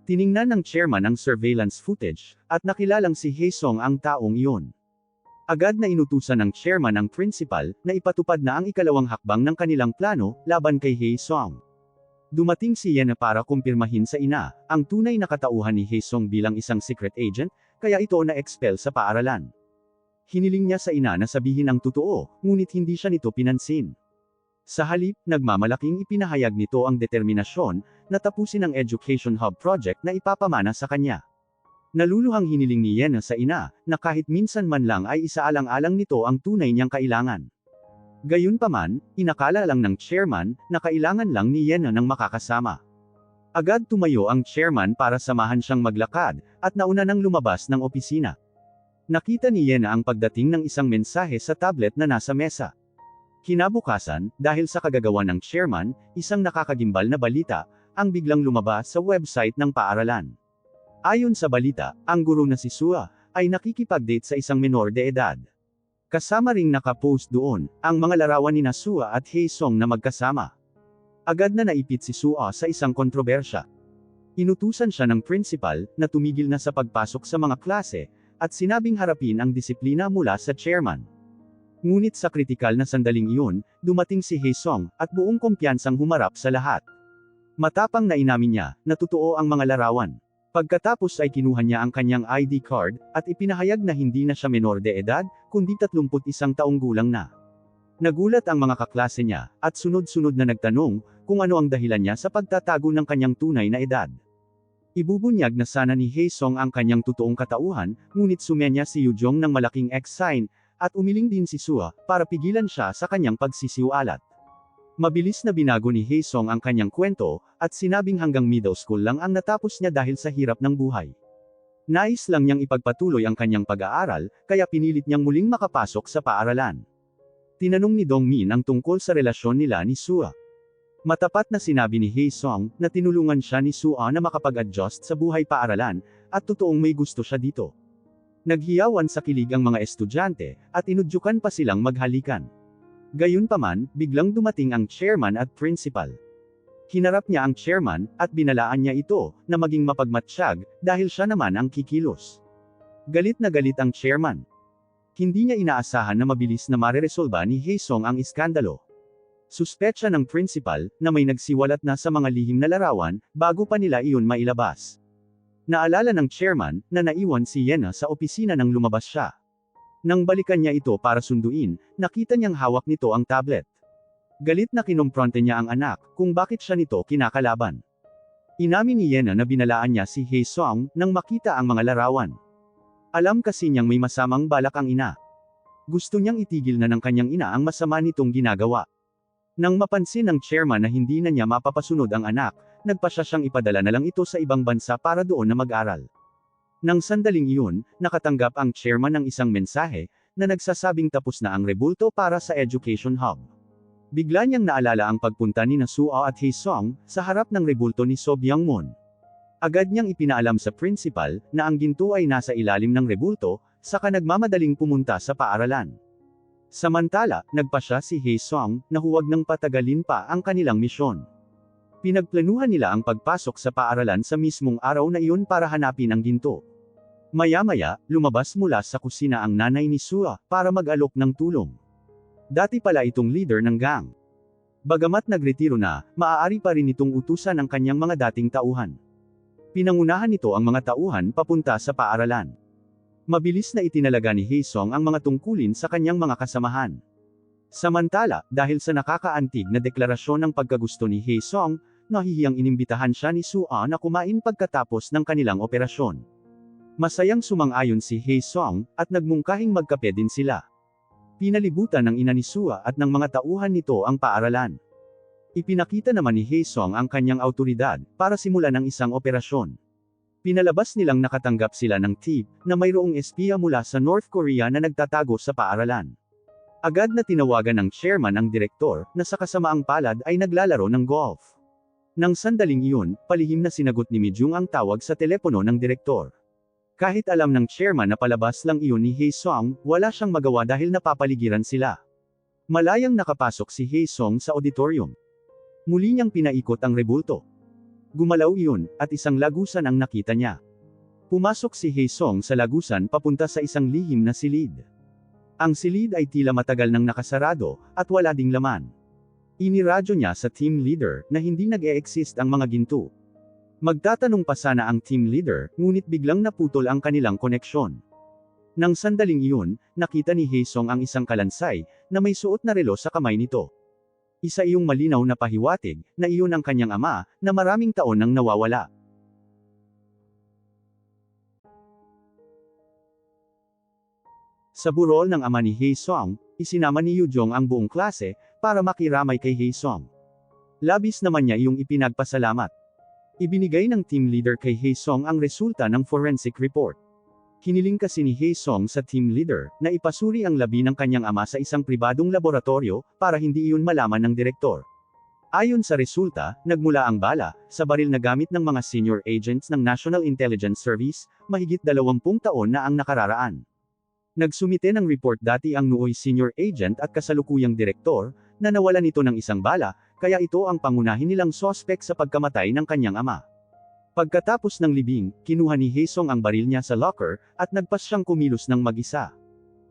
Tiningnan ng chairman ang surveillance footage, at nakilalang si Haesong ang taong iyon. Agad na inutusan ng chairman ang principal, na ipatupad na ang ikalawang hakbang ng kanilang plano, laban kay Haesong. Dumating si Yena para kumpirmahin sa ina, ang tunay na katauhan ni Haesong bilang isang secret agent, kaya ito na-expel sa paaralan. Hiniling niya sa ina na sabihin ang totoo, ngunit hindi siya nito pinansin. Sa halip, nagmamalaking ipinahayag nito ang determinasyon, na tapusin ang Education Hub project na ipapamana sa kanya. Naluluhang hiniling ni Yena sa ina, na kahit minsan man lang ay isaalang-alang nito ang tunay niyang kailangan. Gayunpaman, inakala lang ng chairman, na kailangan lang ni Yena ng makakasama. Agad tumayo ang chairman para samahan siyang maglakad, at nauna nang lumabas ng opisina. Nakita ni Yena ang pagdating ng isang mensahe sa tablet na nasa mesa. Kinabukasan, dahil sa kagagawan ng chairman, isang nakakagimbal na balita, ang biglang lumabas sa website ng paaralan. Ayon sa balita, ang guro na si Sua, ay nakikipag-date sa isang menor de edad. Kasama ring nakapost doon, ang mga larawan ni Sua at Haesong na magkasama. Agad na naipit si Sua sa isang kontrobersya. Inutusan siya ng principal, na tumigil na sa pagpasok sa mga klase, at sinabing harapin ang disiplina mula sa chairman. Ngunit sa kritikal na sandaling iyon, dumating si Haesong, at buong kumpiyansang humarap sa lahat. Matapang na inamin niya, na totoo ang mga larawan. Pagkatapos ay kinuha niya ang kanyang ID card, at ipinahayag na hindi na siya menor de edad, kundi 31 taong gulang na. Nagulat ang mga kaklase niya, at sunod-sunod na nagtanong, kung ano ang dahilan niya sa pagtatago ng kanyang tunay na edad. Ibubunyag na sana ni Haesung ang kanyang totoong katauhan, ngunit sumenya si Yujong ng malaking X sign, at umiling din si Sua, para pigilan siya sa kanyang pagsisiwalat. Mabilis na binago ni Haesung ang kanyang kwento, at sinabing hanggang middle school lang ang natapos niya dahil sa hirap ng buhay. Nais lang niyang ipagpatuloy ang kanyang pag-aaral, kaya pinilit niyang muling makapasok sa paaralan. Tinanong ni Dongmin ang tungkol sa relasyon nila ni Sua. Matapat na sinabi ni Haesung na tinulungan siya ni Sua na makapag-adjust sa buhay paaralan, at totoong may gusto siya dito. Naghiyawan sa kilig ang mga estudyante, at inudyukan pa silang maghalikan. Gayunpaman, biglang dumating ang chairman at principal. Hinarap niya ang chairman, at binalaan niya ito, na maging mapagmatsyag, dahil siya naman ang kikilos. Galit na galit ang chairman. Hindi niya inaasahan na mabilis na mareresolba ni Haesung ang iskandalo. Suspetsya ng principal, na may nagsiwalat na sa mga lihim na larawan, bago pa nila iyon mailabas. Naalala ng chairman, na naiwan si Yena sa opisina nang lumabas siya. Nang balikan niya ito para sunduin, nakita niyang hawak nito ang tablet. Galit na kinompronte niya ang anak, kung bakit siya nito kinakalaban. Inamin ni Yena na binalaan niya si Haesung, nang makita ang mga larawan. Alam kasi niyang may masamang balak ang ina. Gusto niyang itigil na ng kanyang ina ang masama nitong ginagawa. Nang mapansin ng chairman na hindi na niya mapapasunod ang anak, nagpasya siyang ipadala na lang ito sa ibang bansa para doon na mag-aral. Nang sandaling iyon, nakatanggap ang chairman ng isang mensahe, na nagsasabing tapos na ang rebulto para sa education hub. Bigla niyang naalala ang pagpunta ni Sua at Haesung, sa harap ng rebulto ni So Byung-moon. Agad niyang ipinaalam sa principal, na ang ginto ay nasa ilalim ng rebulto, saka nagmamadaling pumunta sa paaralan. Samantala, nagpasya si Haesung, na huwag nang patagalin pa ang kanilang misyon. Pinagplanuhan nila ang pagpasok sa paaralan sa mismong araw na iyon para hanapin ang ginto. Maya-maya, lumabas mula sa kusina ang nanay ni Sua, para mag-alok ng tulong. Dati pala itong leader ng gang. Bagamat nagretiro na, maaari pa rin itong utusan ang kanyang mga dating tauhan. Pinangunahan nito ang mga tauhan papunta sa paaralan. Mabilis na itinalaga ni Haesung ang mga tungkulin sa kanyang mga kasamahan. Samantala, dahil sa nakakaantig na deklarasyon ng pagkagusto ni Haesung, nahihiyang inimbitahan siya ni Sua na kumain pagkatapos ng kanilang operasyon. Masayang sumang-ayon si Haesung, at nagmungkahing magkape din sila. Pinalibutan ng ina ni Sua at ng mga tauhan nito ang paaralan. Ipinakita naman ni Haesung ang kanyang awtoridad, para simulan ang isang operasyon. Pinalabas nilang nakatanggap sila ng tip, na mayroong espiya mula sa North Korea na nagtatago sa paaralan. Agad na tinawagan ng chairman ang direktor, na sa kasamaang palad ay naglalaro ng golf. Nang sandaling iyon, palihim na sinagot ni Mijung ang tawag sa telepono ng direktor. Kahit alam ng chairman na palabas lang iyon ni Haesung, wala siyang magawa dahil napapaligiran sila. Malayang nakapasok si Haesung sa auditorium. Muli niyang pinaikot ang rebulto. Gumalaw iyon, at isang lagusan ang nakita niya. Pumasok si Haesung sa lagusan papunta sa isang lihim na silid. Ang silid ay tila matagal nang nakasarado, at wala ding laman. Iniradyo niya sa team leader, na hindi nag-e-exist ang mga ginto. Magtatanong pa sana ang team leader, ngunit biglang naputol ang kanilang koneksyon. Nang sandaling iyon, nakita ni Haesung ang isang kalansay, na may suot na relo sa kamay nito. Isa iyong malinaw na pahiwatig, na iyon ang kanyang ama, na maraming taon nang nawawala. Sa burol ng ama ni Haesung, isinama ni Yujong ang buong klase, para makiramay kay Haesung. Labis naman niya iyong ipinagpasalamat. Ibinigay ng team leader kay Haesung ang resulta ng forensic report. Hiniling kasi ni Haesung sa team leader, na ipasuri ang labi ng kanyang ama sa isang pribadong laboratorio, para hindi iyon malaman ng direktor. Ayon sa resulta, nagmula ang bala, sa baril na gamit ng mga senior agents ng National Intelligence Service, mahigit 20 taon na ang nakararaan. Nagsumite ng report dati ang nooy senior agent at kasalukuyang direktor, na nawalan ito ng isang bala, kaya ito ang pangunahin nilang sospek sa pagkamatay ng kanyang ama. Pagkatapos ng libing, kinuha ni Haesung ang baril niya sa locker, at nagpas siyang kumilos ng mag-isa.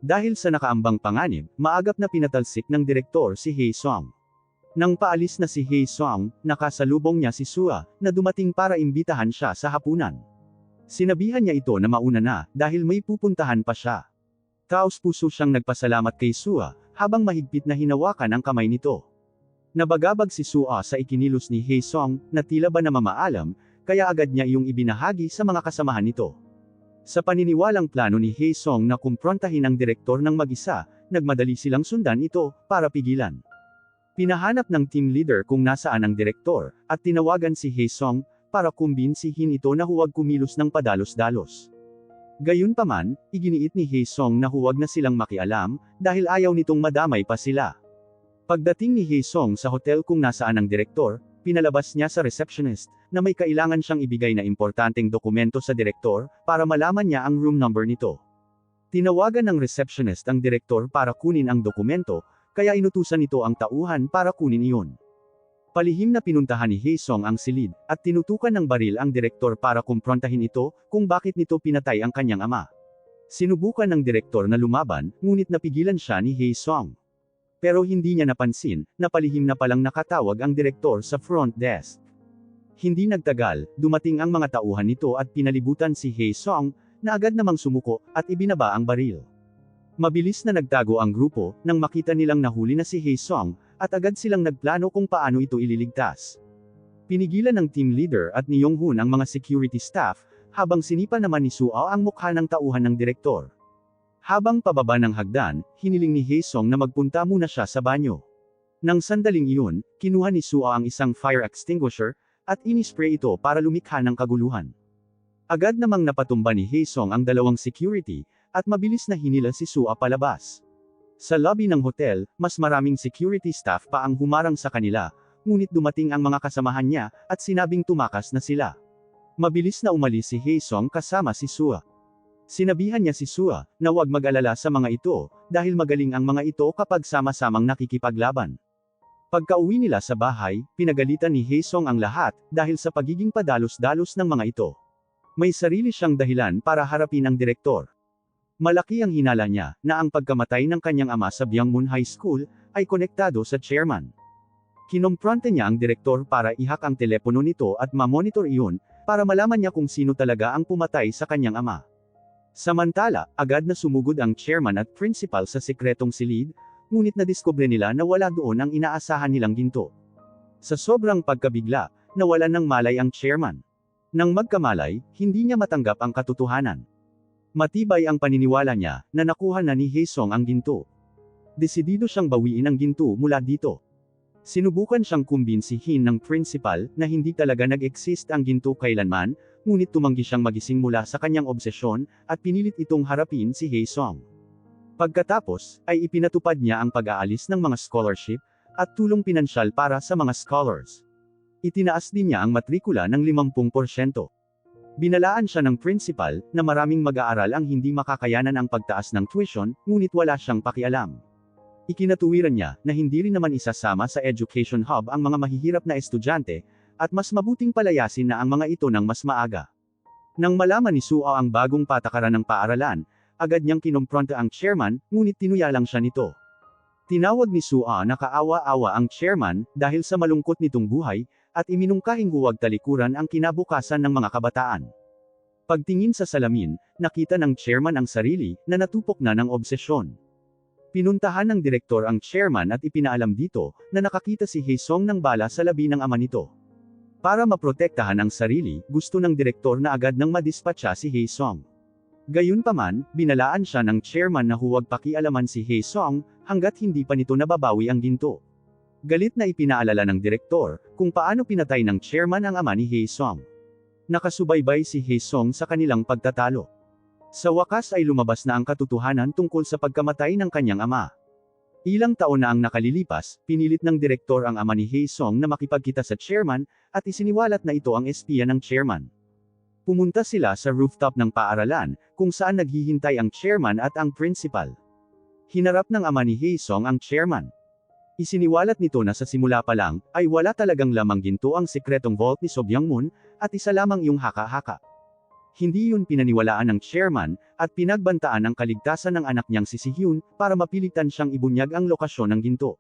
Dahil sa nakaambang panganib, maagap na pinatalsik ng direktor si Haesung. Nang paalis na si Haesung, nakasalubong niya si Sua, na dumating para imbitahan siya sa hapunan. Sinabihan niya ito na mauna na, dahil may pupuntahan pa siya. Taos-puso siyang nagpasalamat kay Sua, habang mahigpit na hinawakan ang kamay nito. Nabagabag si Sua sa ikinilos ni Haesung, na tila ba namamaalam, kaya agad niya iyong ibinahagi sa mga kasamahan nito. Sa paniniwalang plano ni Hae Sung na kumprontahin ang direktor ng mag-isa, nagmadali silang sundan ito, para pigilan. Pinahanap ng team leader kung nasaan ang direktor, at tinawagan si Hae Sung, para kumbinsihin ito na huwag kumilos ng padalos-dalos. Gayunpaman, iginiit ni Hae Sung na huwag na silang makialam, dahil ayaw nitong madamay pa sila. Pagdating ni Hae Sung sa hotel kung nasaan ang direktor, pinalabas niya sa receptionist, na may kailangan siyang ibigay na importanteng dokumento sa direktor, para malaman niya ang room number nito. Tinawagan ng receptionist ang direktor para kunin ang dokumento, kaya inutusan nito ang tauhan para kunin iyon. Palihim na pinuntahan ni Hae Sung ang silid, at tinutukan ng baril ang direktor para kumprontahin ito, kung bakit nito pinatay ang kanyang ama. Sinubukan ng direktor na lumaban, ngunit napigilan siya ni Hae Sung. Pero hindi niya napansin, na palihim na palang nakatawag ang direktor sa front desk. Hindi nagtagal, dumating ang mga tauhan nito at pinalibutan si Hae Sung, na agad namang sumuko, at ibinaba ang baril. Mabilis na nagtago ang grupo, nang makita nilang nahuli na si Hae Sung, at agad silang nagplano kung paano ito ililigtas. Pinigilan ng team leader at ni Yong-hun ang mga security staff, habang sinipa naman ni Suo ang mukha ng tauhan ng direktor. Habang pababa ng hagdan, hiniling ni Hae Sung na magpunta muna siya sa banyo. Nang sandaling iyon, kinuha ni Suo ang isang fire extinguisher, at inispray ito para lumikha ng kaguluhan. Agad namang napatumba ni Hae Sung ang dalawang security, at mabilis na hinila si Suo palabas. Sa lobby ng hotel, mas maraming security staff pa ang humarang sa kanila, ngunit dumating ang mga kasamahan niya, at sinabing tumakas na sila. Mabilis na umalis si Hae Sung kasama si Suo. Sinabihan niya si Suo, na huwag mag-alala sa mga ito, dahil magaling ang mga ito kapag sama-samang nakikipaglaban. Pagka-uwi nila sa bahay, pinagalitan ni Hae Sung ang lahat, dahil sa pagiging padalos-dalos ng mga ito. May sarili siyang dahilan para harapin ang direktor. Malaki ang hinala niya, na ang pagkamatay ng kanyang ama sa Byangmun High School, ay konektado sa chairman. Kinompronte niya ang direktor para ihak ang telepono nito at ma-monitor iyon, para malaman niya kung sino talaga ang pumatay sa kanyang ama. Samantala, agad na sumugod ang chairman at principal sa sekretong silid, ngunit nadiskubre nila na wala doon ang inaasahan nilang ginto. Sa sobrang pagkabigla, nawalan ng malay ang chairman. Nang magkamalay, hindi niya matanggap ang katotohanan. Matibay ang paniniwala niya, na nakuha na ni Hae Sung ang ginto. Desidido siyang bawiin ang ginto mula dito. Sinubukan siyang kumbinsihin ng principal, na hindi talaga nag-exist ang ginto kailanman, ngunit tumanggi siyang magising mula sa kanyang obsesyon, at pinilit itong harapin si Hae Sung. Pagkatapos, ay ipinatupad niya ang pag-aalis ng mga scholarship, at tulong pinansyal para sa mga scholars. Itinaas din niya ang matrikula ng 50%. Binalaan siya ng principal, na maraming mag-aaral ang hindi makakayanan ang pagtaas ng tuition, ngunit wala siyang pakialam. Ikinatuwiran niya, na hindi rin naman isasama sa education hub ang mga mahihirap na estudyante, at mas mabuting palayasin na ang mga ito ng mas maaga. Nang malaman ni Suo ang bagong patakaran ng paaralan, agad niyang kinompronta ang chairman, ngunit tinuya lang siya nito. Tinawag ni Suo na kaawa-awa ang chairman, dahil sa malungkot nitong buhay, at iminungkahing huwag talikuran ang kinabukasan ng mga kabataan. Pagtingin sa salamin, nakita ng chairman ang sarili, na natupok na ng obsesyon. Pinuntahan ng direktor ang chairman at ipinaalam dito, na nakakita si Hae Sung ng bala sa labi ng ama nito. Para maprotektahan ang sarili, gusto ng direktor na agad nang madispatcha si Hae Sung. Gayunpaman, binalaan siya ng chairman na huwag pakialaman si Hae Sung, hanggat hindi pa nito nababawi ang ginto. Galit na ipinaalala ng direktor, kung paano pinatay ng chairman ang ama ni Hae Sung. Nakasubaybay si Hae Sung sa kanilang pagtatalo. Sa wakas ay lumabas na ang katotohanan tungkol sa pagkamatay ng kanyang ama. Ilang taon na ang nakalilipas, pinilit ng direktor ang ama ni Hae Sung na makipagkita sa chairman, at isiniwalat na ito ang espiya ng chairman. Pumunta sila sa rooftop ng paaralan, kung saan naghihintay ang chairman at ang principal. Hinarap ng ama ni Hae Sung ang chairman. Isiniwalat nito na sa simula pa lang, ay wala talagang lamang ginto ang sekretong vault ni So Byangmun, at isa lamang yung haka-haka. Hindi yun pinaniwalaan ng chairman, at pinagbantaan ang kaligtasan ng anak niyang si Si-hyun, para mapilitan siyang ibunyag ang lokasyon ng ginto.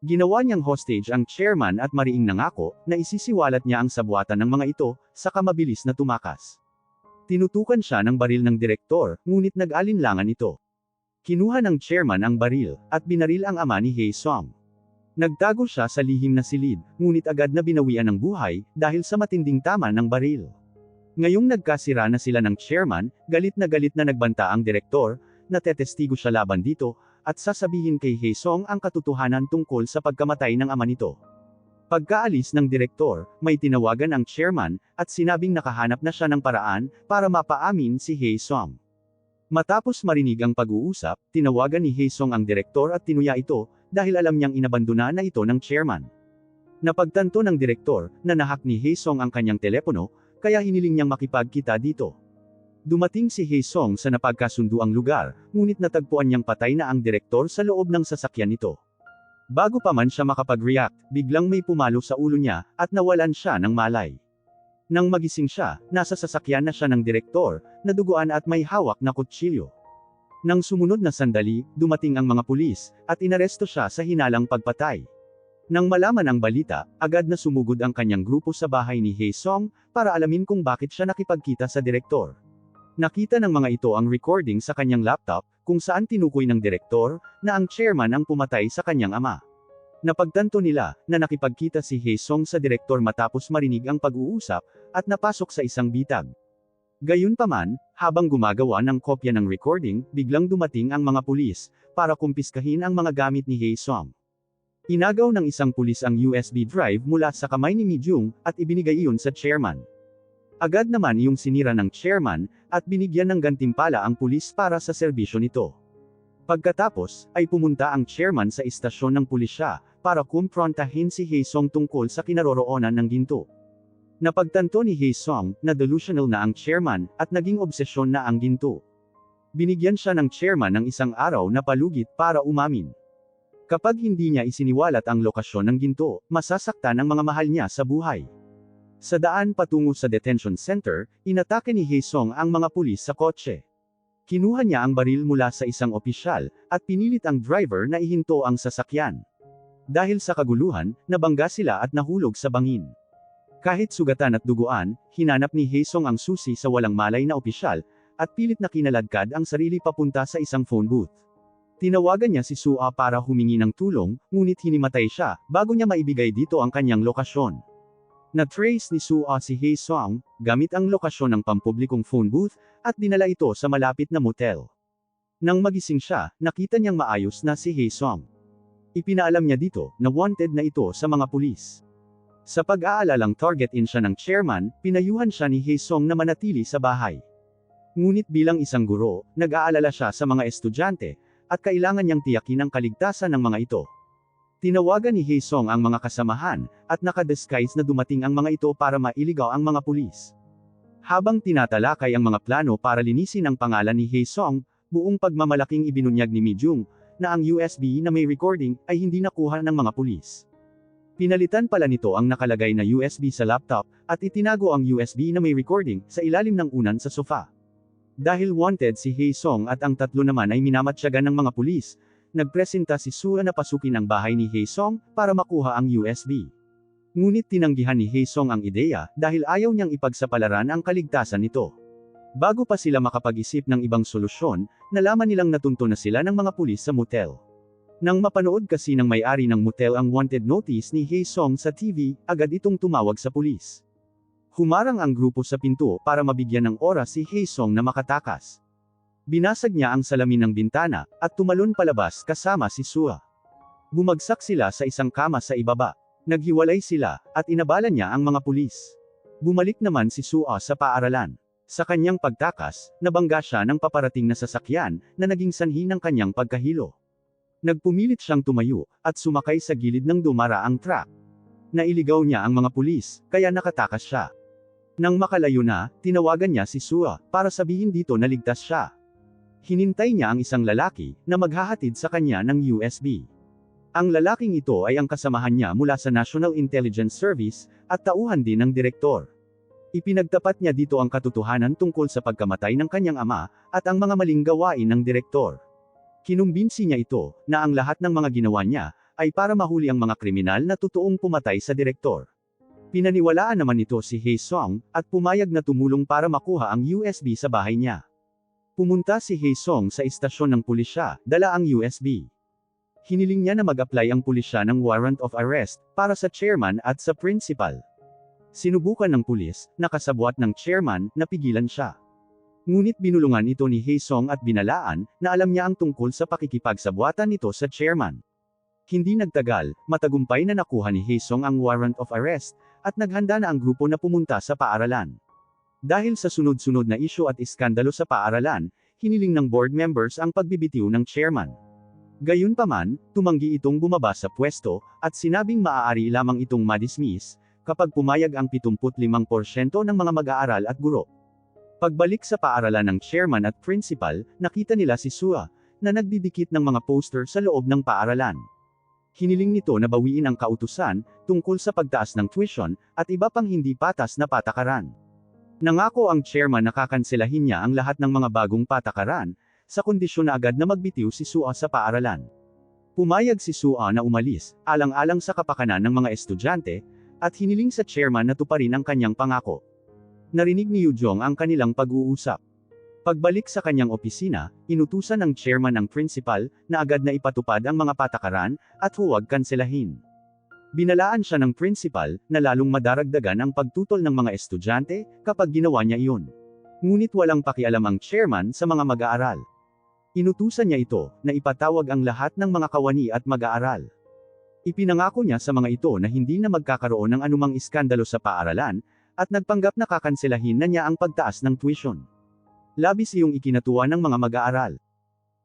Ginawa niyang hostage ang chairman at mariing nangako, na isisiwalat niya ang sabuatan ng mga ito, saka mabilis na tumakas. Tinutukan siya ng baril ng direktor, ngunit nag-alinlangan ito. Kinuha ng chairman ang baril, at binaril ang ama ni Hae Sung. Nagtago siya sa lihim na silid, ngunit agad na binawian ng buhay, dahil sa matinding tama ng baril. Ngayong nagkasira na sila ng chairman, galit na nagbanta ang direktor, na tetestigo siya laban dito, at sasabihin kay Haesung ang katotohanan tungkol sa pagkamatay ng ama nito. Pagkaalis ng direktor, may tinawagan ang chairman, at sinabing nakahanap na siya ng paraan, para mapaamin si Haesung. Matapos marinig ang pag-uusap, tinawagan ni Haesung ang direktor at tinuya ito, dahil alam niyang inabandona na ito ng chairman. Napagtanto ng direktor, na nahak ni Haesung ang kanyang telepono, kaya hiniling niyang makipagkita dito. Dumating si Haesung sa napagkasunduang lugar, ngunit natagpuan niyang patay na ang direktor sa loob ng sasakyan nito. Bago pa man siya makapag-react, biglang may pumalo sa ulo niya, at nawalan siya ng malay. Nang magising siya, nasa sasakyan na siya ng direktor, naduguan at may hawak na kutsilyo. Nang sumunod na sandali, dumating ang mga pulis, at inaresto siya sa hinalang pagpatay. Nang malaman ang balita, agad na sumugod ang kanyang grupo sa bahay ni Haesung, para alamin kung bakit siya nakipagkita sa direktor. Nakita ng mga ito ang recording sa kanyang laptop, kung saan tinukoy ng direktor, na ang chairman ang pumatay sa kanyang ama. Napagtanto nila, na nakipagkita si Haesung sa direktor matapos marinig ang pag-uusap, at napasok sa isang bitag. Gayunpaman, habang gumagawa ng kopya ng recording, biglang dumating ang mga pulis, para kumpiskahin ang mga gamit ni Haesung. Inagaw ng isang pulis ang USB drive mula sa kamay ni Mi-jung, at ibinigay iyon sa chairman. Agad naman iyong sinira ng chairman, at binigyan ng gantimpala ang pulis para sa serbisyo nito. Pagkatapos, ay pumunta ang chairman sa istasyon ng pulisya, para kumprontahin si Haesung tungkol sa kinaroroonan ng ginto. Napagtanto ni Haesung, na delusional na ang chairman, at naging obsesyon na ang ginto. Binigyan siya ng chairman ng isang araw na palugit para umamin. Kapag hindi niya isiniwalat ang lokasyon ng ginto, masasaktan ang mga mahal niya sa buhay. Sa daan patungo sa detention center, inatake ni Haesung ang mga pulis sa kotse. Kinuha niya ang baril mula sa isang opisyal, at pinilit ang driver na ihinto ang sasakyan. Dahil sa kaguluhan, nabangga sila at nahulog sa bangin. Kahit sugatan at duguan, hinanap ni Haesung ang susi sa walang malay na opisyal, at pilit na kinaladkad ang sarili papunta sa isang phone booth. Tinawagan niya si Sua para humingi ng tulong, ngunit hinimatay siya, bago niya maibigay dito ang kanyang lokasyon. Na-trace ni Sua si Haesung, gamit ang lokasyon ng pampublikong phone booth, at dinala ito sa malapit na motel. Nang magising siya, nakita niyang maayos na si Haesung. Ipinaalam niya dito, na wanted na ito sa mga pulis. Sa pag-aalalang target-in siya ng chairman, pinayuhan siya ni Haesung na manatili sa bahay. Ngunit bilang isang guro, nag-aalala siya sa mga estudyante, at kailangan niyang tiyakin ang kaligtasan ng mga ito. Tinawagan ni Haesung ang mga kasamahan, at nakadisguise na dumating ang mga ito para mailigaw ang mga pulis. Habang tinatalakay ang mga plano para linisin ang pangalan ni Haesung, buong pagmamalaking ibinunyag ni Mi-jung, na ang USB na may recording, ay hindi nakuha ng mga pulis. Pinalitan pala nito ang nakalagay na USB sa laptop, at itinago ang USB na may recording, sa ilalim ng unan sa sofa. Dahil wanted si Haesung at ang tatlo naman ay minamatsyagan ng mga pulis, nagpresenta si Sua na pasukin ang bahay ni Haesung, para makuha ang USB. Ngunit tinanggihan ni Haesung ang ideya, dahil ayaw niyang ipagsapalaran ang kaligtasan nito. Bago pa sila makapag-isip ng ibang solusyon, nalaman nilang natunto na sila ng mga pulis sa motel. Nang mapanood kasi ng may-ari ng motel ang wanted notice ni Haesung sa TV, agad itong tumawag sa pulis. Humarang ang grupo sa pinto para mabigyan ng oras si Haesung na makatakas. Binasag niya ang salamin ng bintana, at tumalon palabas kasama si Sua. Bumagsak sila sa isang kama sa ibaba. Naghiwalay sila, at inabalan niya ang mga pulis. Bumalik naman si Sua sa paaralan. Sa kanyang pagtakas, nabangga siya ng paparating na sasakyan, na naging sanhi ng kanyang pagkahilo. Nagpumilit siyang tumayo, at sumakay sa gilid ng dumaraang truck. Nailigaw niya ang mga pulis, kaya nakatakas siya. Nang makalayo na, tinawagan niya si Sua, para sabihin dito na ligtas siya. Hinintay niya ang isang lalaki, na maghahatid sa kanya ng USB. Ang lalaking ito ay ang kasamahan niya mula sa National Intelligence Service, at tauhan din ng direktor. Ipinagtapat niya dito ang katotohanan tungkol sa pagkamatay ng kanyang ama, at ang mga maling gawain ng direktor. Kinumbinsi niya ito, na ang lahat ng mga ginawa niya, ay para mahuli ang mga kriminal na totoong pumatay sa direktor. Pinaniwalaan naman nito si Haesung, at pumayag na tumulong para makuha ang USB sa bahay niya. Pumunta si Haesung sa istasyon ng pulisya, dala ang USB. Hiniling niya na mag-apply ang pulisya ng warrant of arrest para sa chairman at sa principal. Sinubukan ng pulis, nakasabwat ng chairman, na pigilan siya. Ngunit binulungan ito ni Haesong at binalaan, na alam niya ang tungkol sa pakikipagsabwatan nito sa chairman. Hindi nagtagal, matagumpay na nakuha ni Haesong ang warrant of arrest, at naghanda na ang grupo na pumunta sa paaralan. Dahil sa sunod-sunod na isyu at iskandalo sa paaralan, hiniling ng board members ang pagbibitiw ng chairman. Gayunpaman, tumanggi itong bumaba sa pwesto, at sinabing maaari lamang itong madismiss, kapag pumayag ang 75% ng mga mag-aaral at guro. Pagbalik sa paaralan ng chairman at principal, nakita nila si Sua, na nagdidikit ng mga poster sa loob ng paaralan. Hiniling nito na bawiin ang kautusan, tungkol sa pagtaas ng tuition, at iba pang hindi patas na patakaran. Nangako ang chairman na kakanselahin niya ang lahat ng mga bagong patakaran, sa kondisyon na agad na magbitiw si Sua sa paaralan. Pumayag si Sua na umalis, alang-alang sa kapakanan ng mga estudyante, at hiniling sa chairman na tuparin ang kanyang pangako. Narinig ni Yujong ang kanilang pag-uusap. Pagbalik sa kanyang opisina, inutusan ng chairman ang principal, na agad na ipatupad ang mga patakaran, at huwag kanselahin. Binalaan siya ng principal, na lalong madaragdagan ang pagtutol ng mga estudyante, kapag ginawa niya iyon. Ngunit walang pakialam ang chairman sa mga mag-aaral. Inutusan niya ito, na ipatawag ang lahat ng mga kawani at mag-aaral. Ipinangako niya sa mga ito na hindi na magkakaroon ng anumang iskandalo sa paaralan, at nagpanggap na kakanselahin na niya ang pagtaas ng tuition. Labis iyong ikinatuwa ng mga mag-aaral.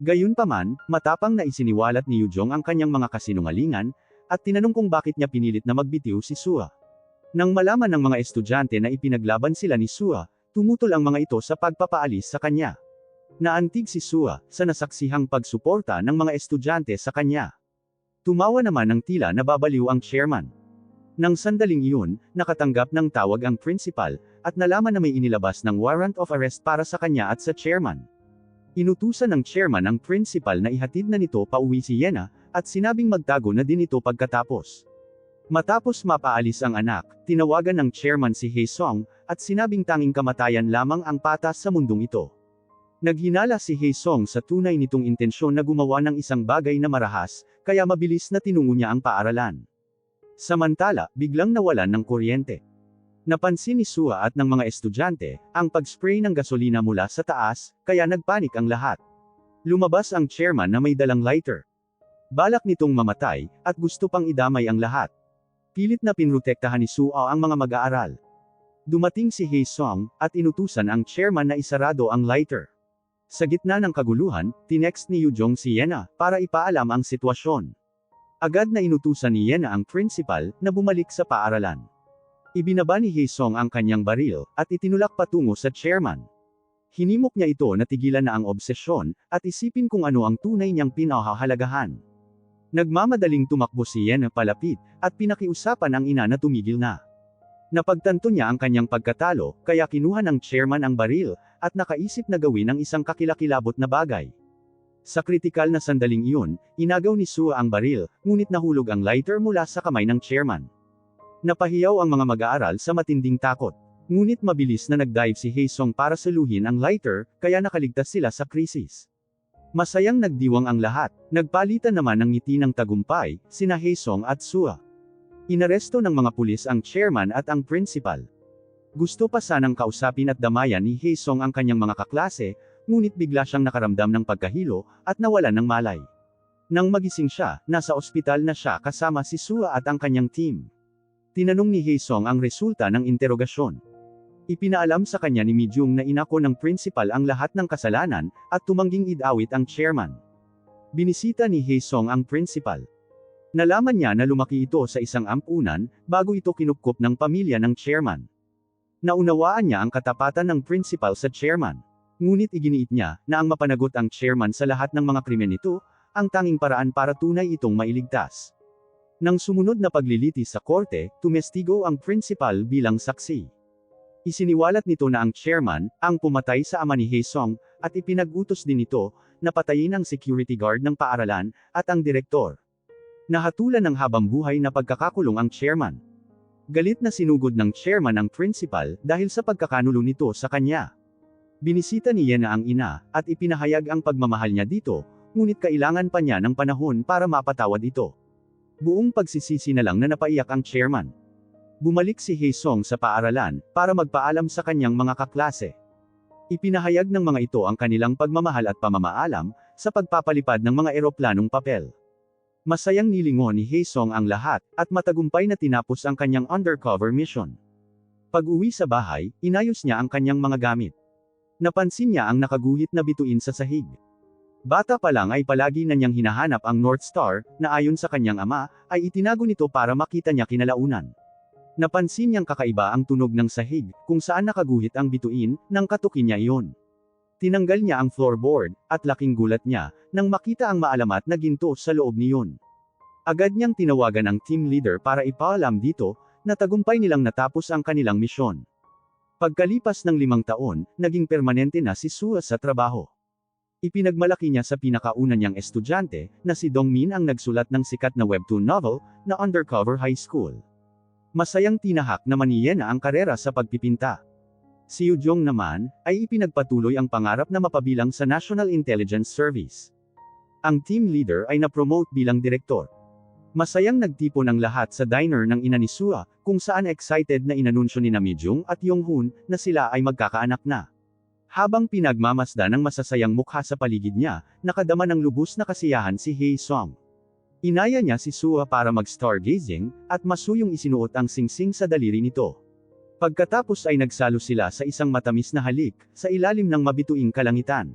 Gayunpaman, matapang na isiniwalat ni Yujong ang kanyang mga kasinungalingan, at tinanong kung bakit niya pinilit na magbitiw si Sua. Nang malaman ng mga estudyante na ipinaglaban sila ni Sua, tumutol ang mga ito sa pagpapaalis sa kanya. Naantig si Sua, sa nasaksihang pagsuporta ng mga estudyante sa kanya. Tumawa naman ng tila nababaliw ang chairman. Nang sandaling iyon, nakatanggap ng tawag ang principal, at nalaman na may inilabas ng warrant of arrest para sa kanya at sa chairman. Inutusan ng chairman ang principal na ihatid na nito pauwi si Yena, at sinabing magtago na din ito pagkatapos. Matapos mapaalis ang anak, tinawagan ng chairman si Haesong, at sinabing tanging kamatayan lamang ang patas sa mundong ito. Naghinala si Haesong sa tunay nitong intensyon na gumawa ng isang bagay na marahas, kaya mabilis na tinungo niya ang paaralan. Samantala, biglang nawalan ng kuryente. Napansin ni Sua at ng mga estudyante, ang pag-spray ng gasolina mula sa taas, kaya nagpanik ang lahat. Lumabas ang chairman na may dalang lighter. Balak nitong mamatay, at gusto pang idamay ang lahat. Pilit na pinrotektahan ni Sua ang mga mag-aaral. Dumating si Haesong, at inutusan ang chairman na isarado ang lighter. Sa gitna ng kaguluhan, tinext ni Yujong si Yena, para ipaalam ang sitwasyon. Agad na inutusan ni Yena ang principal, na bumalik sa paaralan. Ibinaba ni Haesong ang kanyang baril, at itinulak patungo sa chairman. Hinimok niya ito na tigilan na ang obsesyon, at isipin kung ano ang tunay niyang pinahahalagahan. Nagmamadaling tumakbo si Yena palapit, at pinakiusapan ang ina na tumigil na. Napagtanto niya ang kanyang pagkatalo, kaya kinuha ng chairman ang baril, at nakaisip na gawin ang isang kakilakilabot na bagay. Sa kritikal na sandaling iyon, inagaw ni Sua ang baril, ngunit nahulog ang lighter mula sa kamay ng chairman. Napahiyaw ang mga mag-aaral sa matinding takot. Ngunit mabilis na nagdive si Haesong para saluhin ang lighter, kaya nakaligtas sila sa krisis. Masayang nagdiwang ang lahat, nagpalitan naman ng ngiti ng tagumpay, sina Haesong at Sua. Inaresto ng mga pulis ang chairman at ang principal. Gusto pa sanang kausapin at damayan ni Haesong ang kanyang mga kaklase, ngunit bigla siyang nakaramdam ng pagkahilo, at nawalan ng malay. Nang magising siya, nasa ospital na siya kasama si Sua at ang kanyang team. Tinanong ni Haesong ang resulta ng interogasyon. Ipinaalam sa kanya ni Mijung na inako ng principal ang lahat ng kasalanan, at tumangging idawit ang chairman. Binisita ni Haesong ang principal. Nalaman niya na lumaki ito sa isang ampunan, bago ito kinupkop ng pamilya ng chairman. Naunawaan niya ang katapatan ng principal sa chairman. Ngunit iginiit niya, na ang mapanagot ang chairman sa lahat ng mga krimen nito, ang tanging paraan para tunay itong mailigtas. Nang sumunod na paglilitis sa korte, tumestigo ang principal bilang saksi. Isiniwalat nito na ang chairman, ang pumatay sa ama ni Haesong, at ipinag-utos din ito, na patayin ang security guard ng paaralan, at ang direktor. Nahatulan ng habang buhay na pagkakakulong ang chairman. Galit na sinugod ng chairman ang principal, dahil sa pagkakanulo nito sa kanya. Binisita ni Yena ang ina, at ipinahayag ang pagmamahal niya dito, ngunit kailangan pa niya ng panahon para mapatawad ito. Buong pagsisisi na lang na napaiyak ang chairman. Bumalik si Haesung sa paaralan, para magpaalam sa kanyang mga kaklase. Ipinahayag ng mga ito ang kanilang pagmamahal at pamamaalam, sa pagpapalipad ng mga eroplanong papel. Masayang nilingon ni Haesung ang lahat, at matagumpay na tinapos ang kanyang undercover mission. Pag-uwi sa bahay, inayos niya ang kanyang mga gamit. Napansin niya ang nakaguhit na bituin sa sahig. Bata pa lang ay palagi na niyang hinahanap ang North Star, na ayon sa kanyang ama, ay itinago nito para makita niya kinalaunan. Napansin niyang kakaiba ang tunog ng sahig, kung saan nakaguhit ang bituin, nang katukin niya iyon. Tinanggal niya ang floorboard, at laking gulat niya, nang makita ang maalamat na ginto sa loob niyon. Agad niyang tinawagan ang team leader para ipaalam dito, na tagumpay nilang natapos ang kanilang misyon. Pagkalipas ng 5 taon, naging permanente na si Sua sa trabaho. Ipinagmalaki niya sa pinakauna niyang estudyante, na si Dongmin ang nagsulat ng sikat na webtoon novel, na Undercover High School. Masayang tinahak na maniyena ang karera sa pagpipinta. Si Yujong naman, ay ipinagpatuloy ang pangarap na mapabilang sa National Intelligence Service. Ang team leader ay na-promote bilang direktor. Masayang nagtipon ang lahat sa diner ng ina ni Sua, kung saan excited na inanunsyo ni Namijung at Yonghun, na sila ay magkakaanak na. Habang pinagmamasdan ng masasayang mukha sa paligid niya, nakadama ng lubos na kasiyahan si Haesung. Inaya niya si Sua para mag-stargazing, at masuyong isinuot ang singsing sa daliri nito. Pagkatapos ay nagsalo sila sa isang matamis na halik, sa ilalim ng mabituing kalangitan.